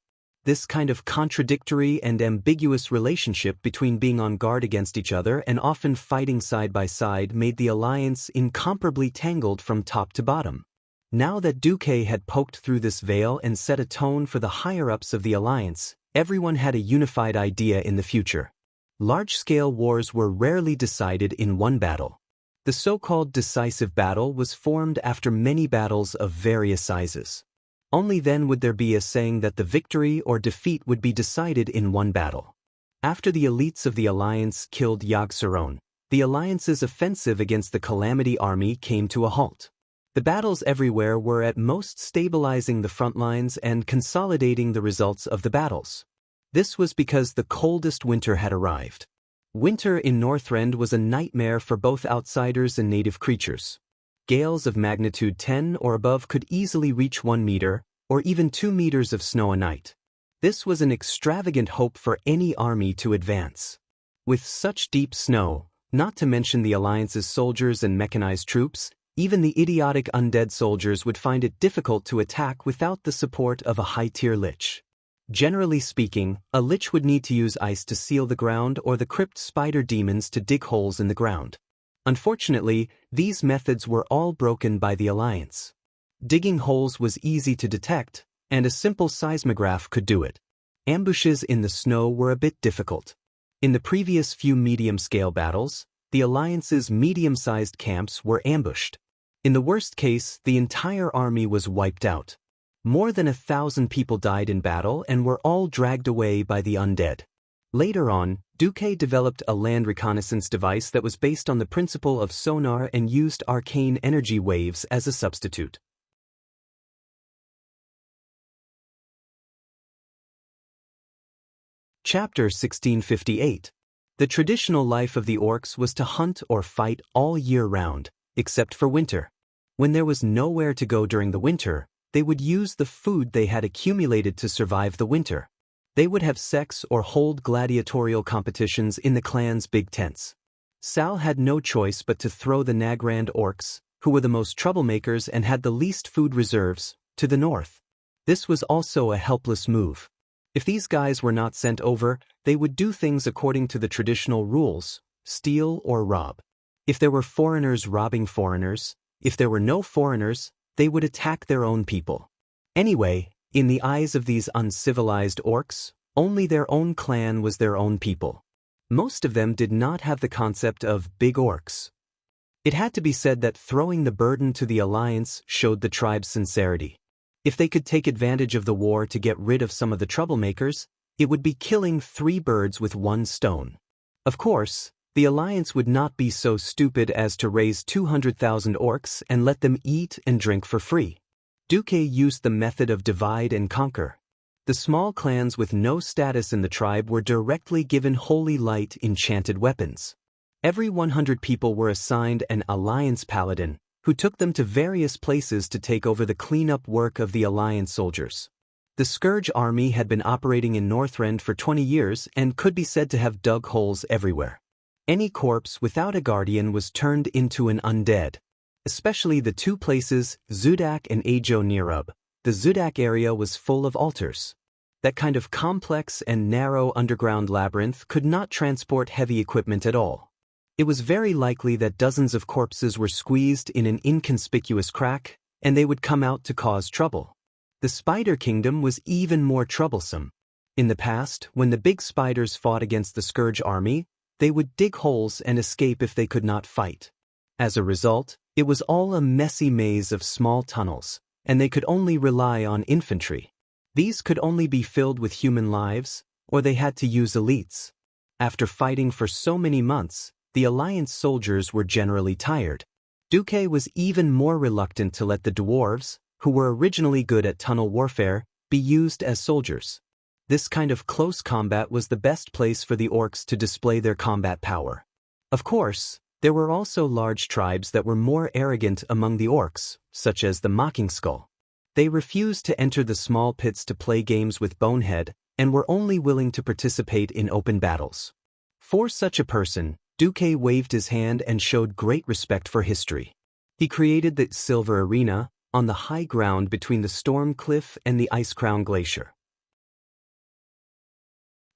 This kind of contradictory and ambiguous relationship between being on guard against each other and often fighting side by side made the Alliance incomparably tangled from top to bottom. Now that Duque had poked through this veil and set a tone for the higher-ups of the Alliance, everyone had a unified idea in the future. Large-scale wars were rarely decided in one battle. The so-called decisive battle was formed after many battles of various sizes. Only then would there be a saying that the victory or defeat would be decided in one battle. After the elites of the Alliance killed Yogg-Saron, the Alliance's offensive against the Calamity Army came to a halt. The battles everywhere were at most stabilizing the front lines and consolidating the results of the battles. This was because the coldest winter had arrived. Winter in Northrend was a nightmare for both outsiders and native creatures. Gales of magnitude 10 or above could easily reach 1 meter, or even 2 meters of snow a night. This was an extravagant hope for any army to advance. With such deep snow, not to mention the Alliance's soldiers and mechanized troops, even the idiotic undead soldiers would find it difficult to attack without the support of a high-tier lich. Generally speaking, a lich would need to use ice to seal the ground or the crypt spider demons to dig holes in the ground. Unfortunately, these methods were all broken by the Alliance. Digging holes was easy to detect, and a simple seismograph could do it. Ambushes in the snow were a bit difficult. In the previous few medium-scale battles, the Alliance's medium-sized camps were ambushed. In the worst case, the entire army was wiped out. More than 1,000 people died in battle and were all dragged away by the undead. Later on, Duque developed a land reconnaissance device that was based on the principle of sonar and used arcane energy waves as a substitute. Chapter 1658. The traditional life of the orcs was to hunt or fight all year round, except for winter. When there was nowhere to go during the winter, they would use the food they had accumulated to survive the winter. They would have sex or hold gladiatorial competitions in the clan's big tents. Sal had no choice but to throw the Nagrand orcs, who were the most troublemakers and had the least food reserves, to the north. This was also a helpless move. If these guys were not sent over, they would do things according to the traditional rules, steal or rob. If there were foreigners robbing foreigners, if there were no foreigners, they would attack their own people. Anyway, in the eyes of these uncivilized orcs, only their own clan was their own people. Most of them did not have the concept of big orcs. It had to be said that throwing the burden to the Alliance showed the tribe's sincerity. If they could take advantage of the war to get rid of some of the troublemakers, it would be killing 3 birds with 1 stone. Of course, the Alliance would not be so stupid as to raise 200,000 orcs and let them eat and drink for free. Duque used the method of divide and conquer. The small clans with no status in the tribe were directly given holy light enchanted weapons. Every 100 people were assigned an Alliance paladin, who took them to various places to take over the cleanup work of the Alliance soldiers. The Scourge army had been operating in Northrend for 20 years and could be said to have dug holes everywhere. Any corpse without a guardian was turned into an undead. Especially the 2 places, Zudak and Ajo Nirub. The Zudak area was full of altars. That kind of complex and narrow underground labyrinth could not transport heavy equipment at all. It was very likely that dozens of corpses were squeezed in an inconspicuous crack, and they would come out to cause trouble. The Spider Kingdom was even more troublesome. In the past, when the big spiders fought against the Scourge army, they would dig holes and escape if they could not fight. As a result, it was all a messy maze of small tunnels, and they could only rely on infantry. These could only be filled with human lives, or they had to use elites. After fighting for so many months, the Alliance soldiers were generally tired. Duque was even more reluctant to let the dwarves, who were originally good at tunnel warfare, be used as soldiers. This kind of close combat was the best place for the orcs to display their combat power. Of course, there were also large tribes that were more arrogant among the orcs, such as the Mocking Skull. They refused to enter the small pits to play games with Bonehead, and were only willing to participate in open battles. For such a person, Duque waved his hand and showed great respect for history. He created the Silver Arena, on the high ground between the Storm Cliff and the Ice Crown Glacier.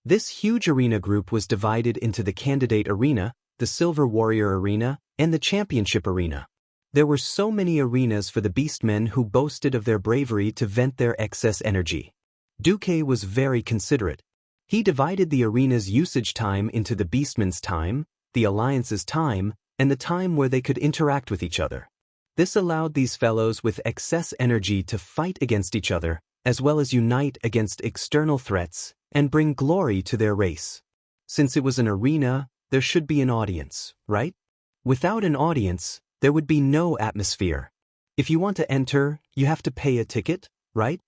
This huge arena group was divided into the Candidate Arena, the Silver Warrior Arena, and the Championship Arena. There were so many arenas for the beastmen who boasted of their bravery to vent their excess energy. Duque was very considerate. He divided the arena's usage time into the beastmen's time, the Alliance's time, and the time where they could interact with each other. This allowed these fellows with excess energy to fight against each other, as well as unite against external threats, and bring glory to their race. Since it was an arena, there should be an audience, right? Without an audience, there would be no atmosphere. If you want to enter, you have to pay a ticket, right?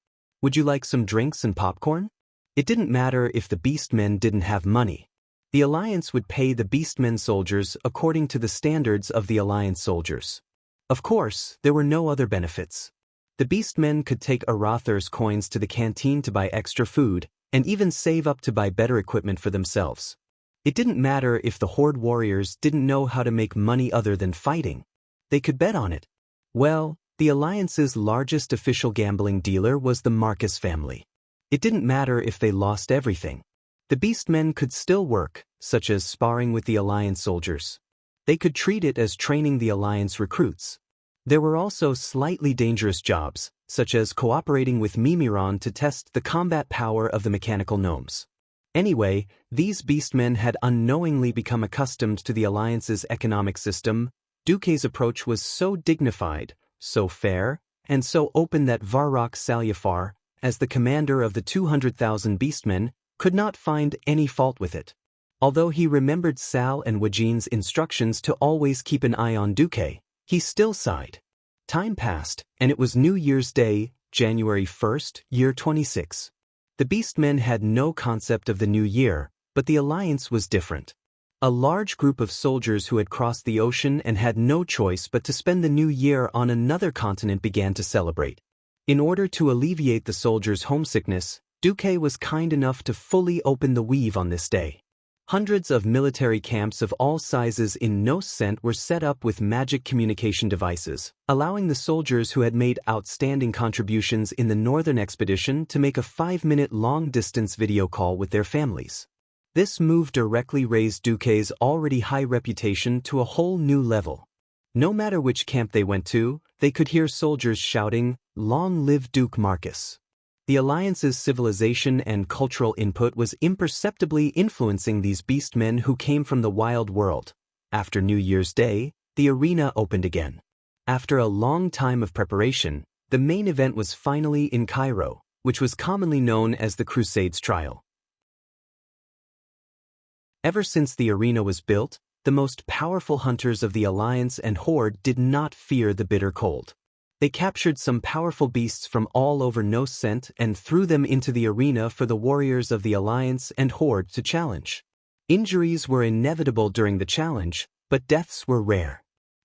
Would you like some drinks and popcorn? It didn't matter if the Beastmen didn't have money. The Alliance would pay the Beastmen soldiers according to the standards of the Alliance soldiers. Of course, there were no other benefits. The Beastmen could take Arathar's coins to the canteen to buy extra food, and even save up to buy better equipment for themselves. It didn't matter if the Horde warriors didn't know how to make money other than fighting. They could bet on it. Well, the Alliance's largest official gambling dealer was the Marcus family. It didn't matter if they lost everything. The Beastmen could still work, such as sparring with the Alliance soldiers. They could treat it as training the Alliance recruits. There were also slightly dangerous jobs, such as cooperating with Mimiron to test the combat power of the mechanical gnomes. Anyway, these Beastmen had unknowingly become accustomed to the Alliance's economic system. Duque's approach was so dignified, so fair, and so open that Varrock Salyafar, as the commander of the 200,000 Beastmen, could not find any fault with it. Although he remembered Sal and Wajin's instructions to always keep an eye on Duque, he still sighed. Time passed, and it was New Year's Day, January 1st, year 26. The Beastmen had no concept of the new year, but the Alliance was different. A large group of soldiers who had crossed the ocean and had no choice but to spend the new year on another continent began to celebrate. In order to alleviate the soldiers' homesickness, Duque was kind enough to fully open the weave on this day. Hundreds of military camps of all sizes in Noscent were set up with magic communication devices, allowing the soldiers who had made outstanding contributions in the Northern Expedition to make a 5-minute long-distance video call with their families. This move directly raised Duque's already high reputation to a whole new level. No matter which camp they went to, they could hear soldiers shouting, "Long live Duke Marcus." The Alliance's civilization and cultural input was imperceptibly influencing these Beastmen who came from the wild world. After New Year's Day, the arena opened again. After a long time of preparation, the main event was finally in Cairo, which was commonly known as the Crusades Trial. Ever since the arena was built, the most powerful hunters of the Alliance and Horde did not fear the bitter cold. They captured some powerful beasts from all over Noscent and threw them into the arena for the warriors of the Alliance and Horde to challenge. Injuries were inevitable during the challenge, but deaths were rare.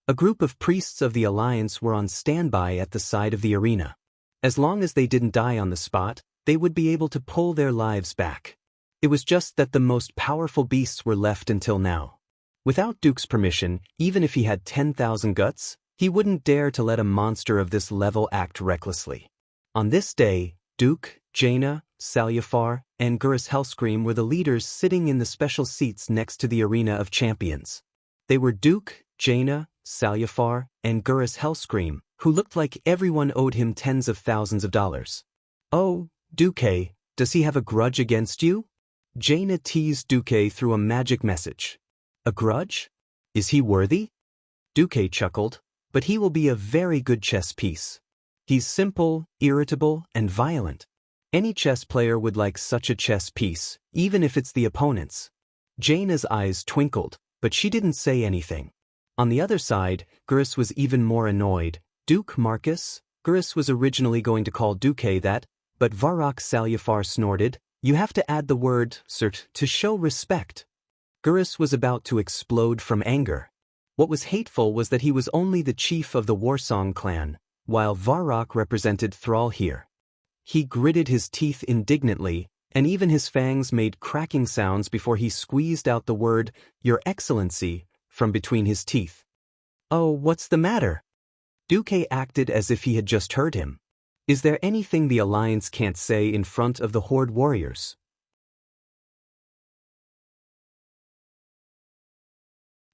A group of priests of the Alliance were on standby at the side of the arena. As long as they didn't die on the spot, they would be able to pull their lives back. It was just that the most powerful beasts were left until now. Without Duke's permission, even if he had 10,000 guts, he wouldn't dare to let a monster of this level act recklessly. On this day, Duke, Jaina, Salyafar, and Gurus Hellscream were the leaders sitting in the special seats next to the Arena of Champions. They were Duke, Jaina, Salyafar, and Gurus Hellscream, who looked like everyone owed him tens of thousands of dollars. "Oh, Duque, does he have a grudge against you?" Jaina teased Duque through a magic message. "A grudge? Is he worthy?" Duque chuckled. "But he will be a very good chess piece. He's simple, irritable, and violent. Any chess player would like such a chess piece, even if it's the opponent's." Jaina's eyes twinkled, but she didn't say anything. On the other side, Gurus was even more annoyed. "Duke Marcus?" Gurus was originally going to call Duque that, but Varrock Salyafar snorted, "You have to add the word, cert, to show respect." Gurus was about to explode from anger. What was hateful was that he was only the chief of the Warsong clan, while Varrock represented Thrall here. He gritted his teeth indignantly, and even his fangs made cracking sounds before he squeezed out the word, "Your Excellency," from between his teeth. "Oh, what's the matter?" Duque acted as if he had just heard him. "Is there anything the Alliance can't say in front of the Horde warriors?"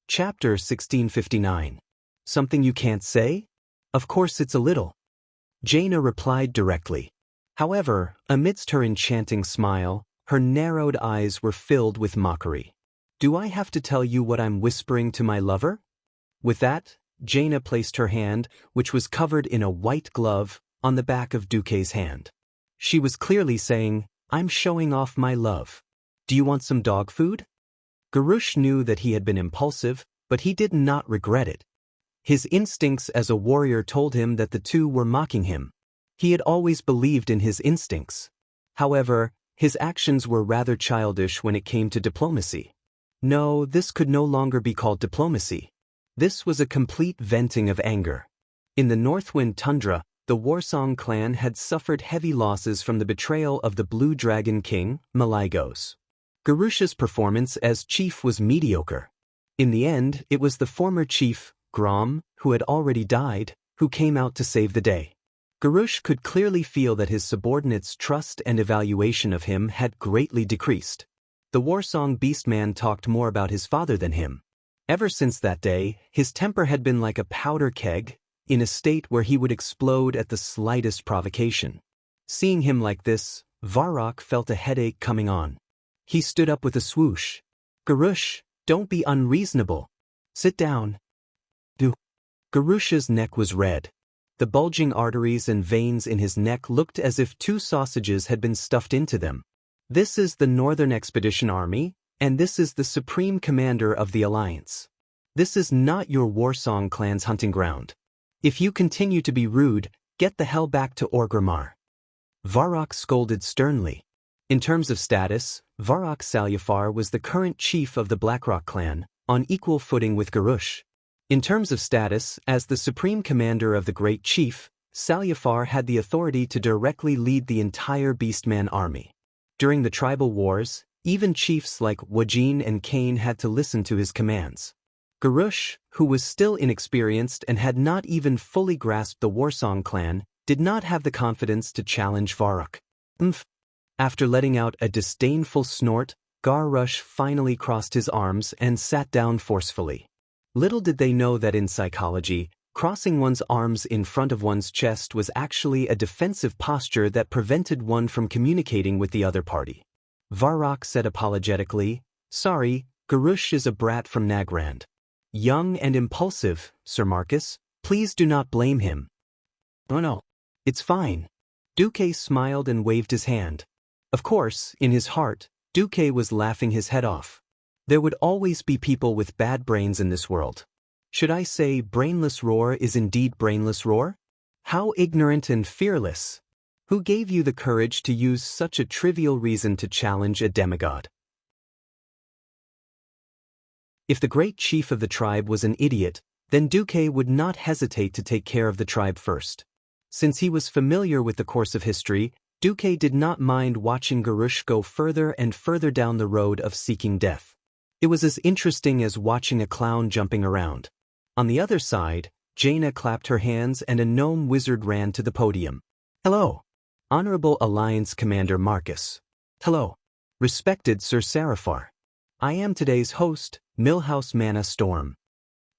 Chapter 1659. Something you can't say? Of course it's a little. Jaina replied directly. However, amidst her enchanting smile, her narrowed eyes were filled with mockery. "Do I have to tell you what I'm whispering to my lover?" With that, Jaina placed her hand, which was covered in a white glove, on the back of Duque's hand. She was clearly saying, "I'm showing off my love. Do you want some dog food?" Garush knew that he had been impulsive, but he did not regret it. His instincts as a warrior told him that the two were mocking him. He had always believed in his instincts. However, his actions were rather childish when it came to diplomacy. No, this could no longer be called diplomacy. This was a complete venting of anger. In the Northwind Tundra, the Warsong clan had suffered heavy losses from the betrayal of the Blue Dragon King, Malygos. Garush's performance as chief was mediocre. In the end, it was the former chief, Grom, who had already died, who came out to save the day. Garush could clearly feel that his subordinates' trust and evaluation of him had greatly decreased. The Warsong Beastman talked more about his father than him. Ever since that day, his temper had been like a powder keg, in a state where he would explode at the slightest provocation. Seeing him like this, Varrock felt a headache coming on. He stood up with a swoosh. "Garush, don't be unreasonable. Sit down." Garush's neck was red. The bulging arteries and veins in his neck looked as if 2 sausages had been stuffed into them. "This is the Northern Expedition Army, and this is the Supreme Commander of the Alliance. This is not your Warsong clan's hunting ground. If you continue to be rude, get the hell back to Orgrimmar." Varrock scolded sternly. In terms of status, Varrock Salyafar was the current chief of the Blackrock clan, on equal footing with Garush. In terms of status, as the supreme commander of the Great Chief, Salyafar had the authority to directly lead the entire Beastman army. During the tribal wars, even chiefs like Wajin and Kane had to listen to his commands. Garush, who was still inexperienced and had not even fully grasped the Warsong clan, did not have the confidence to challenge Varrock. After letting out a disdainful snort, Garush finally crossed his arms and sat down forcefully. Little did they know that in psychology, crossing one's arms in front of one's chest was actually a defensive posture that prevented one from communicating with the other party. Varrock said apologetically, "Sorry, Garush is a brat from Nagrand. Young and impulsive, Sir Marcus. Please do not blame him." "Oh no. It's fine." Duque smiled and waved his hand. Of course, in his heart, Duque was laughing his head off. There would always be people with bad brains in this world. Should I say brainless Roar is indeed brainless Roar? How ignorant and fearless! Who gave you the courage to use such a trivial reason to challenge a demigod? If the great chief of the tribe was an idiot, then Duque would not hesitate to take care of the tribe first. Since he was familiar with the course of history, Duque did not mind watching Garush go further and further down the road of seeking death. It was as interesting as watching a clown jumping around. On the other side, Jaina clapped her hands and a gnome wizard ran to the podium. "Hello, Honorable Alliance Commander Marcus. Hello, respected Sir Seraphar. I am today's host, Millhouse Mana Storm."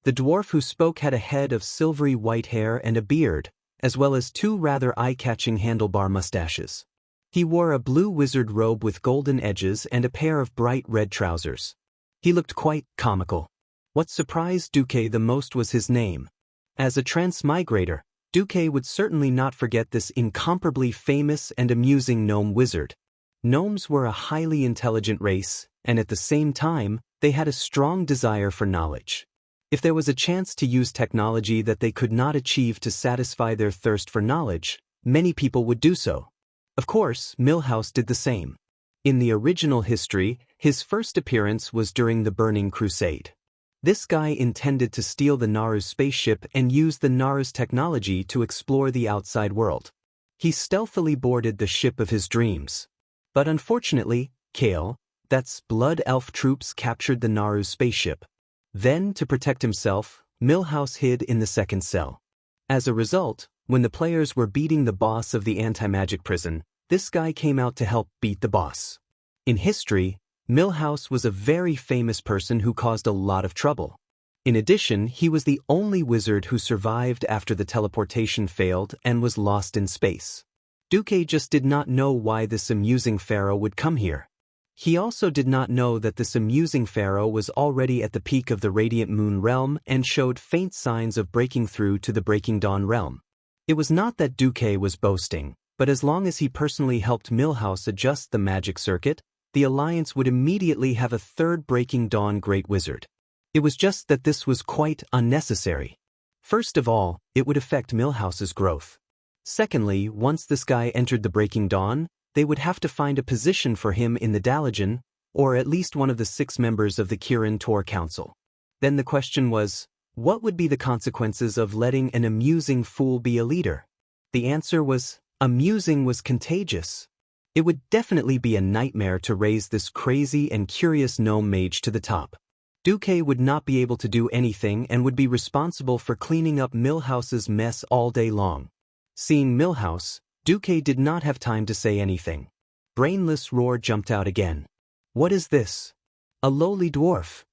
The dwarf who spoke had a head of silvery white hair and a beard, as well as 2 rather eye-catching handlebar mustaches. He wore a blue wizard robe with golden edges and a pair of bright red trousers. He looked quite comical. What surprised Duque the most was his name. As a transmigrator, Duque would certainly not forget this incomparably famous and amusing gnome wizard. Gnomes were a highly intelligent race, and at the same time, they had a strong desire for knowledge. If there was a chance to use technology that they could not achieve to satisfy their thirst for knowledge, many people would do so. Of course, Millhouse did the same. In the original history, his first appearance was during the Burning Crusade. This guy intended to steal the Naru's spaceship and use the Naru's technology to explore the outside world. He stealthily boarded the ship of his dreams. But unfortunately, Kale, that's Blood Elf troops captured the Naru's spaceship. Then, to protect himself, Millhouse hid in the second cell. As a result, when the players were beating the boss of the anti-magic prison, this guy came out to help beat the boss. In history, Millhouse was a very famous person who caused a lot of trouble. In addition, he was the only wizard who survived after the teleportation failed and was lost in space. Duque just did not know why this amusing pharaoh would come here. He also did not know that this amusing pharaoh was already at the peak of the Radiant Moon realm and showed faint signs of breaking through to the Breaking Dawn realm. It was not that Duque was boasting, but as long as he personally helped Millhouse adjust the magic circuit, the Alliance would immediately have a third Breaking Dawn Great Wizard. It was just that this was quite unnecessary. First of all, it would affect Millhouse's growth. Secondly, once this guy entered the Breaking Dawn, they would have to find a position for him in the Dalajan, or at least one of the 6 members of the Kirin Tor Council. Then the question was, what would be the consequences of letting an amusing fool be a leader? The answer was, amusing was contagious. It would definitely be a nightmare to raise this crazy and curious gnome mage to the top. Duque would not be able to do anything and would be responsible for cleaning up Millhouse's mess all day long. Seeing Millhouse, Duque did not have time to say anything. Brainless Roar jumped out again. What is this? A lowly dwarf.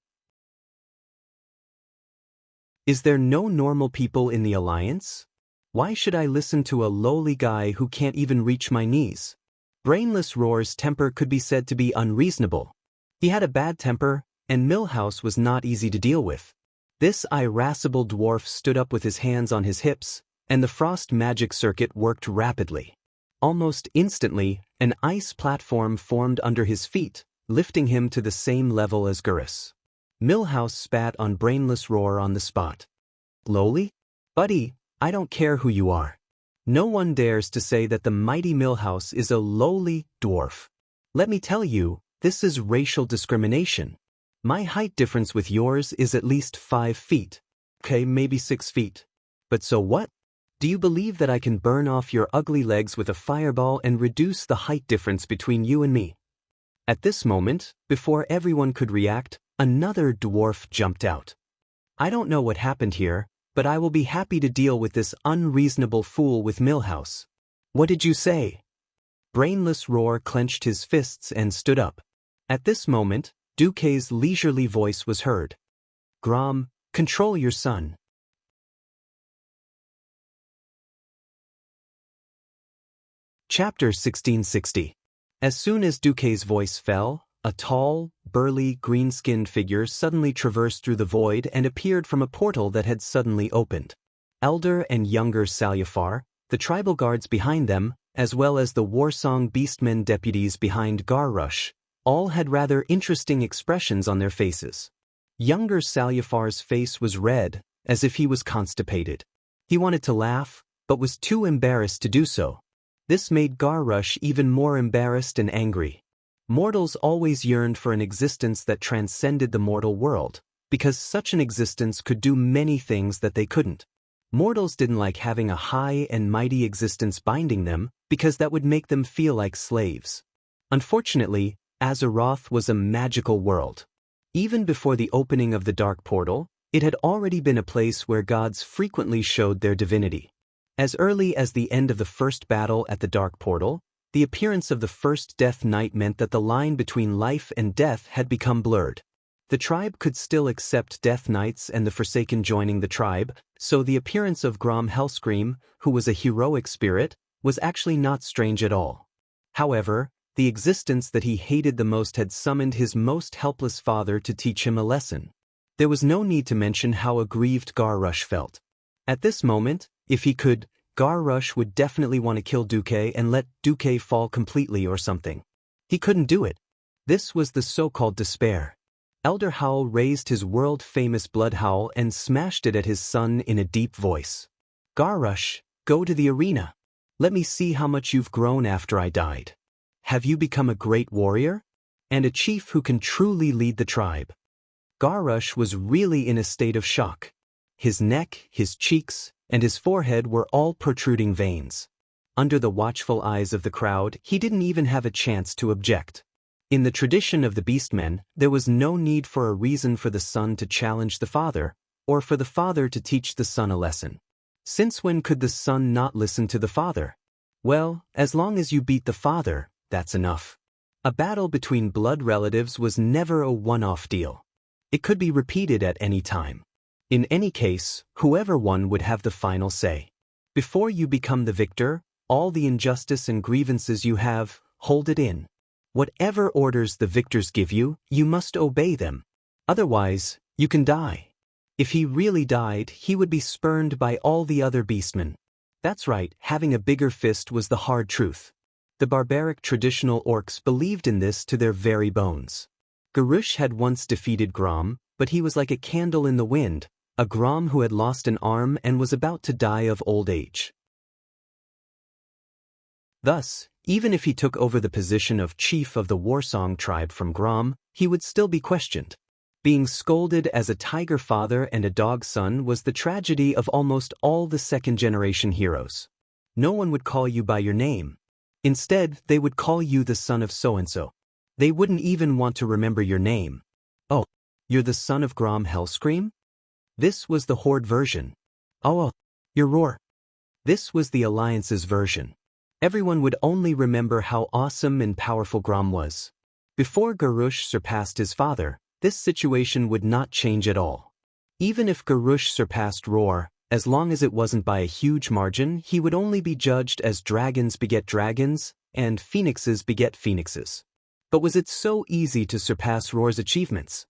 Is there no normal people in the Alliance? Why should I listen to a lowly guy who can't even reach my knees? Brainless Roar's temper could be said to be unreasonable. He had a bad temper, and Millhouse was not easy to deal with. This irascible dwarf stood up with his hands on his hips, and the frost magic circuit worked rapidly. Almost instantly, an ice platform formed under his feet, lifting him to the same level as Gurus. Millhouse spat on Brainless Roar on the spot. Lowly? Buddy, I don't care who you are. No one dares to say that the mighty Millhouse is a lowly dwarf. Let me tell you, this is racial discrimination. My height difference with yours is at least 5 feet. Okay, maybe 6 feet. But so what? Do you believe that I can burn off your ugly legs with a fireball and reduce the height difference between you and me? At this moment, before everyone could react, another dwarf jumped out. I don't know what happened here, but I will be happy to deal with this unreasonable fool with Millhouse. What did you say? Brainless Roar clenched his fists and stood up. At this moment, Duque's leisurely voice was heard. Grom, control your son. Chapter 1660. As soon as Duque's voice fell, a tall, burly, green-skinned figure suddenly traversed through the void and appeared from a portal that had suddenly opened. Elder and younger Salyafar, the tribal guards behind them, as well as the Warsong Beastmen deputies behind Garrush, all had rather interesting expressions on their faces. Younger Salyafar's face was red, as if he was constipated. He wanted to laugh, but was too embarrassed to do so. This made Garrush even more embarrassed and angry. Mortals always yearned for an existence that transcended the mortal world, because such an existence could do many things that they couldn't. Mortals didn't like having a high and mighty existence binding them, because that would make them feel like slaves. Unfortunately, Azeroth was a magical world. Even before the opening of the Dark Portal, it had already been a place where gods frequently showed their divinity. As early as the end of the first battle at the Dark Portal, the appearance of the first Death Knight meant that the line between life and death had become blurred. The tribe could still accept Death Knights and the Forsaken joining the tribe, so the appearance of Grom Hellscream, who was a heroic spirit, was actually not strange at all. However, the existence that he hated the most had summoned his most helpless father to teach him a lesson. There was no need to mention how aggrieved Garrush felt. At this moment, if he could, Garrush would definitely want to kill Duque and let Duque fall completely or something. He couldn't do it. This was the so-called despair. Elder Howl raised his world-famous blood howl and smashed it at his son in a deep voice. Garrush, go to the arena. Let me see how much you've grown after I died. Have you become a great warrior? And a chief who can truly lead the tribe? Garrush was really in a state of shock. His neck, his cheeks, and his forehead were all protruding veins. Under the watchful eyes of the crowd, he didn't even have a chance to object. In the tradition of the Beastmen, there was no need for a reason for the son to challenge the father, or for the father to teach the son a lesson. Since when could the son not listen to the father? Well, as long as you beat the father, that's enough. A battle between blood relatives was never a one-off deal. It could be repeated at any time. In any case, whoever won would have the final say. Before you become the victor, all the injustice and grievances you have, hold it in. Whatever orders the victors give you, you must obey them. Otherwise, you can die. If he really died, he would be spurned by all the other beastmen. That's right, having a bigger fist was the hard truth. The barbaric traditional orcs believed in this to their very bones. Garush had once defeated Grom, but he was like a candle in the wind, a Grom who had lost an arm and was about to die of old age. Thus, even if he took over the position of chief of the Warsong tribe from Grom, he would still be questioned. Being scolded as a tiger father and a dog son was the tragedy of almost all the second-generation heroes. No one would call you by your name. Instead, they would call you the son of so-and-so. They wouldn't even want to remember your name. Oh, you're the son of Grom Hellscream? This was the Horde version. Oh, you're Roar. This was the Alliance's version. Everyone would only remember how awesome and powerful Grom was. Before Garush surpassed his father, this situation would not change at all. Even if Garush surpassed Roar, as long as it wasn't by a huge margin, he would only be judged as dragons beget dragons, and phoenixes beget phoenixes. But was it so easy to surpass Roar's achievements?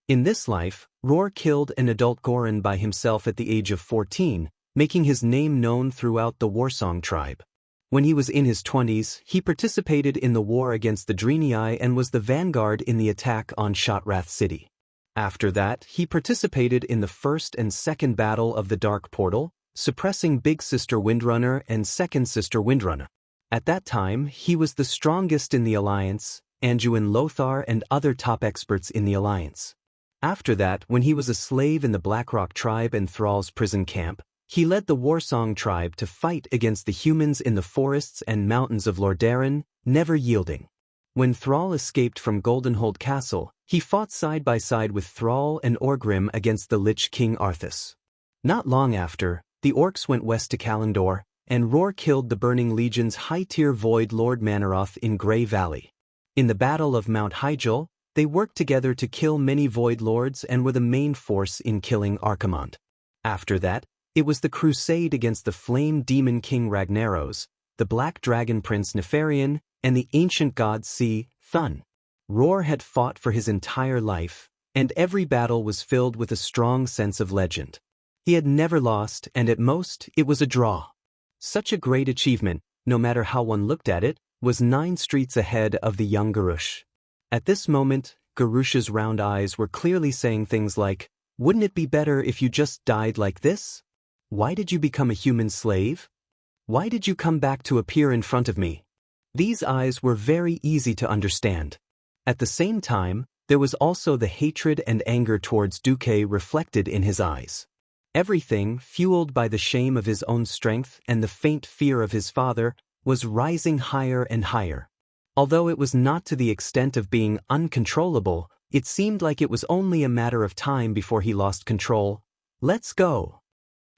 In this life, Roar killed an adult Goron by himself at the age of 14, making his name known throughout the Warsong tribe. When he was in his 20s, he participated in the war against the Draenei and was the vanguard in the attack on Shotrath City. After that, he participated in the first and second battle of the Dark Portal, suppressing Big Sister Windrunner and Second Sister Windrunner. At that time, he was the strongest in the Alliance, Anduin Lothar and other top experts in the Alliance. After that, when he was a slave in the Blackrock tribe and Thrall's prison camp, he led the Warsong tribe to fight against the humans in the forests and mountains of Lordaeron, never yielding. When Thrall escaped from Goldenhold Castle, he fought side by side with Thrall and Orgrim against the Lich King Arthas. Not long after, the orcs went west to Kalimdor, and Roar killed the Burning Legion's high-tier Void Lord Manoroth in Grey Valley. In the Battle of Mount Hyjal, they worked together to kill many Void Lords and were the main force in killing Archimonde. After that, it was the crusade against the Flame Demon King Ragnaros, the Black Dragon Prince Nefarian, and the ancient god Sea, Thun. Roar had fought for his entire life, and every battle was filled with a strong sense of legend. He had never lost, and at most, it was a draw. Such a great achievement, no matter how one looked at it, was 9 streets ahead of the young Garush. At this moment, Garush's round eyes were clearly saying things like, "Wouldn't it be better if you just died like this? Why did you become a human slave? Why did you come back to appear in front of me?" These eyes were very easy to understand. At the same time, there was also the hatred and anger towards Duque reflected in his eyes. Everything, fueled by the shame of his own strength and the faint fear of his father, was rising higher and higher. Although it was not to the extent of being uncontrollable, it seemed like it was only a matter of time before he lost control. "Let's go."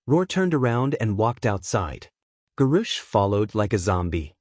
Roar turned around and walked outside. Garush followed like a zombie.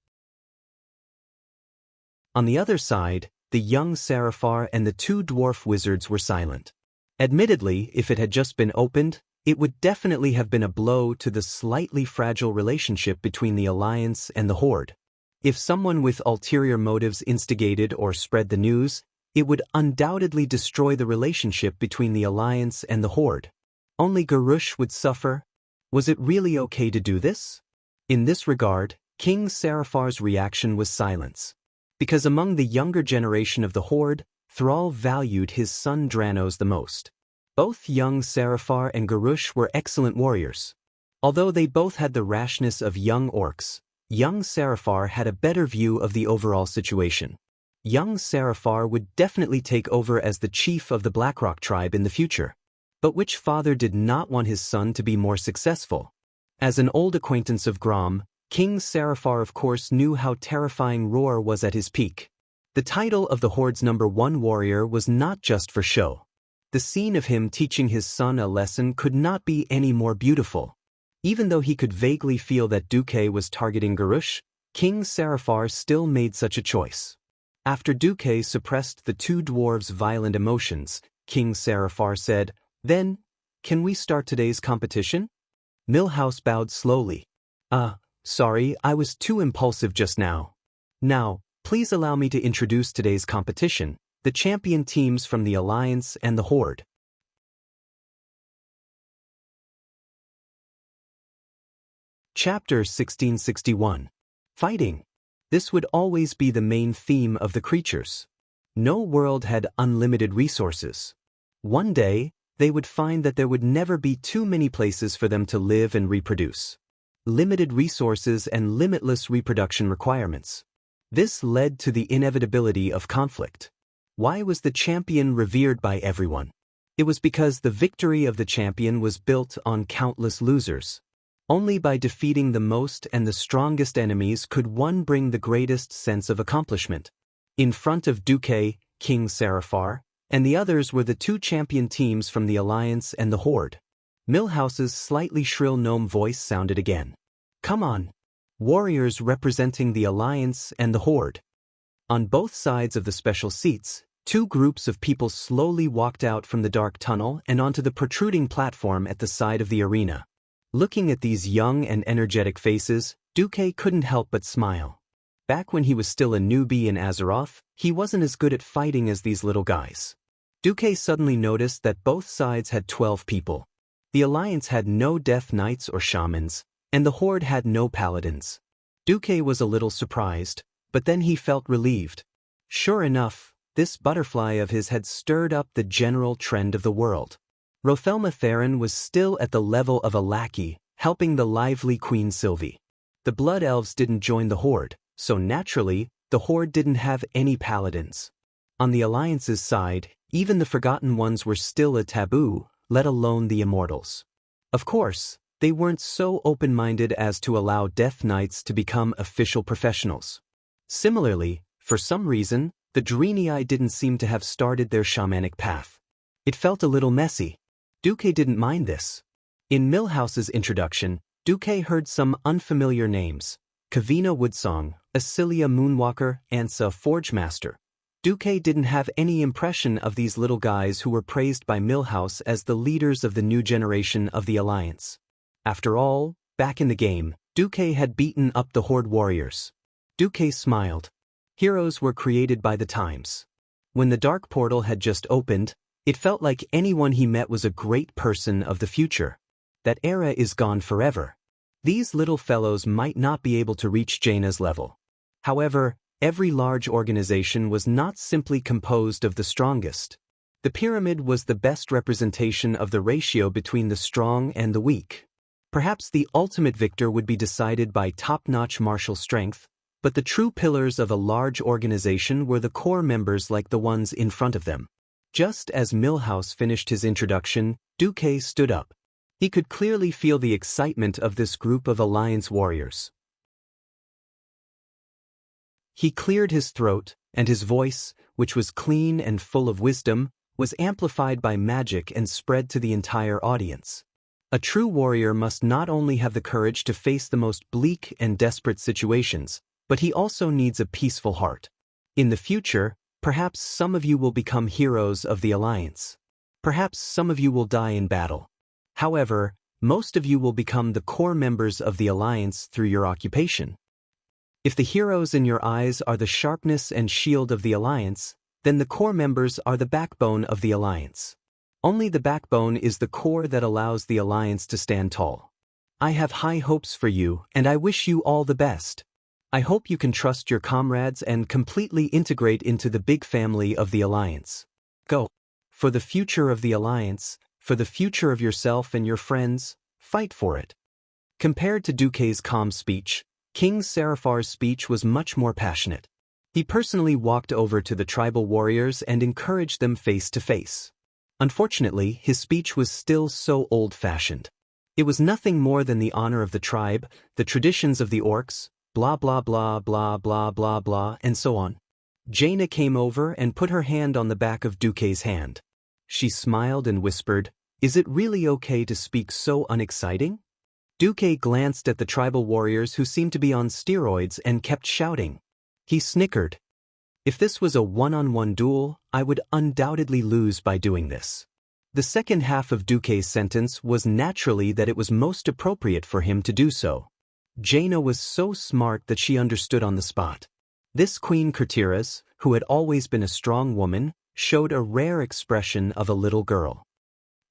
On the other side, the young Seraphar and the 2 dwarf wizards were silent. Admittedly, if it had just been opened, it would definitely have been a blow to the slightly fragile relationship between the Alliance and the Horde. If someone with ulterior motives instigated or spread the news, it would undoubtedly destroy the relationship between the Alliance and the Horde. Only Garush would suffer. Was it really okay to do this? In this regard, King Seraphar's reaction was silence. Because among the younger generation of the Horde, Thrall valued his son Dranos the most. Both young Seraphar and Garush were excellent warriors. Although they both had the rashness of young orcs, young Seraphar had a better view of the overall situation. Young Seraphar would definitely take over as the chief of the Blackrock tribe in the future. But which father did not want his son to be more successful? As an old acquaintance of Grom, King Seraphar of course knew how terrifying Roar was at his peak. The title of the Horde's #1 warrior was not just for show. The scene of him teaching his son a lesson could not be any more beautiful. Even though he could vaguely feel that Duque was targeting Garush, King Seraphar still made such a choice. After Duque suppressed the 2 dwarves' violent emotions, King Seraphar said, "Then, can we start today's competition?" Milhouse bowed slowly. Sorry, I was too impulsive just now. Now, please allow me to introduce today's competition, the champion teams from the Alliance and the Horde. Chapter 1661. Fighting. This would always be the main theme of the creatures. No world had unlimited resources. One day, they would find that there would never be too many places for them to live and reproduce. Limited resources and limitless reproduction requirements. This led to the inevitability of conflict. Why was the champion revered by everyone? It was because the victory of the champion was built on countless losers. Only by defeating the most and the strongest enemies could one bring the greatest sense of accomplishment. In front of Duque, King Seraphar, and the others were the two champion teams from the Alliance and the Horde. Millhouse's slightly shrill gnome voice sounded again. Come on! Warriors representing the Alliance and the Horde. On both sides of the special seats, two groups of people slowly walked out from the dark tunnel and onto the protruding platform at the side of the arena. Looking at these young and energetic faces, Duque couldn't help but smile. Back when he was still a newbie in Azeroth, he wasn't as good at fighting as these little guys. Duque suddenly noticed that both sides had 12 people. The Alliance had no Death Knights or Shamans, and the Horde had no Paladins. Duque was a little surprised, but then he felt relieved. Sure enough, this butterfly of his had stirred up the general trend of the world. Rothelma Theron was still at the level of a lackey, helping the lively Queen Sylvie. The Blood Elves didn't join the Horde, so naturally, the Horde didn't have any paladins. On the Alliance's side, even the Forgotten Ones were still a taboo, let alone the Immortals. Of course, they weren't so open-minded as to allow Death Knights to become official professionals. Similarly, for some reason, the Drenii didn't seem to have started their shamanic path. It felt a little messy. Duque didn't mind this. In Millhouse's introduction, Duque heard some unfamiliar names: Kavina Woodsong, Acilia Moonwalker, Ansa Forgemaster. Duque didn't have any impression of these little guys who were praised by Millhouse as the leaders of the new generation of the Alliance. After all, back in the game, Duque had beaten up the Horde warriors. Duque smiled. Heroes were created by the times. When the Dark Portal had just opened, it felt like anyone he met was a great person of the future. That era is gone forever. These little fellows might not be able to reach Jaina's level. However, every large organization was not simply composed of the strongest. The pyramid was the best representation of the ratio between the strong and the weak. Perhaps the ultimate victor would be decided by top-notch martial strength, but the true pillars of a large organization were the core members like the ones in front of them. Just as Millhouse finished his introduction, Duque stood up. He could clearly feel the excitement of this group of Alliance warriors. He cleared his throat, and his voice, which was clean and full of wisdom, was amplified by magic and spread to the entire audience. A true warrior must not only have the courage to face the most bleak and desperate situations, but he also needs a peaceful heart. In the future, perhaps some of you will become heroes of the Alliance. Perhaps some of you will die in battle. However, most of you will become the core members of the Alliance through your occupation. If the heroes in your eyes are the sharpness and shield of the Alliance, then the core members are the backbone of the Alliance. Only the backbone is the core that allows the Alliance to stand tall. I have high hopes for you, and I wish you all the best. I hope you can trust your comrades and completely integrate into the big family of the Alliance. Go. For the future of the Alliance, for the future of yourself and your friends, fight for it. Compared to Duque's calm speech, King Seraphar's speech was much more passionate. He personally walked over to the tribal warriors and encouraged them face to face. Unfortunately, his speech was still so old-fashioned. It was nothing more than the honor of the tribe, the traditions of the orcs, blah blah blah blah blah blah blah, and so on. Jaina came over and put her hand on the back of Duque's hand. She smiled and whispered, "Is it really okay to speak so unexciting?" Duque glanced at the tribal warriors who seemed to be on steroids and kept shouting. He snickered. If this was a one-on-one duel, I would undoubtedly lose by doing this. The second half of Duque's sentence was naturally that it was most appropriate for him to do so. Jaina was so smart that she understood on the spot. This Queen Kurtiras, who had always been a strong woman, showed a rare expression of a little girl.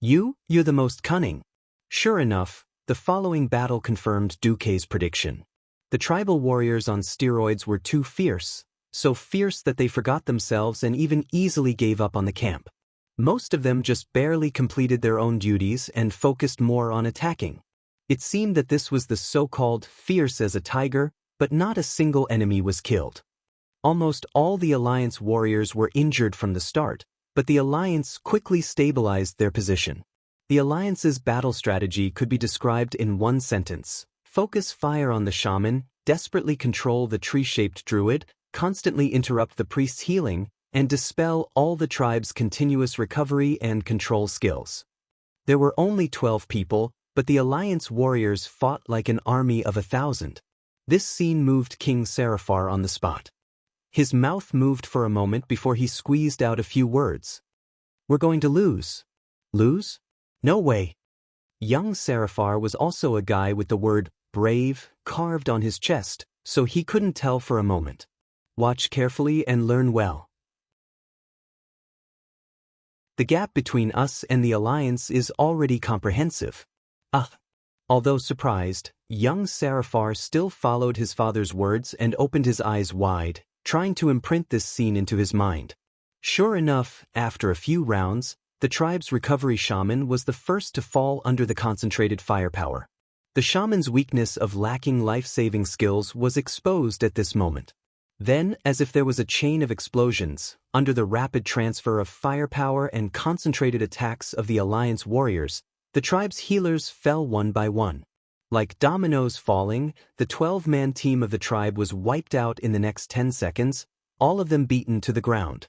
You're the most cunning. Sure enough, the following battle confirmed Duque's prediction. The tribal warriors on steroids were too fierce, so fierce that they forgot themselves and even easily gave up on the camp. Most of them just barely completed their own duties and focused more on attacking. It seemed that this was the so-called fierce as a tiger, but not a single enemy was killed. Almost all the Alliance warriors were injured from the start, but the Alliance quickly stabilized their position. The Alliance's battle strategy could be described in one sentence: focus fire on the shaman, desperately control the tree-shaped druid, constantly interrupt the priest's healing, and dispel all the tribe's continuous recovery and control skills. There were only 12 people, but the Alliance warriors fought like an army of 1,000. This scene moved King Seraphar on the spot. His mouth moved for a moment before he squeezed out a few words. "We're going to lose." "Lose? No way." Young Seraphar was also a guy with the word brave carved on his chest, so he couldn't tell for a moment. "Watch carefully and learn well. The gap between us and the Alliance is already comprehensive." Although surprised, young Seraphar still followed his father's words and opened his eyes wide, trying to imprint this scene into his mind. Sure enough, after a few rounds, the tribe's recovery shaman was the first to fall under the concentrated firepower. The shaman's weakness of lacking life-saving skills was exposed at this moment. Then, as if there was a chain of explosions, under the rapid transfer of firepower and concentrated attacks of the Alliance warriors, the tribe's healers fell one by one. Like dominoes falling, the 12-man team of the tribe was wiped out in the next 10 seconds, all of them beaten to the ground.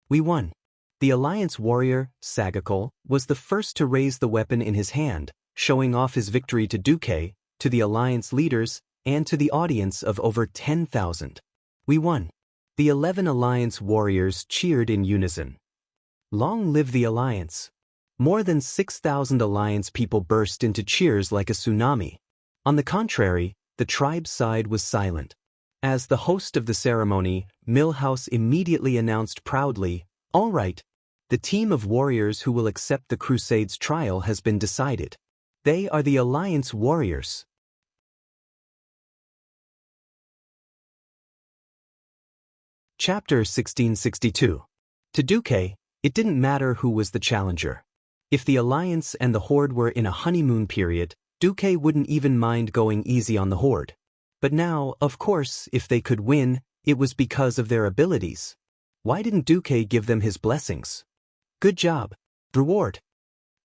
"We won." The Alliance warrior, Sagakol, was the first to raise the weapon in his hand, showing off his victory to Duque, to the Alliance leaders, and to the audience of over 10,000. "We won." The 11 Alliance warriors cheered in unison. "Long live the Alliance." More than 6,000 Alliance people burst into cheers like a tsunami. On the contrary, the tribe's side was silent. As the host of the ceremony, Milhouse immediately announced proudly, "All right, the team of warriors who will accept the Crusade's trial has been decided. They are the Alliance warriors." Chapter 1662. To Duque, it didn't matter who was the challenger. If the Alliance and the Horde were in a honeymoon period, Duque wouldn't even mind going easy on the Horde. But now, of course, if they could win, it was because of their abilities. Why didn't Duque give them his blessings? "Good job. Reward."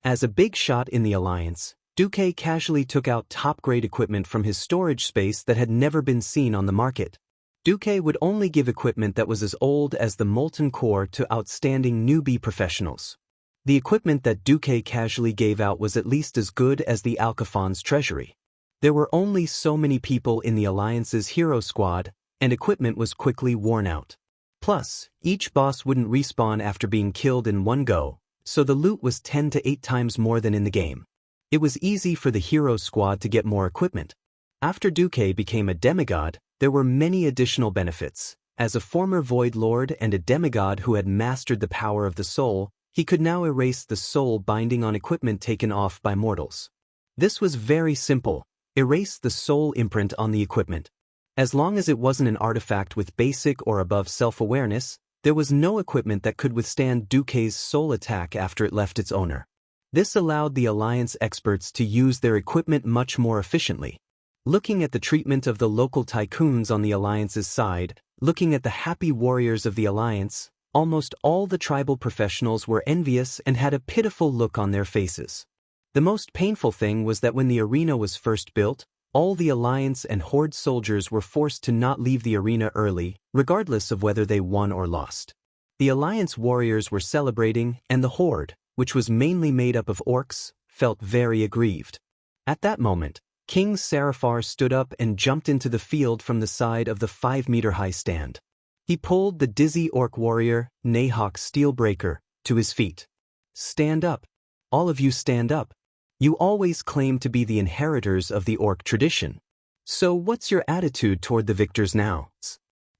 As a big shot in the Alliance, Duque casually took out top-grade equipment from his storage space that had never been seen on the market. Duque would only give equipment that was as old as the Molten Core to outstanding newbie professionals. The equipment that Duque casually gave out was at least as good as the Alcafon's treasury. There were only so many people in the Alliance's hero squad, and equipment was quickly worn out. Plus, each boss wouldn't respawn after being killed in one go, so the loot was 10 to 8 times more than in the game. It was easy for the hero squad to get more equipment. After Duque became a demigod, there were many additional benefits. As a former Void Lord and a demigod who had mastered the power of the soul, he could now erase the soul binding on equipment taken off by mortals. This was very simple: erase the soul imprint on the equipment. As long as it wasn't an artifact with basic or above self-awareness, there was no equipment that could withstand Duque's soul attack after it left its owner. This allowed the Alliance experts to use their equipment much more efficiently. Looking at the treatment of the local tycoons on the Alliance's side, looking at the happy warriors of the Alliance, almost all the tribal professionals were envious and had a pitiful look on their faces. The most painful thing was that when the arena was first built, all the Alliance and Horde soldiers were forced to not leave the arena early, regardless of whether they won or lost. The Alliance warriors were celebrating, and the Horde, which was mainly made up of orcs, felt very aggrieved. At that moment, King Seraphar stood up and jumped into the field from the side of the 5-meter-high stand. He pulled the dizzy orc warrior, Nahok Steelbreaker, to his feet. "Stand up. All of you stand up. You always claim to be the inheritors of the orc tradition. So what's your attitude toward the victors now?"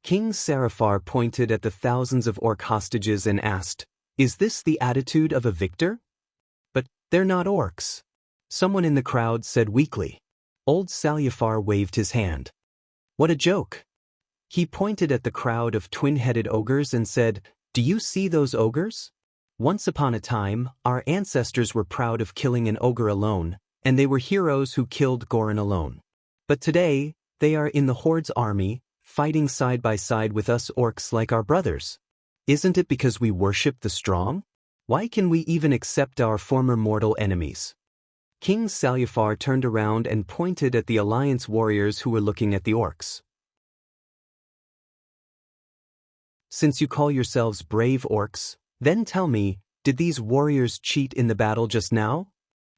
King Seraphar pointed at the thousands of orc hostages and asked, "Is this the attitude of a victor?" "But they're not orcs," someone in the crowd said weakly. Old Salyafar waved his hand. What a joke. He pointed at the crowd of twin-headed ogres and said, "Do you see those ogres? Once upon a time, our ancestors were proud of killing an ogre alone, and they were heroes who killed Goron alone. But today, they are in the Horde's army, fighting side by side with us orcs like our brothers. Isn't it because we worship the strong? Why can we even accept our former mortal enemies?" King Salyafar turned around and pointed at the Alliance warriors who were looking at the orcs. "Since you call yourselves brave orcs, then tell me, did these warriors cheat in the battle just now?"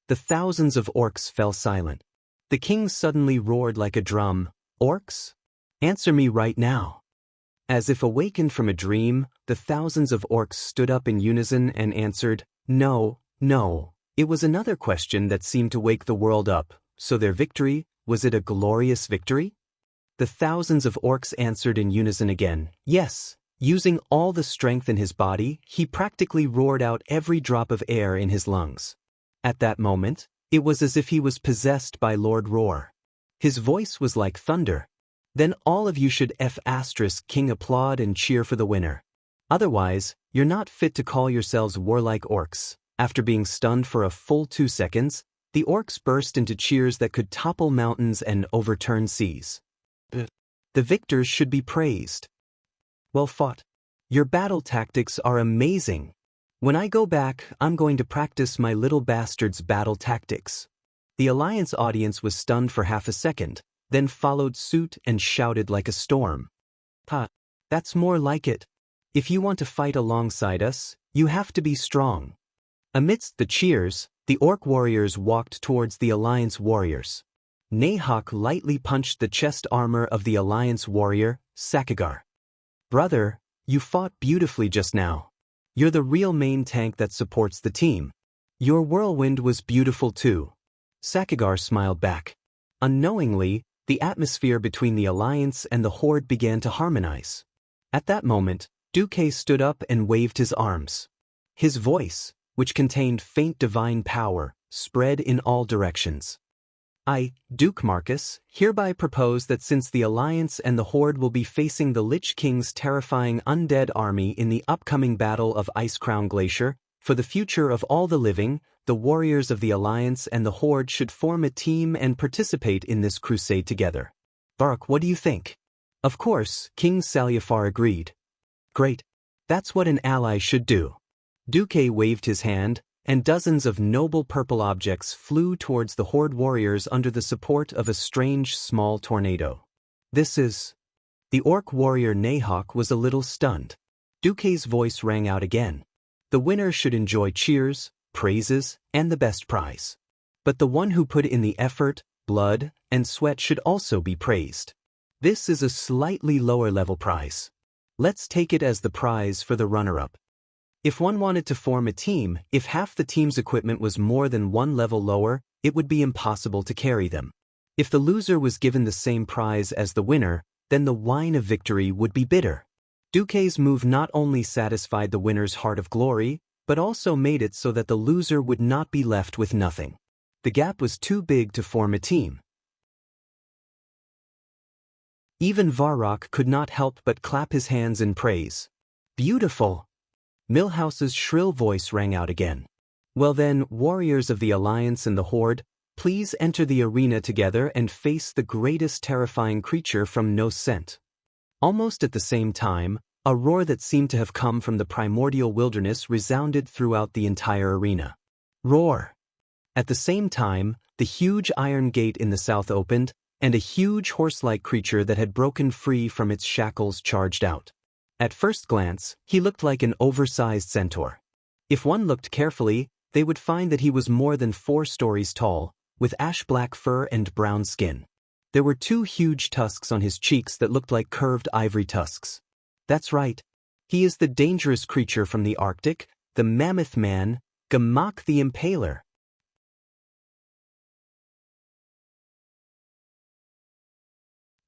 The thousands of orcs fell silent. The king suddenly roared like a drum, "Orcs? Answer me right now." As if awakened from a dream, the thousands of orcs stood up in unison and answered, "No, no." It was another question that seemed to wake the world up. So their victory, was it a glorious victory? The thousands of orcs answered in unison again, "Yes." Using all the strength in his body, he practically roared out every drop of air in his lungs. At that moment, it was as if he was possessed by Lord Roar. His voice was like thunder. "Then all of you should King applaud and cheer for the winner. Otherwise, you're not fit to call yourselves warlike orcs." After being stunned for a full 2 seconds, the orcs burst into cheers that could topple mountains and overturn seas. The victors should be praised. Well fought. Your battle tactics are amazing. When I go back, I'm going to practice my little bastard's battle tactics. The Alliance audience was stunned for half a second, then followed suit and shouted like a storm. "Ha, that's more like it. If you want to fight alongside us, you have to be strong." Amidst the cheers, the orc warriors walked towards the Alliance warriors. Nahok lightly punched the chest armor of the Alliance warrior, Sakagar. "Brother, you fought beautifully just now. You're the real main tank that supports the team. Your whirlwind was beautiful too." Sakagar smiled back. Unknowingly, the atmosphere between the Alliance and the Horde began to harmonize. At that moment, Duque stood up and waved his arms. His voice, which contained faint divine power, spread in all directions. "I, Duke Marcus, hereby propose that since the Alliance and the Horde will be facing the Lich King's terrifying undead army in the upcoming Battle of Icecrown Glacier, for the future of all the living, the warriors of the Alliance and the Horde should form a team and participate in this crusade together. Bark, what do you think?" Of course, King Salyafar agreed. "Great. That's what an ally should do." Duque waved his hand, and dozens of noble purple objects flew towards the Horde warriors under the support of a strange small tornado. "This is..." The orc warrior Nahok was a little stunned. Duque's voice rang out again. "The winner should enjoy cheers, praises, and the best prize. But the one who put in the effort, blood, and sweat should also be praised. This is a slightly lower level prize. Let's take it as the prize for the runner-up. If one wanted to form a team, if half the team's equipment was more than one level lower, it would be impossible to carry them. If the loser was given the same prize as the winner, then the wine of victory would be bitter." Duque's move not only satisfied the winner's heart of glory, but also made it so that the loser would not be left with nothing. The gap was too big to form a team. Even Varrock could not help but clap his hands in praise. "Beautiful!" Milhouse's shrill voice rang out again. "Well then, warriors of the Alliance and the Horde, please enter the arena together and face the greatest terrifying creature from No Scent." Almost at the same time, a roar that seemed to have come from the primordial wilderness resounded throughout the entire arena. Roar! At the same time, the huge iron gate in the south opened, and a huge horse-like creature that had broken free from its shackles charged out. At first glance, he looked like an oversized centaur. If one looked carefully, they would find that he was more than 4 stories tall, with ash-black fur and brown skin. There were 2 huge tusks on his cheeks that looked like curved ivory tusks. That's right. He is the dangerous creature from the Arctic, the Mammoth Man, Gamak the Impaler.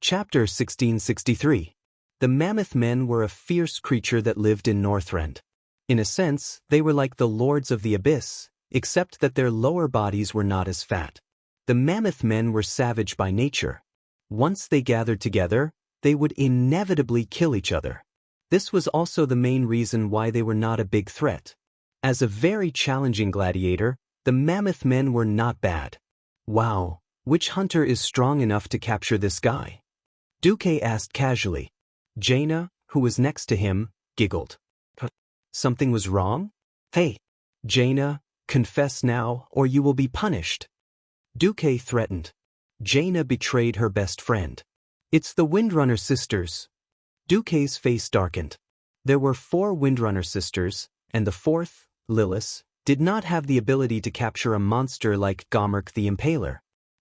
Chapter 1663. The Mammoth Men were a fierce creature that lived in Northrend. In a sense, they were like the Lords of the Abyss, except that their lower bodies were not as fat. The Mammoth Men were savage by nature. Once they gathered together, they would inevitably kill each other. This was also the main reason why they were not a big threat. As a very challenging gladiator, the mammoth men were not bad. Wow, which hunter is strong enough to capture this guy? Duque asked casually. Jaina, who was next to him, giggled. Something was wrong? Hey, Jaina, confess now or you will be punished. Duque threatened. Jaina betrayed her best friend. It's the Windrunner sisters. Duque's face darkened. There were 4 Windrunner sisters, and the 4th, Lilith, did not have the ability to capture a monster like Gomerk the Impaler.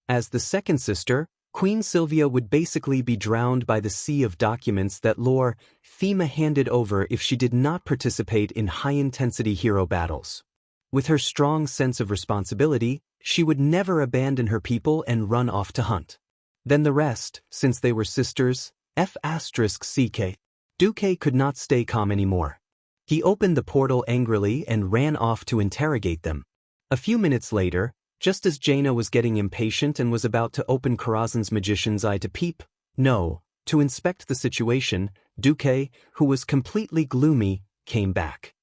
As the second sister, Queen Sylvia would basically be drowned by the sea of documents that Lord Thema handed over if she did not participate in high-intensity hero battles. With her strong sense of responsibility, she would never abandon her people and run off to hunt. Then the rest, since they were sisters, F***ck. Duque could not stay calm anymore. He opened the portal angrily and ran off to interrogate them. A few minutes later, just as Jaina was getting impatient and was about to open Karazhan's magician's eye to to inspect the situation, Duque, who was completely gloomy, came back.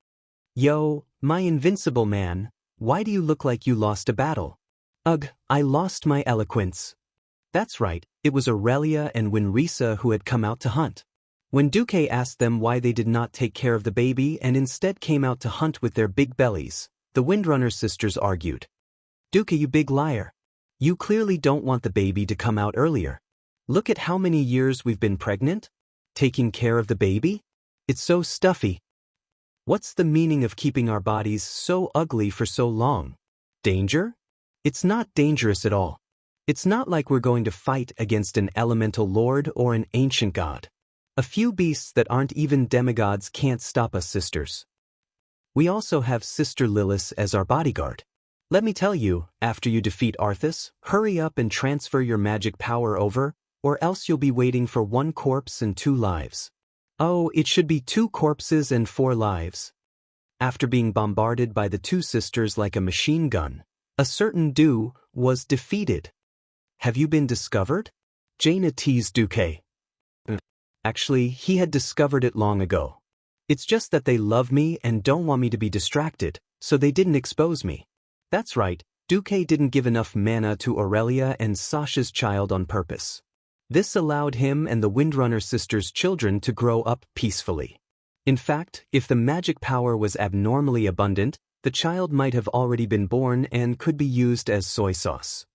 Yo, my invincible man, why do you look like you lost a battle? Ugh, I lost my eloquence. That's right, it was Aurelia and Winrisa who had come out to hunt. When Duque asked them why they did not take care of the baby and instead came out to hunt with their big bellies, the Windrunner sisters argued. Duque, you big liar. You clearly don't want the baby to come out earlier. Look at how many years we've been pregnant? Taking care of the baby? It's so stuffy. What's the meaning of keeping our bodies so ugly for so long? Danger? It's not dangerous at all. It's not like we're going to fight against an elemental lord or an ancient god. A few beasts that aren't even demigods can't stop us, sisters. We also have Sister Lilith as our bodyguard. Let me tell you, after you defeat Arthas, hurry up and transfer your magic power over, or else you'll be waiting for 1 corpse and 2 lives. Oh, it should be 2 corpses and 4 lives. After being bombarded by the 2 sisters like a machine gun, a certain Du was defeated. Have you been discovered? Jaina teased Duque. Actually, he had discovered it long ago. It's just that they love me and don't want me to be distracted, so they didn't expose me. That's right, Duque didn't give enough mana to Aurelia and Sasha's child on purpose. This allowed him and the Windrunner sisters' children to grow up peacefully. In fact, if the magic power was abnormally abundant, the child might have already been born and could be used as soy sauce.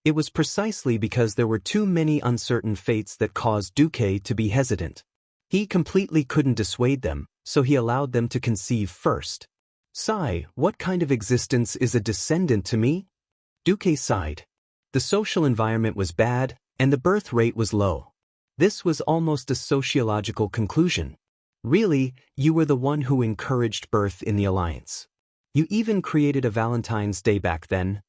It was precisely because there were too many uncertain fates that caused Duque to be hesitant. He completely couldn't dissuade them, so he allowed them to conceive first. Sigh, what kind of existence is a descendant to me? Duque sighed. The social environment was bad, and the birth rate was low. This was almost a sociological conclusion. Really, you were the one who encouraged birth in the Alliance. You even created a Valentine's Day back then.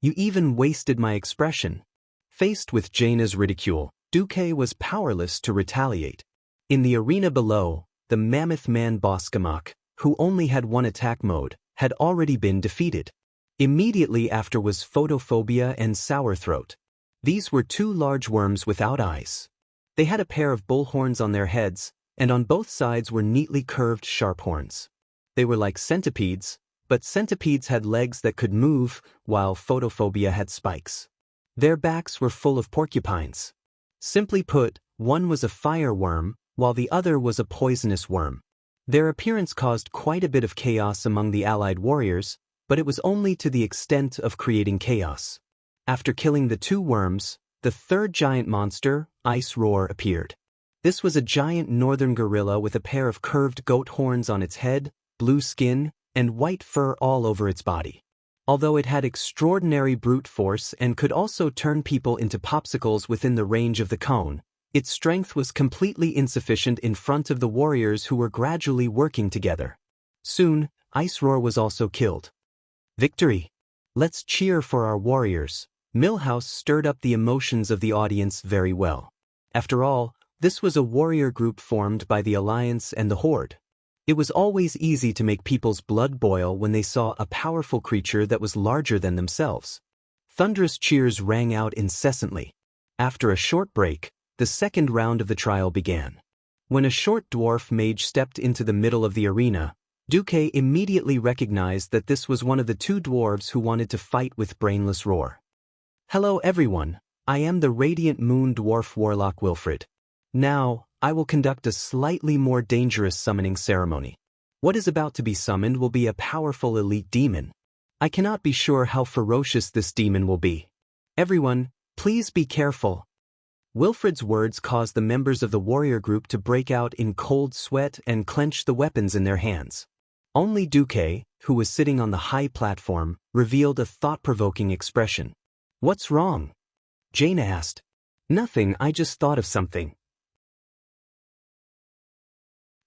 You even wasted my expression. Faced with Jaina's ridicule, Duque was powerless to retaliate. In the arena below, the mammoth man Boskamak, who only had 1 attack mode, had already been defeated. Immediately after was Photophobia and Sourthroat. These were 2 large worms without eyes. They had a pair of bull horns on their heads, and on both sides were neatly curved sharp horns. They were like centipedes, but centipedes had legs that could move, while Photophobia had spikes. Their backs were full of porcupines. Simply put, one was a fire worm, while the other was a poisonous worm. Their appearance caused quite a bit of chaos among the allied warriors, but it was only to the extent of creating chaos. After killing the 2 worms, the 3rd giant monster, Ice Roar, appeared. This was a giant northern gorilla with a pair of curved goat horns on its head, blue skin, and white fur all over its body. Although it had extraordinary brute force and could also turn people into popsicles within the range of the cone, its strength was completely insufficient in front of the warriors who were gradually working together. Soon, Ice Roar was also killed. Victory! Let's cheer for our warriors. Millhouse stirred up the emotions of the audience very well. After all, this was a warrior group formed by the Alliance and the Horde. It was always easy to make people's blood boil when they saw a powerful creature that was larger than themselves. Thunderous cheers rang out incessantly. After a short break, the second round of the trial began. When a short dwarf mage stepped into the middle of the arena, Duque immediately recognized that this was one of the two dwarves who wanted to fight with brainless roar. "Hello everyone, I am the Radiant Moon Dwarf Warlock Wilfred. Now, I will conduct a slightly more dangerous summoning ceremony. What is about to be summoned will be a powerful elite demon. I cannot be sure how ferocious this demon will be. Everyone, please be careful." Wilfred's words caused the members of the warrior group to break out in cold sweat and clench the weapons in their hands. Only Duque, who was sitting on the high platform, revealed a thought-provoking expression. "What's wrong?" Jaina asked. "Nothing, I just thought of something."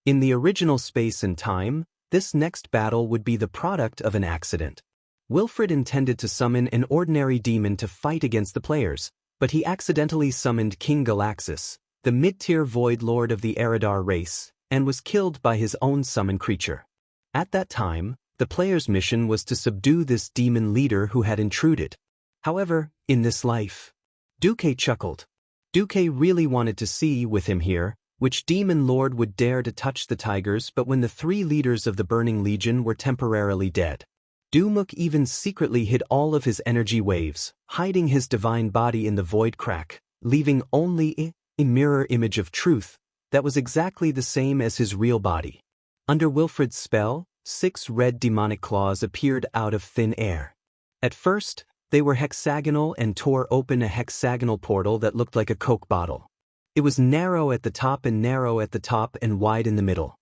In the original space and time, this next battle would be the product of an accident. Wilfred intended to summon an ordinary demon to fight against the players, but he accidentally summoned King Galaxus, the mid-tier void lord of the Eridar race, and was killed by his own summon creature. At that time, the player's mission was to subdue this demon leader who had intruded. However, in this life, Duque chuckled. Duque really wanted to see, with him here, which demon lord would dare to touch the tigers, but when the three leaders of the Burning Legion were temporarily dead, Dumuk even secretly hid all of his energy waves, hiding his divine body in the void crack, leaving only a mirror image of truth that was exactly the same as his real body. Under Wilfred's spell, 6 red demonic claws appeared out of thin air. At first, they were hexagonal and tore open a hexagonal portal that looked like a Coke bottle. It was narrow at the top and wide in the middle.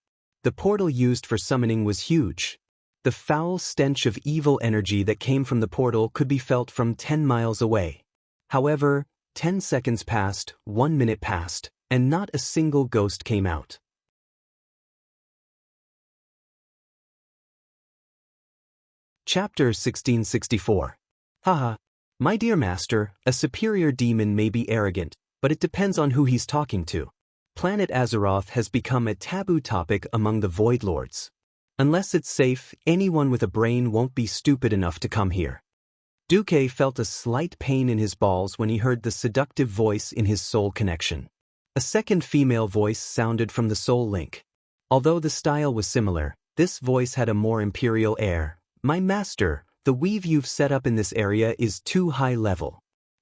The portal used for summoning was huge. The foul stench of evil energy that came from the portal could be felt from 10 miles away. However, 10 seconds passed, 1 minute passed, and not a single ghost came out. Chapter 1664. Haha. My dear master, a superior demon may be arrogant, but it depends on who he's talking to. Planet Azeroth has become a taboo topic among the Void Lords. Unless it's safe, anyone with a brain won't be stupid enough to come here. Duque felt a slight pain in his balls when he heard the seductive voice in his soul connection. A second female voice sounded from the soul link. Although the style was similar, this voice had a more imperial air. "My master, the weave you've set up in this area is too high level.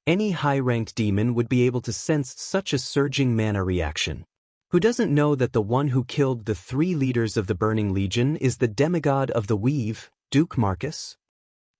Any high-ranked demon would be able to sense such a surging mana reaction. Who doesn't know that the one who killed the 3 leaders of the Burning Legion is the demigod of the weave, Duke Marcus?"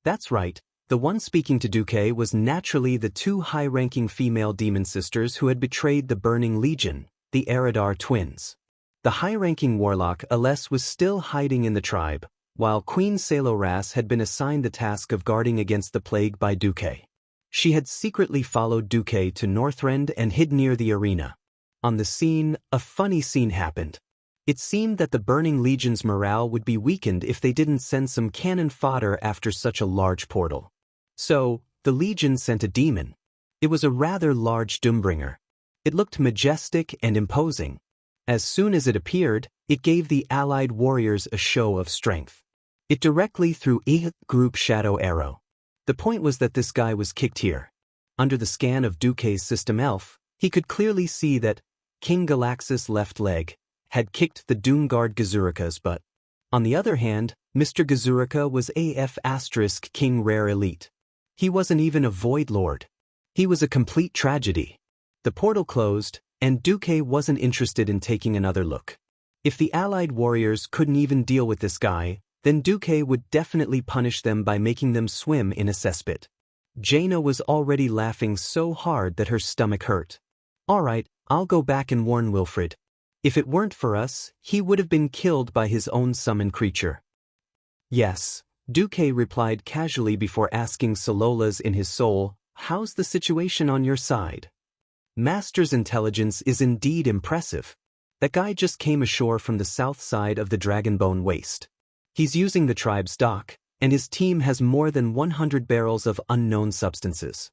That's right, the one speaking to Duque was naturally the 2 high-ranking female demon sisters who had betrayed the Burning Legion, the Eridar twins. The high-ranking warlock Aless was still hiding in the tribe, while Queen Saloras had been assigned the task of guarding against the plague by Duque. She had secretly followed Duque to Northrend and hid near the arena. On the scene, a funny scene happened. It seemed that the Burning Legion's morale would be weakened if they didn't send some cannon fodder after such a large portal. So, the Legion sent a demon. It was a rather large Doombringer. It looked majestic and imposing. As soon as it appeared, it gave the allied warriors a show of strength. It directly threw a group shadow arrow. The point was that this guy was kicked here. Under the scan of Duque's system elf, he could clearly see that King Galaxus' left leg had kicked the Doomguard Gazurikas, but on the other hand, Mr. Gazurika was AF * King Rare Elite. He wasn't even a Void Lord. He was a complete tragedy. The portal closed, and Duque wasn't interested in taking another look. If the allied warriors couldn't even deal with this guy, then Duque would definitely punish them by making them swim in a cesspit. Jaina was already laughing so hard that her stomach hurt. "Alright, I'll go back and warn Wilfred. If it weren't for us, he would have been killed by his own summoned creature." "Yes," Duque replied casually before asking Salolas in his soul, "How's the situation on your side?" Master's intelligence is indeed impressive. That guy just came ashore from the south side of the Dragonbone Waste. He's using the tribe's dock, and his team has more than 100 barrels of unknown substances.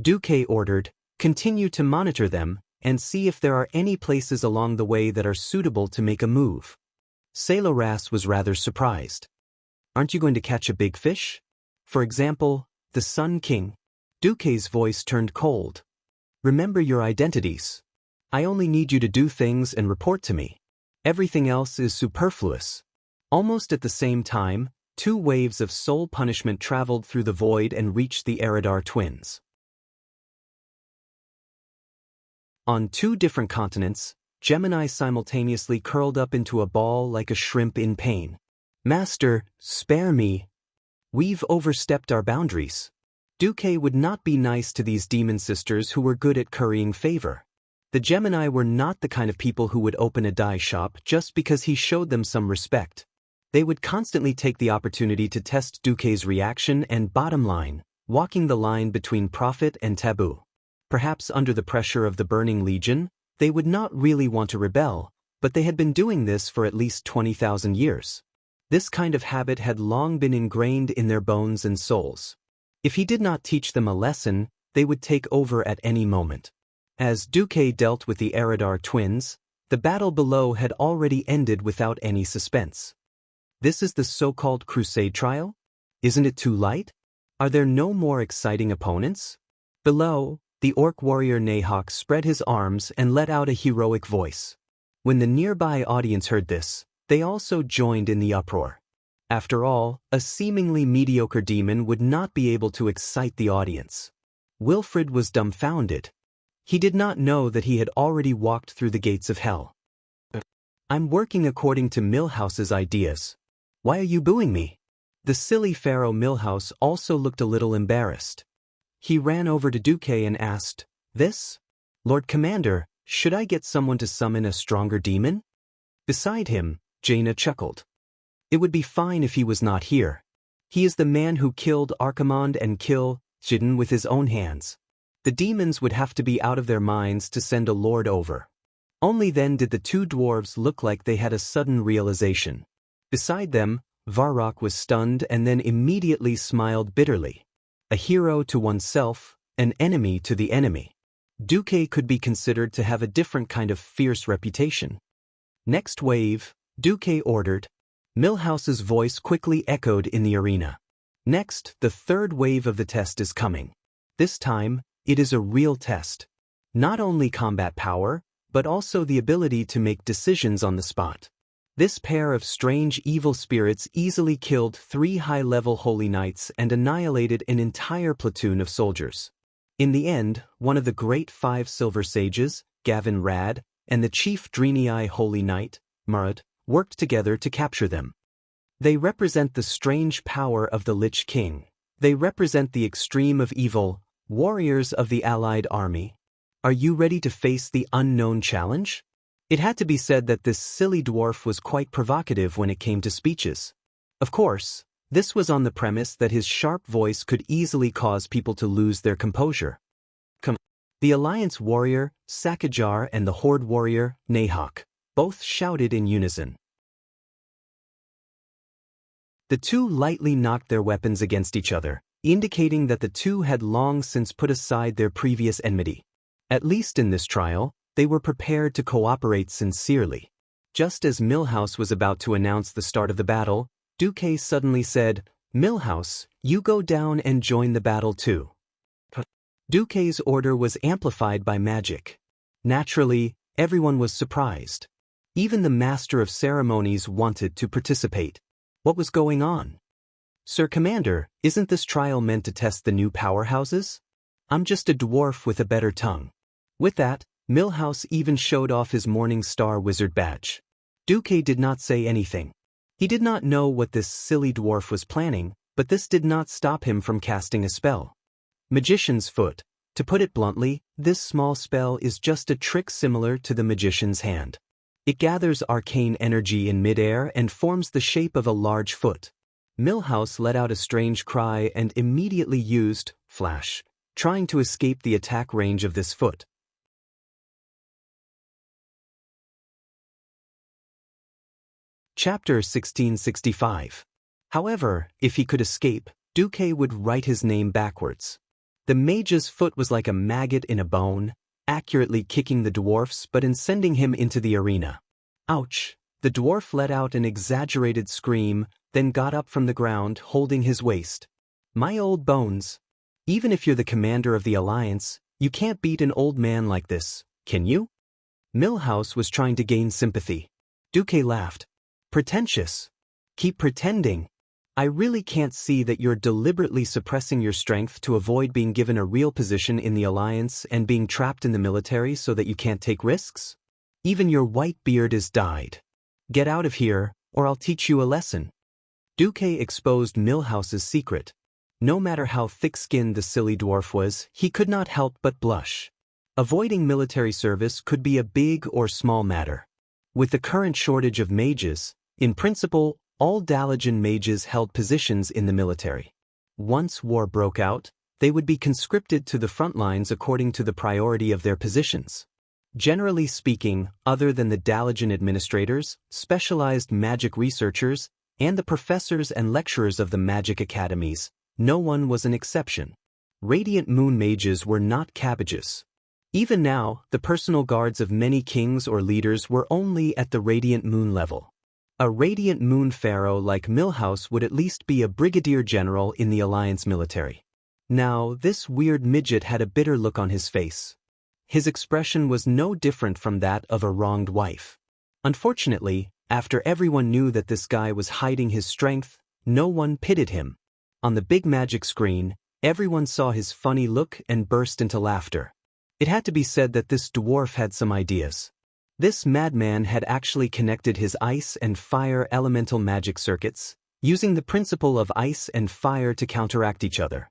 Duque ordered, "Continue to monitor them, and see if there are any places along the way that are suitable to make a move." Saloras was rather surprised. "Aren't you going to catch a big fish? For example, the Sun King?" Duque's voice turned cold. Remember your identities. I only need you to do things and report to me. Everything else is superfluous. Almost at the same time, two waves of soul punishment traveled through the void and reached the Eridar twins. On two different continents, Gemini simultaneously curled up into a ball like a shrimp in pain. Master, spare me. We've overstepped our boundaries. Duque would not be nice to these demon sisters who were good at currying favor. The Gemini were not the kind of people who would open a dye shop just because he showed them some respect. They would constantly take the opportunity to test Duque's reaction and, bottom line, walking the line between profit and taboo. Perhaps under the pressure of the Burning Legion, they would not really want to rebel, but they had been doing this for at least 20,000 years. This kind of habit had long been ingrained in their bones and souls. If he did not teach them a lesson, they would take over at any moment. As Duque dealt with the Eridar twins, the battle below had already ended without any suspense. This is the so-called Crusade trial? Isn't it too light? Are there no more exciting opponents? Below, the orc warrior Nahok spread his arms and let out a heroic voice. When the nearby audience heard this, they also joined in the uproar. After all, a seemingly mediocre demon would not be able to excite the audience. Wilfred was dumbfounded. He did not know that he had already walked through the gates of hell. I'm working according to Milhouse's ideas. Why are you booing me? The silly Pharaoh Milhouse also looked a little embarrassed. He ran over to Duque and asked, "This? Lord Commander, should I get someone to summon a stronger demon?" Beside him, Jaina chuckled. It would be fine if he was not here. He is the man who killed Archimonde and Jidden with his own hands. The demons would have to be out of their minds to send a lord over. Only then did the two dwarves look like they had a sudden realization. Beside them, Varrock was stunned and then immediately smiled bitterly. A hero to oneself, an enemy to the enemy. Duque could be considered to have a different kind of fierce reputation. Next wave, Duque ordered. Milhouse's voice quickly echoed in the arena. Next, the third wave of the test is coming. This time, it is a real test. Not only combat power, but also the ability to make decisions on the spot. This pair of strange evil spirits easily killed 3 high-level holy knights and annihilated an entire platoon of soldiers. In the end, one of the great 5 silver sages, Gavin Rad, and the chief Drenii holy knight, Murad, worked together to capture them. They represent the strange power of the Lich King. They represent the extreme of evil, warriors of the allied army. Are you ready to face the unknown challenge? It had to be said that this silly dwarf was quite provocative when it came to speeches. Of course, this was on the premise that his sharp voice could easily cause people to lose their composure. The Alliance warrior, Sakajar, and the Horde warrior, Nahok, both shouted in unison. The two lightly knocked their weapons against each other, indicating that the two had long since put aside their previous enmity. At least in this trial, they were prepared to cooperate sincerely. Just as Milhouse was about to announce the start of the battle, Duque suddenly said, "Milhouse, you go down and join the battle too." Duque's order was amplified by magic. Naturally, everyone was surprised. Even the master of ceremonies wanted to participate. What was going on? "Sir Commander, isn't this trial meant to test the new powerhouses? I'm just a dwarf with a better tongue." With that, Milhouse even showed off his Morning Star wizard badge. Duque did not say anything. He did not know what this silly dwarf was planning, but this did not stop him from casting a spell. Magician's Foot. To put it bluntly, this small spell is just a trick similar to the magician's hand. It gathers arcane energy in midair and forms the shape of a large foot. Milhouse let out a strange cry and immediately used Flash, trying to escape the attack range of this foot. Chapter 1665. However, if he could escape, Duque would write his name backwards. The mage's foot was like a maggot in a bone, accurately kicking the dwarf's but in sending him into the arena. Ouch! The dwarf let out an exaggerated scream, then got up from the ground holding his waist. "My old bones." Even if you're the commander of the Alliance, you can't beat an old man like this, can you? Milhouse was trying to gain sympathy. Duque laughed. Pretentious. Keep pretending. I really can't see that you're deliberately suppressing your strength to avoid being given a real position in the Alliance and being trapped in the military so that you can't take risks? Even your white beard is dyed. Get out of here, or I'll teach you a lesson. Duque exposed Milhouse's secret. No matter how thick-skinned the silly dwarf was, he could not help but blush. Avoiding military service could be a big or small matter. With the current shortage of mages, in principle, all Dalajan mages held positions in the military. Once war broke out, they would be conscripted to the front lines according to the priority of their positions. Generally speaking, other than the Dalajan administrators, specialized magic researchers, and the professors and lecturers of the magic academies, no one was an exception. Radiant Moon mages were not cabbages. Even now, the personal guards of many kings or leaders were only at the Radiant Moon level. A Radiant Moon pharaoh like Milhouse would at least be a brigadier general in the Alliance military. Now, this weird midget had a bitter look on his face. His expression was no different from that of a wronged wife. Unfortunately, after everyone knew that this guy was hiding his strength, no one pitied him. On the big magic screen, everyone saw his funny look and burst into laughter. It had to be said that this dwarf had some ideas. This madman had actually connected his ice and fire elemental magic circuits, using the principle of ice and fire to counteract each other.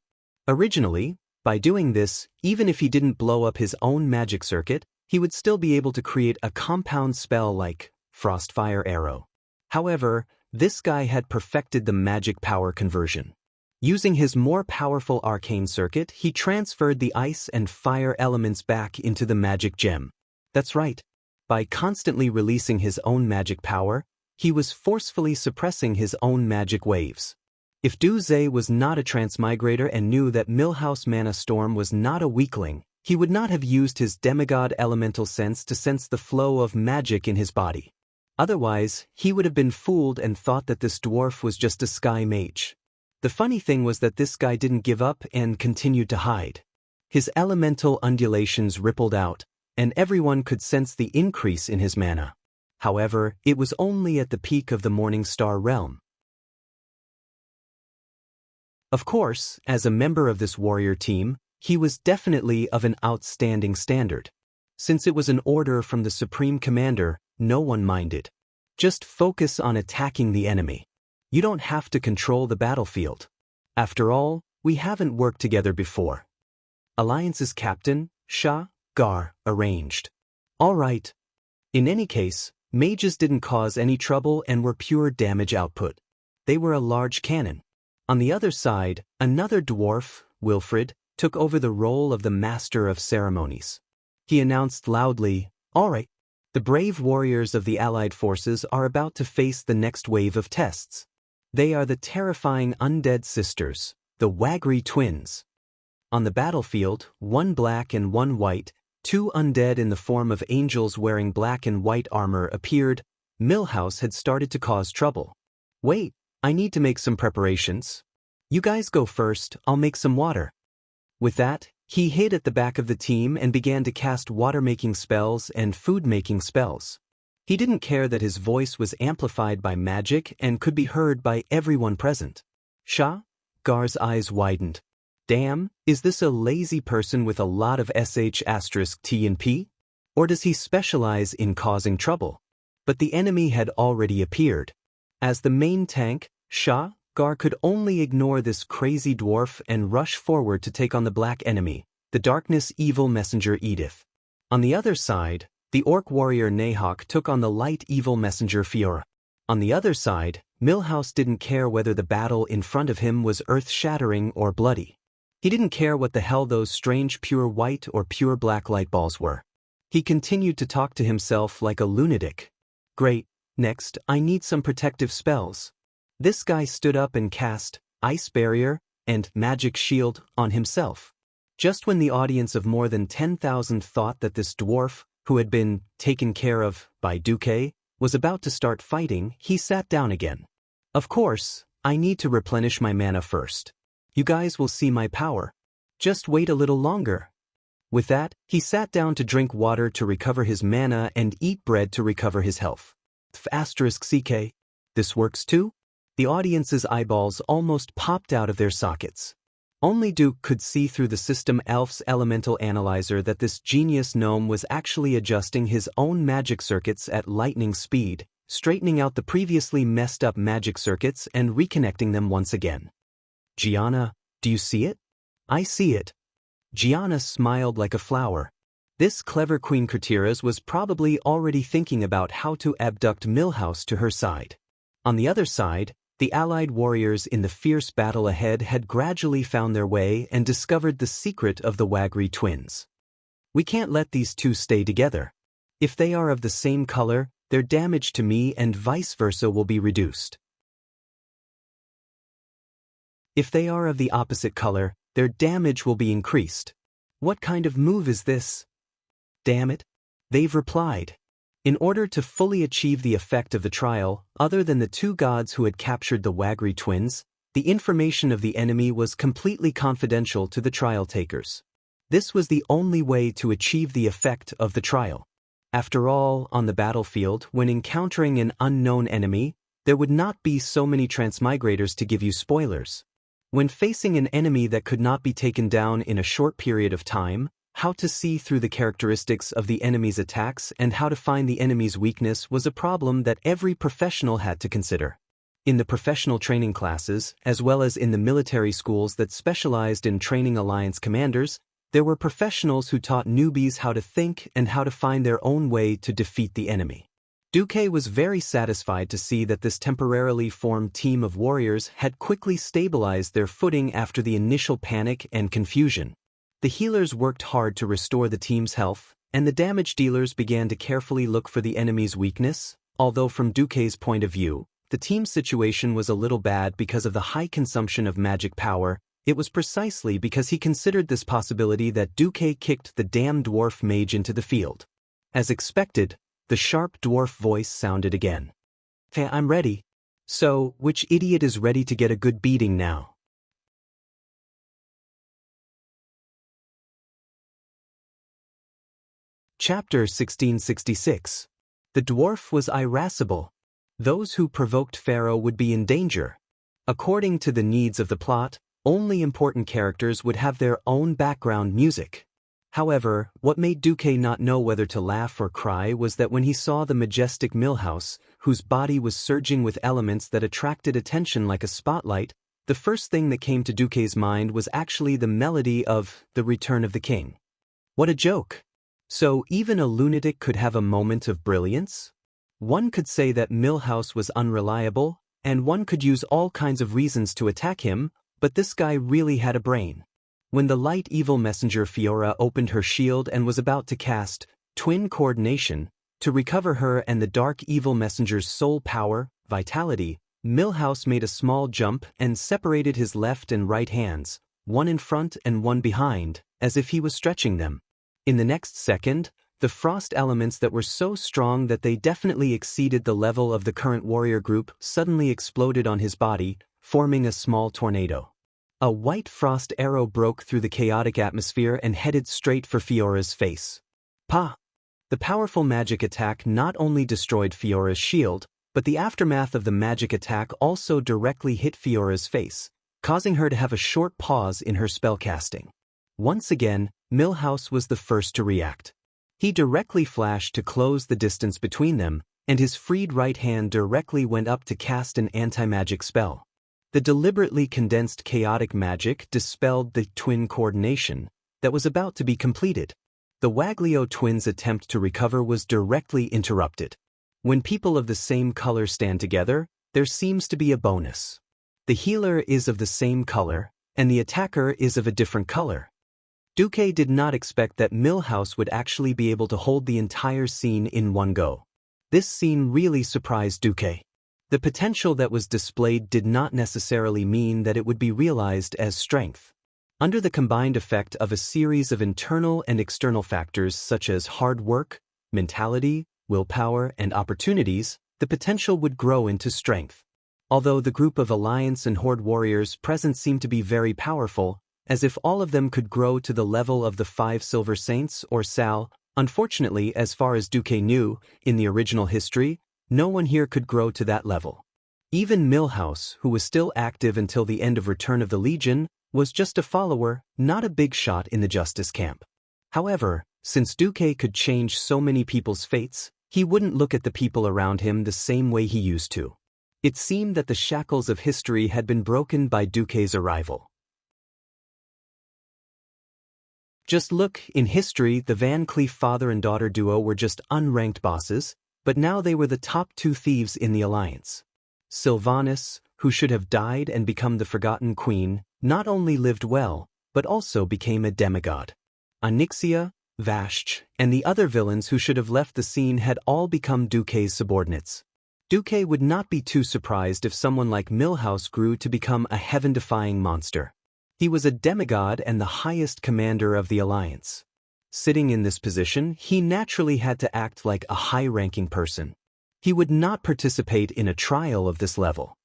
Originally, by doing this, even if he didn't blow up his own magic circuit, he would still be able to create a compound spell like Frostfire Arrow. However, this guy had perfected the magic power conversion. Using his more powerful arcane circuit, he transferred the ice and fire elements back into the magic gem. That's right. By constantly releasing his own magic power, he was forcefully suppressing his own magic waves. If Duze was not a transmigrator and knew that Milhouse Mana Storm was not a weakling, he would not have used his demigod elemental sense to sense the flow of magic in his body. Otherwise, he would have been fooled and thought that this dwarf was just a sky mage. The funny thing was that this guy didn't give up and continued to hide. His elemental undulations rippled out, and everyone could sense the increase in his mana. However, it was only at the peak of the Morning Star realm. Of course, as a member of this warrior team, he was definitely of an outstanding standard. Since it was an order from the Supreme Commander, no one minded. Just focus on attacking the enemy. You don't have to control the battlefield. After all, we haven't worked together before. Alliance's captain, Shah Gar, arranged. All right. In any case, mages didn't cause any trouble and were pure damage output. They were a large cannon. On the other side, another dwarf, Wilfred, took over the role of the master of ceremonies. He announced loudly, "All right. The brave warriors of the Allied forces are about to face the next wave of tests. They are the terrifying undead sisters, the Wagri twins." On the battlefield, one black and one white, two undead in the form of angels wearing black and white armor appeared. Milhouse had started to cause trouble. "Wait, I need to make some preparations. You guys go first, I'll make some water." With that, he hid at the back of the team and began to cast water-making spells and food-making spells. He didn't care that his voice was amplified by magic and could be heard by everyone present. Shah Gar's eyes widened. Damn, is this a lazy person with a lot of sh*T and P? Or does he specialize in causing trouble? But the enemy had already appeared. As the main tank, Shah Gar could only ignore this crazy dwarf and rush forward to take on the black enemy, the darkness evil messenger Edith. On the other side, the orc warrior Nahawk took on the light evil messenger Fiora. On the other side, Milhouse didn't care whether the battle in front of him was earth-shattering or bloody. He didn't care what the hell those strange pure white or pure black light balls were. He continued to talk to himself like a lunatic. Great, next, I need some protective spells. This guy stood up and cast Ice Barrier and Magic Shield on himself. Just when the audience of more than 10,000 thought that this dwarf, who had been taken care of by Duque, was about to start fighting, he sat down again. Of course, I need to replenish my mana first. You guys will see my power. Just wait a little longer. With that, he sat down to drink water to recover his mana and eat bread to recover his health. *CK. This works too? The audience's eyeballs almost popped out of their sockets. Only Duke could see through the system Elf's elemental analyzer that this genius gnome was actually adjusting his own magic circuits at lightning speed, straightening out the previously messed up magic circuits and reconnecting them once again. Gianna, do you see it? I see it. Gianna smiled like a flower. This clever Queen Courtieres was probably already thinking about how to abduct Millhouse to her side. On the other side, the allied warriors in the fierce battle ahead had gradually found their way and discovered the secret of the Wagri twins. We can't let these two stay together. If they are of the same color, their damage to me and vice versa will be reduced. If they are of the opposite color, their damage will be increased. What kind of move is this? Damn it. They've replied. In order to fully achieve the effect of the trial, other than the two gods who had captured the Wagri twins, the information of the enemy was completely confidential to the trial takers. This was the only way to achieve the effect of the trial. After all, on the battlefield, when encountering an unknown enemy, there would not be so many transmigrators to give you spoilers. When facing an enemy that could not be taken down in a short period of time, how to see through the characteristics of the enemy's attacks and how to find the enemy's weakness was a problem that every professional had to consider. In the professional training classes, as well as in the military schools that specialized in training alliance commanders, there were professionals who taught newbies how to think and how to find their own way to defeat the enemy. Duque was very satisfied to see that this temporarily formed team of warriors had quickly stabilized their footing after the initial panic and confusion. The healers worked hard to restore the team's health, and the damage dealers began to carefully look for the enemy's weakness, although from Duque's point of view, the team's situation was a little bad because of the high consumption of magic power. It was precisely because he considered this possibility that Duque kicked the damn dwarf mage into the field. As expected, the sharp dwarf voice sounded again. "Hey, I'm ready. So, which idiot is ready to get a good beating now?" Chapter 1666. The dwarf was irascible. Those who provoked Pharaoh would be in danger. According to the needs of the plot, only important characters would have their own background music. However, what made Duque not know whether to laugh or cry was that when he saw the majestic Millhouse, whose body was surging with elements that attracted attention like a spotlight, the first thing that came to Duque's mind was actually the melody of The Return of the King. What a joke! So even a lunatic could have a moment of brilliance? One could say that Millhouse was unreliable, and one could use all kinds of reasons to attack him, but this guy really had a brain. When the light evil messenger Fiora opened her shield and was about to cast Twin Coordination to recover her and the dark evil messenger's soul power, vitality, Millhouse made a small jump and separated his left and right hands, one in front and one behind, as if he was stretching them. In the next second, the frost elements that were so strong that they definitely exceeded the level of the current warrior group suddenly exploded on his body, forming a small tornado. A white frost arrow broke through the chaotic atmosphere and headed straight for Fiora's face. Pa! The powerful magic attack not only destroyed Fiora's shield, but the aftermath of the magic attack also directly hit Fiora's face, causing her to have a short pause in her spellcasting. Once again, Millhouse was the first to react. He directly flashed to close the distance between them, and his freed right hand directly went up to cast an anti-magic spell. The deliberately condensed chaotic magic dispelled the twin coordination that was about to be completed. The Waglio twins' attempt to recover was directly interrupted. When people of the same color stand together, there seems to be a bonus. The healer is of the same color, and the attacker is of a different color. Duque did not expect that Millhouse would actually be able to hold the entire scene in one go. This scene really surprised Duque. The potential that was displayed did not necessarily mean that it would be realized as strength. Under the combined effect of a series of internal and external factors such as hard work, mentality, willpower, and opportunities, the potential would grow into strength. Although the group of Alliance and Horde warriors present seemed to be very powerful, as if all of them could grow to the level of the 5 Silver Saints or Sal. Unfortunately, as far as Duque knew, in the original history, no one here could grow to that level. Even Milhouse, who was still active until the end of Return of the Legion, was just a follower, not a big shot in the Justice camp. However, since Duque could change so many people's fates, he wouldn't look at the people around him the same way he used to. It seemed that the shackles of history had been broken by Duque's arrival. Just look, in history, the Van Cleef father and daughter duo were just unranked bosses, but now they were the top 2 thieves in the alliance. Sylvanas, who should have died and become the Forgotten Queen, not only lived well, but also became a demigod. Onyxia, Vashch, and the other villains who should have left the scene had all become Duque's subordinates. Duque would not be too surprised if someone like Milhouse grew to become a heaven-defying monster. He was a demigod and the highest commander of the Alliance. Sitting in this position, he naturally had to act like a high-ranking person. He would not participate in a trial of this level.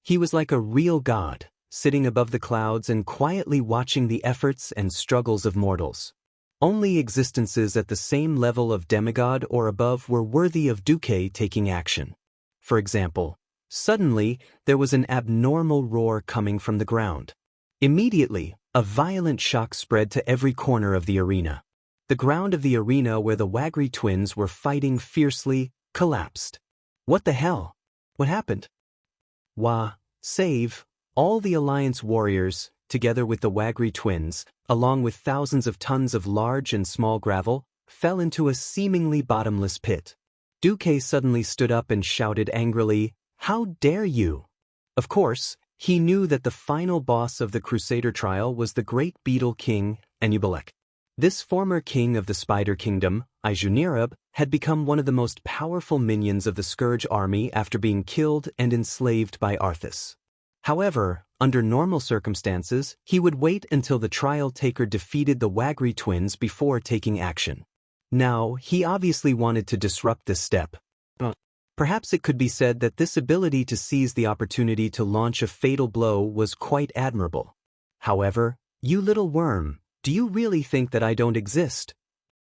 He was like a real god, sitting above the clouds and quietly watching the efforts and struggles of mortals. Only existences at the same level of demigod or above were worthy of Duque taking action. For example, suddenly, there was an abnormal roar coming from the ground. Immediately, a violent shock spread to every corner of the arena. The ground of the arena where the Wagri twins were fighting fiercely collapsed. What the hell? What happened? Save, all the Alliance warriors, together with the Wagri twins, along with thousands of tons of large and small gravel, fell into a seemingly bottomless pit. Duque suddenly stood up and shouted angrily, "How dare you!" Of course, he knew that the final boss of the Crusader trial was the great beetle king, Anub'alak. This former king of the Spider Kingdom, Izunirab, had become one of the most powerful minions of the Scourge army after being killed and enslaved by Arthas. However, under normal circumstances, he would wait until the trial taker defeated the Wagri twins before taking action. Now, he obviously wanted to disrupt this step. Perhaps it could be said that this ability to seize the opportunity to launch a fatal blow was quite admirable. However, you little worm, do you really think that I don't exist?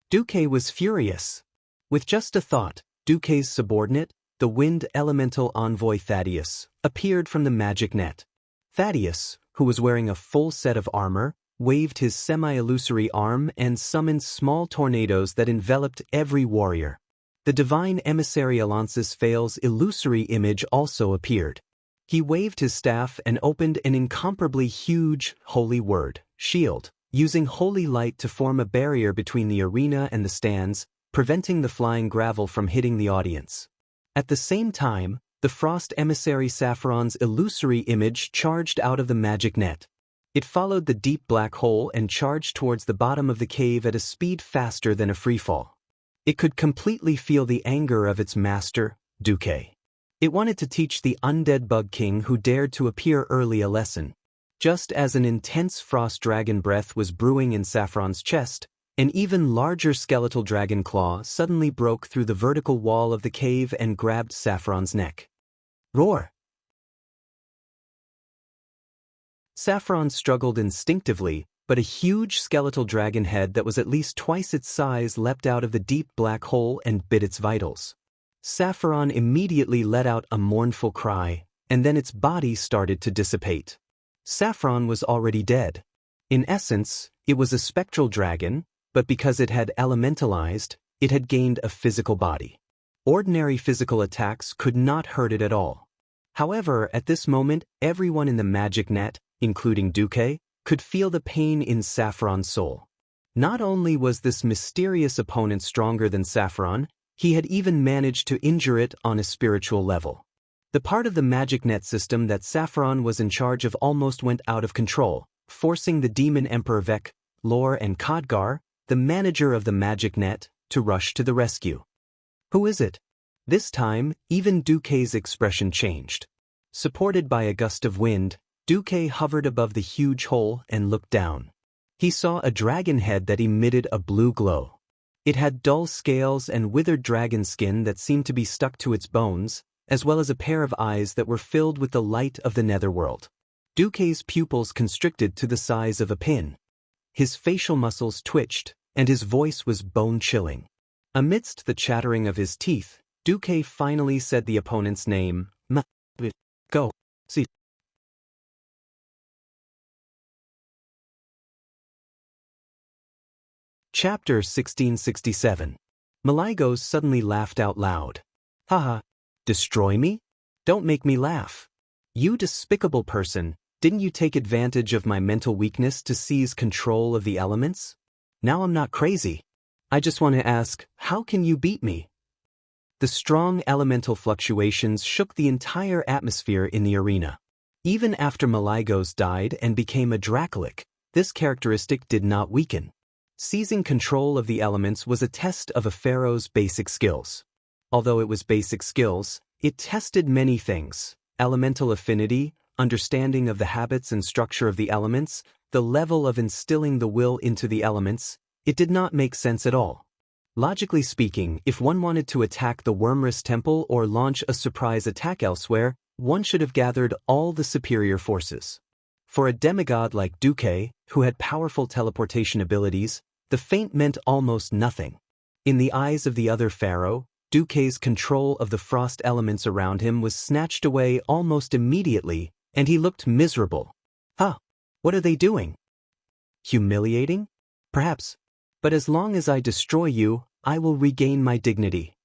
Duque was furious. With just a thought, Duque's subordinate, the wind elemental envoy Thaddeus, appeared from the magic net. Thaddeus, who was wearing a full set of armor, waved his semi-illusory arm and summoned small tornadoes that enveloped every warrior. The divine emissary Alonsis Fail's illusory image also appeared. He waved his staff and opened an incomparably huge, holy word, shield, using holy light to form a barrier between the arena and the stands, preventing the flying gravel from hitting the audience. At the same time, the frost emissary Saffron's illusory image charged out of the magic net. It followed the deep black hole and charged towards the bottom of the cave at a speed faster than a freefall. It could completely feel the anger of its master, Duque. It wanted to teach the undead bug king who dared to appear early a lesson. Just as an intense frost dragon breath was brewing in Saffron's chest, an even larger skeletal dragon claw suddenly broke through the vertical wall of the cave and grabbed Saffron's neck. Roar! Saffron struggled instinctively, but a huge skeletal dragon head that was at least twice its size leapt out of the deep black hole and bit its vitals. Saffron immediately let out a mournful cry, and then its body started to dissipate. Saffron was already dead. In essence, it was a spectral dragon, but because it had elementalized, it had gained a physical body. Ordinary physical attacks could not hurt it at all. However, at this moment, everyone in the magic net, including Duque, could feel the pain in Saffron's soul. Not only was this mysterious opponent stronger than Saffron, he had even managed to injure it on a spiritual level. The part of the magic net system that Saffron was in charge of almost went out of control, forcing the demon emperor Vec, Lor and Khadgar, the manager of the magic net, to rush to the rescue. Who is it? This time, even Duque's expression changed. Supported by a gust of wind, Duque hovered above the huge hole and looked down. He saw a dragon head that emitted a blue glow. It had dull scales and withered dragon skin that seemed to be stuck to its bones, as well as a pair of eyes that were filled with the light of the netherworld. Duque's pupils constricted to the size of a pin. His facial muscles twitched, and his voice was bone-chilling. Amidst the chattering of his teeth, Duque finally said the opponent's name, Go. See. Chapter 1667. Maligos suddenly laughed out loud. Haha. Destroy me? Don't make me laugh. You despicable person, didn't you take advantage of my mental weakness to seize control of the elements? Now I'm not crazy. I just want to ask, how can you beat me? The strong elemental fluctuations shook the entire atmosphere in the arena. Even after Maligos died and became a Dracolic, this characteristic did not weaken. Seizing control of the elements was a test of a pharaoh's basic skills. Although it was basic skills, it tested many things: elemental affinity, understanding of the habits and structure of the elements, the level of instilling the will into the elements. It did not make sense at all. Logically speaking, if one wanted to attack the Wormrus Temple or launch a surprise attack elsewhere, one should have gathered all the superior forces. For a demigod like Duque, who had powerful teleportation abilities, the feint meant almost nothing. In the eyes of the other pharaoh, Duque's control of the frost elements around him was snatched away almost immediately, and he looked miserable. Huh? What are they doing? Humiliating? Perhaps. But as long as I destroy you, I will regain my dignity.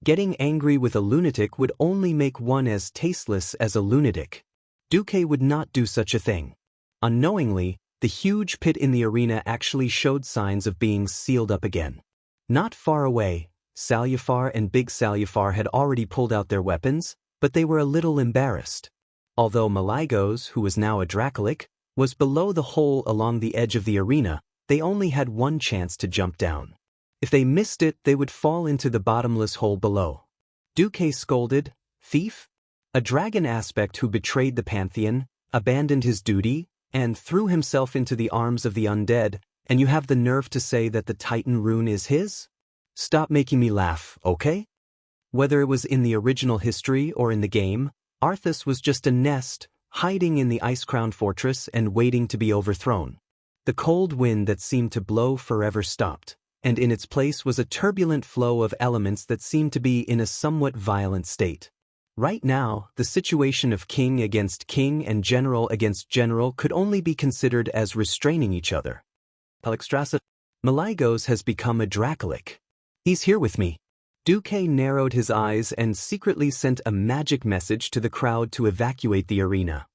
Getting angry with a lunatic would only make one as tasteless as a lunatic. Duque would not do such a thing. Unknowingly, the huge pit in the arena actually showed signs of being sealed up again. Not far away, Salyafar and Big Salyafar had already pulled out their weapons, but they were a little embarrassed. Although Maligos, who was now a Dracolic, was below the hole along the edge of the arena, they only had one chance to jump down. If they missed it, they would fall into the bottomless hole below. Duque scolded, "Thief? A dragon aspect who betrayed the Pantheon, abandoned his duty, and threw himself into the arms of the undead, and you have the nerve to say that the Titan rune is his? Stop making me laugh, okay?" Whether it was in the original history or in the game, Arthas was just a nest, hiding in the ice-crowned fortress and waiting to be overthrown. The cold wind that seemed to blow forever stopped, and in its place was a turbulent flow of elements that seemed to be in a somewhat violent state. Right now, the situation of king against king and general against general could only be considered as restraining each other. Alexstrasza, Maligos has become a Dracolic. He's here with me. Duque narrowed his eyes and secretly sent a magic message to the crowd to evacuate the arena.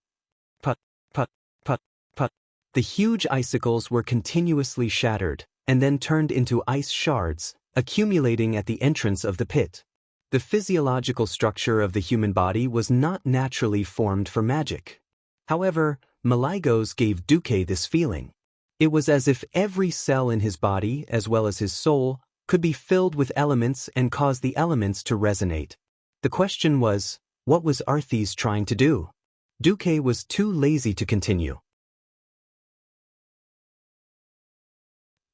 Put, put, put, put. The huge icicles were continuously shattered, and then turned into ice shards, accumulating at the entrance of the pit. The physiological structure of the human body was not naturally formed for magic. However, Maligos gave Duque this feeling. It was as if every cell in his body, as well as his soul, could be filled with elements and cause the elements to resonate. The question was, what was Arthas trying to do? Duque was too lazy to continue.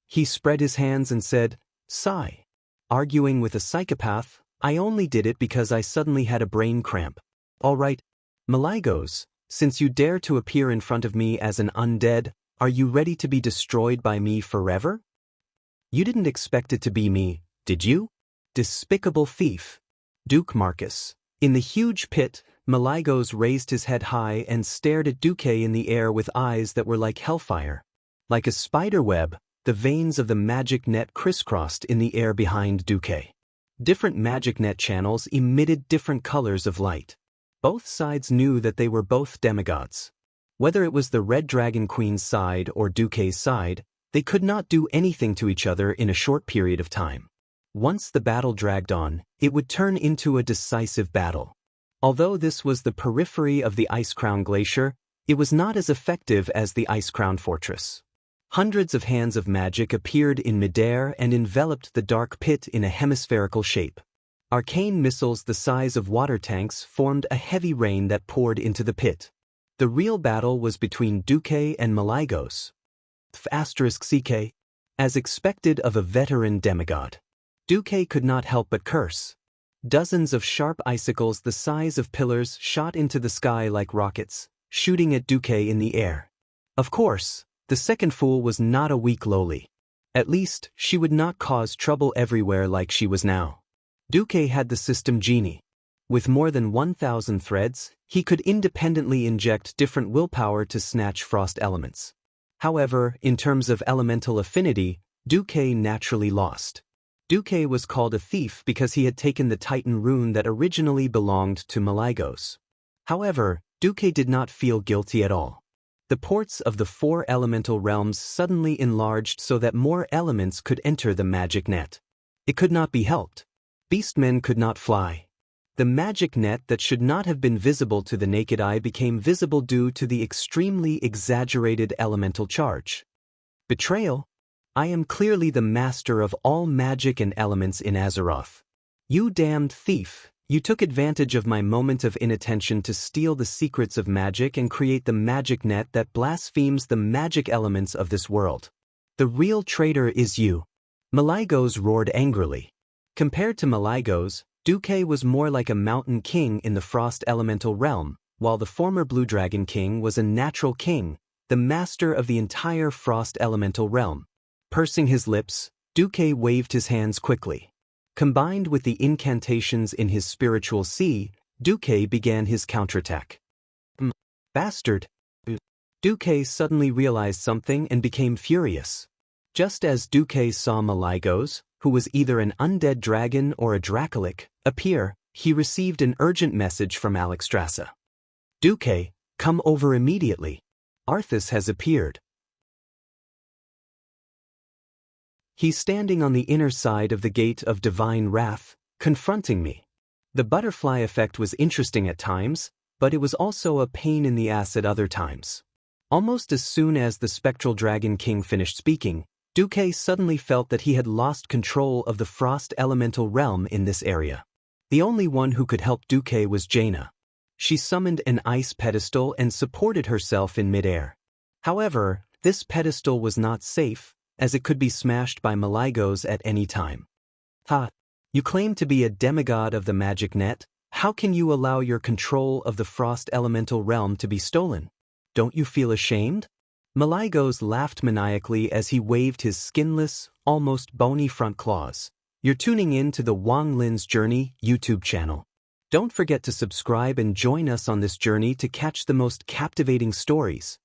He spread his hands and said, "Sigh. Arguing with a psychopath, I only did it because I suddenly had a brain cramp. All right, Maligos, since you dare to appear in front of me as an undead, are you ready to be destroyed by me forever? You didn't expect it to be me, did you? Despicable thief." Duke Marcus. In the huge pit, Maligos raised his head high and stared at Duque in the air with eyes that were like hellfire. Like a spider web, the veins of the magic net crisscrossed in the air behind Duque. Different magic net channels emitted different colors of light. Both sides knew that they were both demigods. Whether it was the Red Dragon Queen's side or Duque's side, they could not do anything to each other in a short period of time. Once the battle dragged on, it would turn into a decisive battle. Although this was the periphery of the Ice-Crown Glacier, it was not as effective as the Ice-Crown Fortress. Hundreds of hands of magic appeared in midair and enveloped the dark pit in a hemispherical shape. Arcane missiles the size of water tanks formed a heavy rain that poured into the pit. The real battle was between Duque and Maligos. *CK. As expected of a veteran demigod. Duque could not help but curse. Dozens of sharp icicles the size of pillars shot into the sky like rockets, shooting at Duque in the air. Of course, the second fool was not a weak lowly. At least, she would not cause trouble everywhere like she was now. Duque had the system genie. With more than 1,000 threads, he could independently inject different willpower to snatch frost elements. However, in terms of elemental affinity, Duque naturally lost. Duque was called a thief because he had taken the Titan rune that originally belonged to Malygos. However, Duque did not feel guilty at all. The ports of the 4 elemental realms suddenly enlarged so that more elements could enter the magic net. It could not be helped. Beastmen could not fly. The magic net that should not have been visible to the naked eye became visible due to the extremely exaggerated elemental charge. Betrayal? I am clearly the master of all magic and elements in Azeroth. You damned thief, you took advantage of my moment of inattention to steal the secrets of magic and create the magic net that blasphemes the magic elements of this world. The real traitor is you. Malygos roared angrily. Compared to Malygos, Duque was more like a mountain king in the frost elemental realm, while the former Blue Dragon King was a natural king, the master of the entire frost elemental realm. Pursing his lips, Duque waved his hands quickly. Combined with the incantations in his spiritual sea, Duque began his counterattack. Bastard! Duque suddenly realized something and became furious. Just as Duque saw Malygos, who was either an undead dragon or a Dracolic, appear, he received an urgent message from Alexstrasza. Duque, come over immediately. Arthas has appeared. He's standing on the inner side of the Gate of Divine Wrath, confronting me. The butterfly effect was interesting at times, but it was also a pain in the ass at other times. Almost as soon as the Spectral Dragon King finished speaking, Duque suddenly felt that he had lost control of the frost elemental realm in this area. The only one who could help Duque was Jaina. She summoned an ice pedestal and supported herself in midair. However, this pedestal was not safe, as it could be smashed by Malygos at any time. Ha! You claim to be a demigod of the magic net, how can you allow your control of the frost elemental realm to be stolen? Don't you feel ashamed? Malygos laughed maniacally as he waved his skinless, almost bony front claws. You're tuning in to the Wang Lin's Journey YouTube channel. Don't forget to subscribe and join us on this journey to catch the most captivating stories,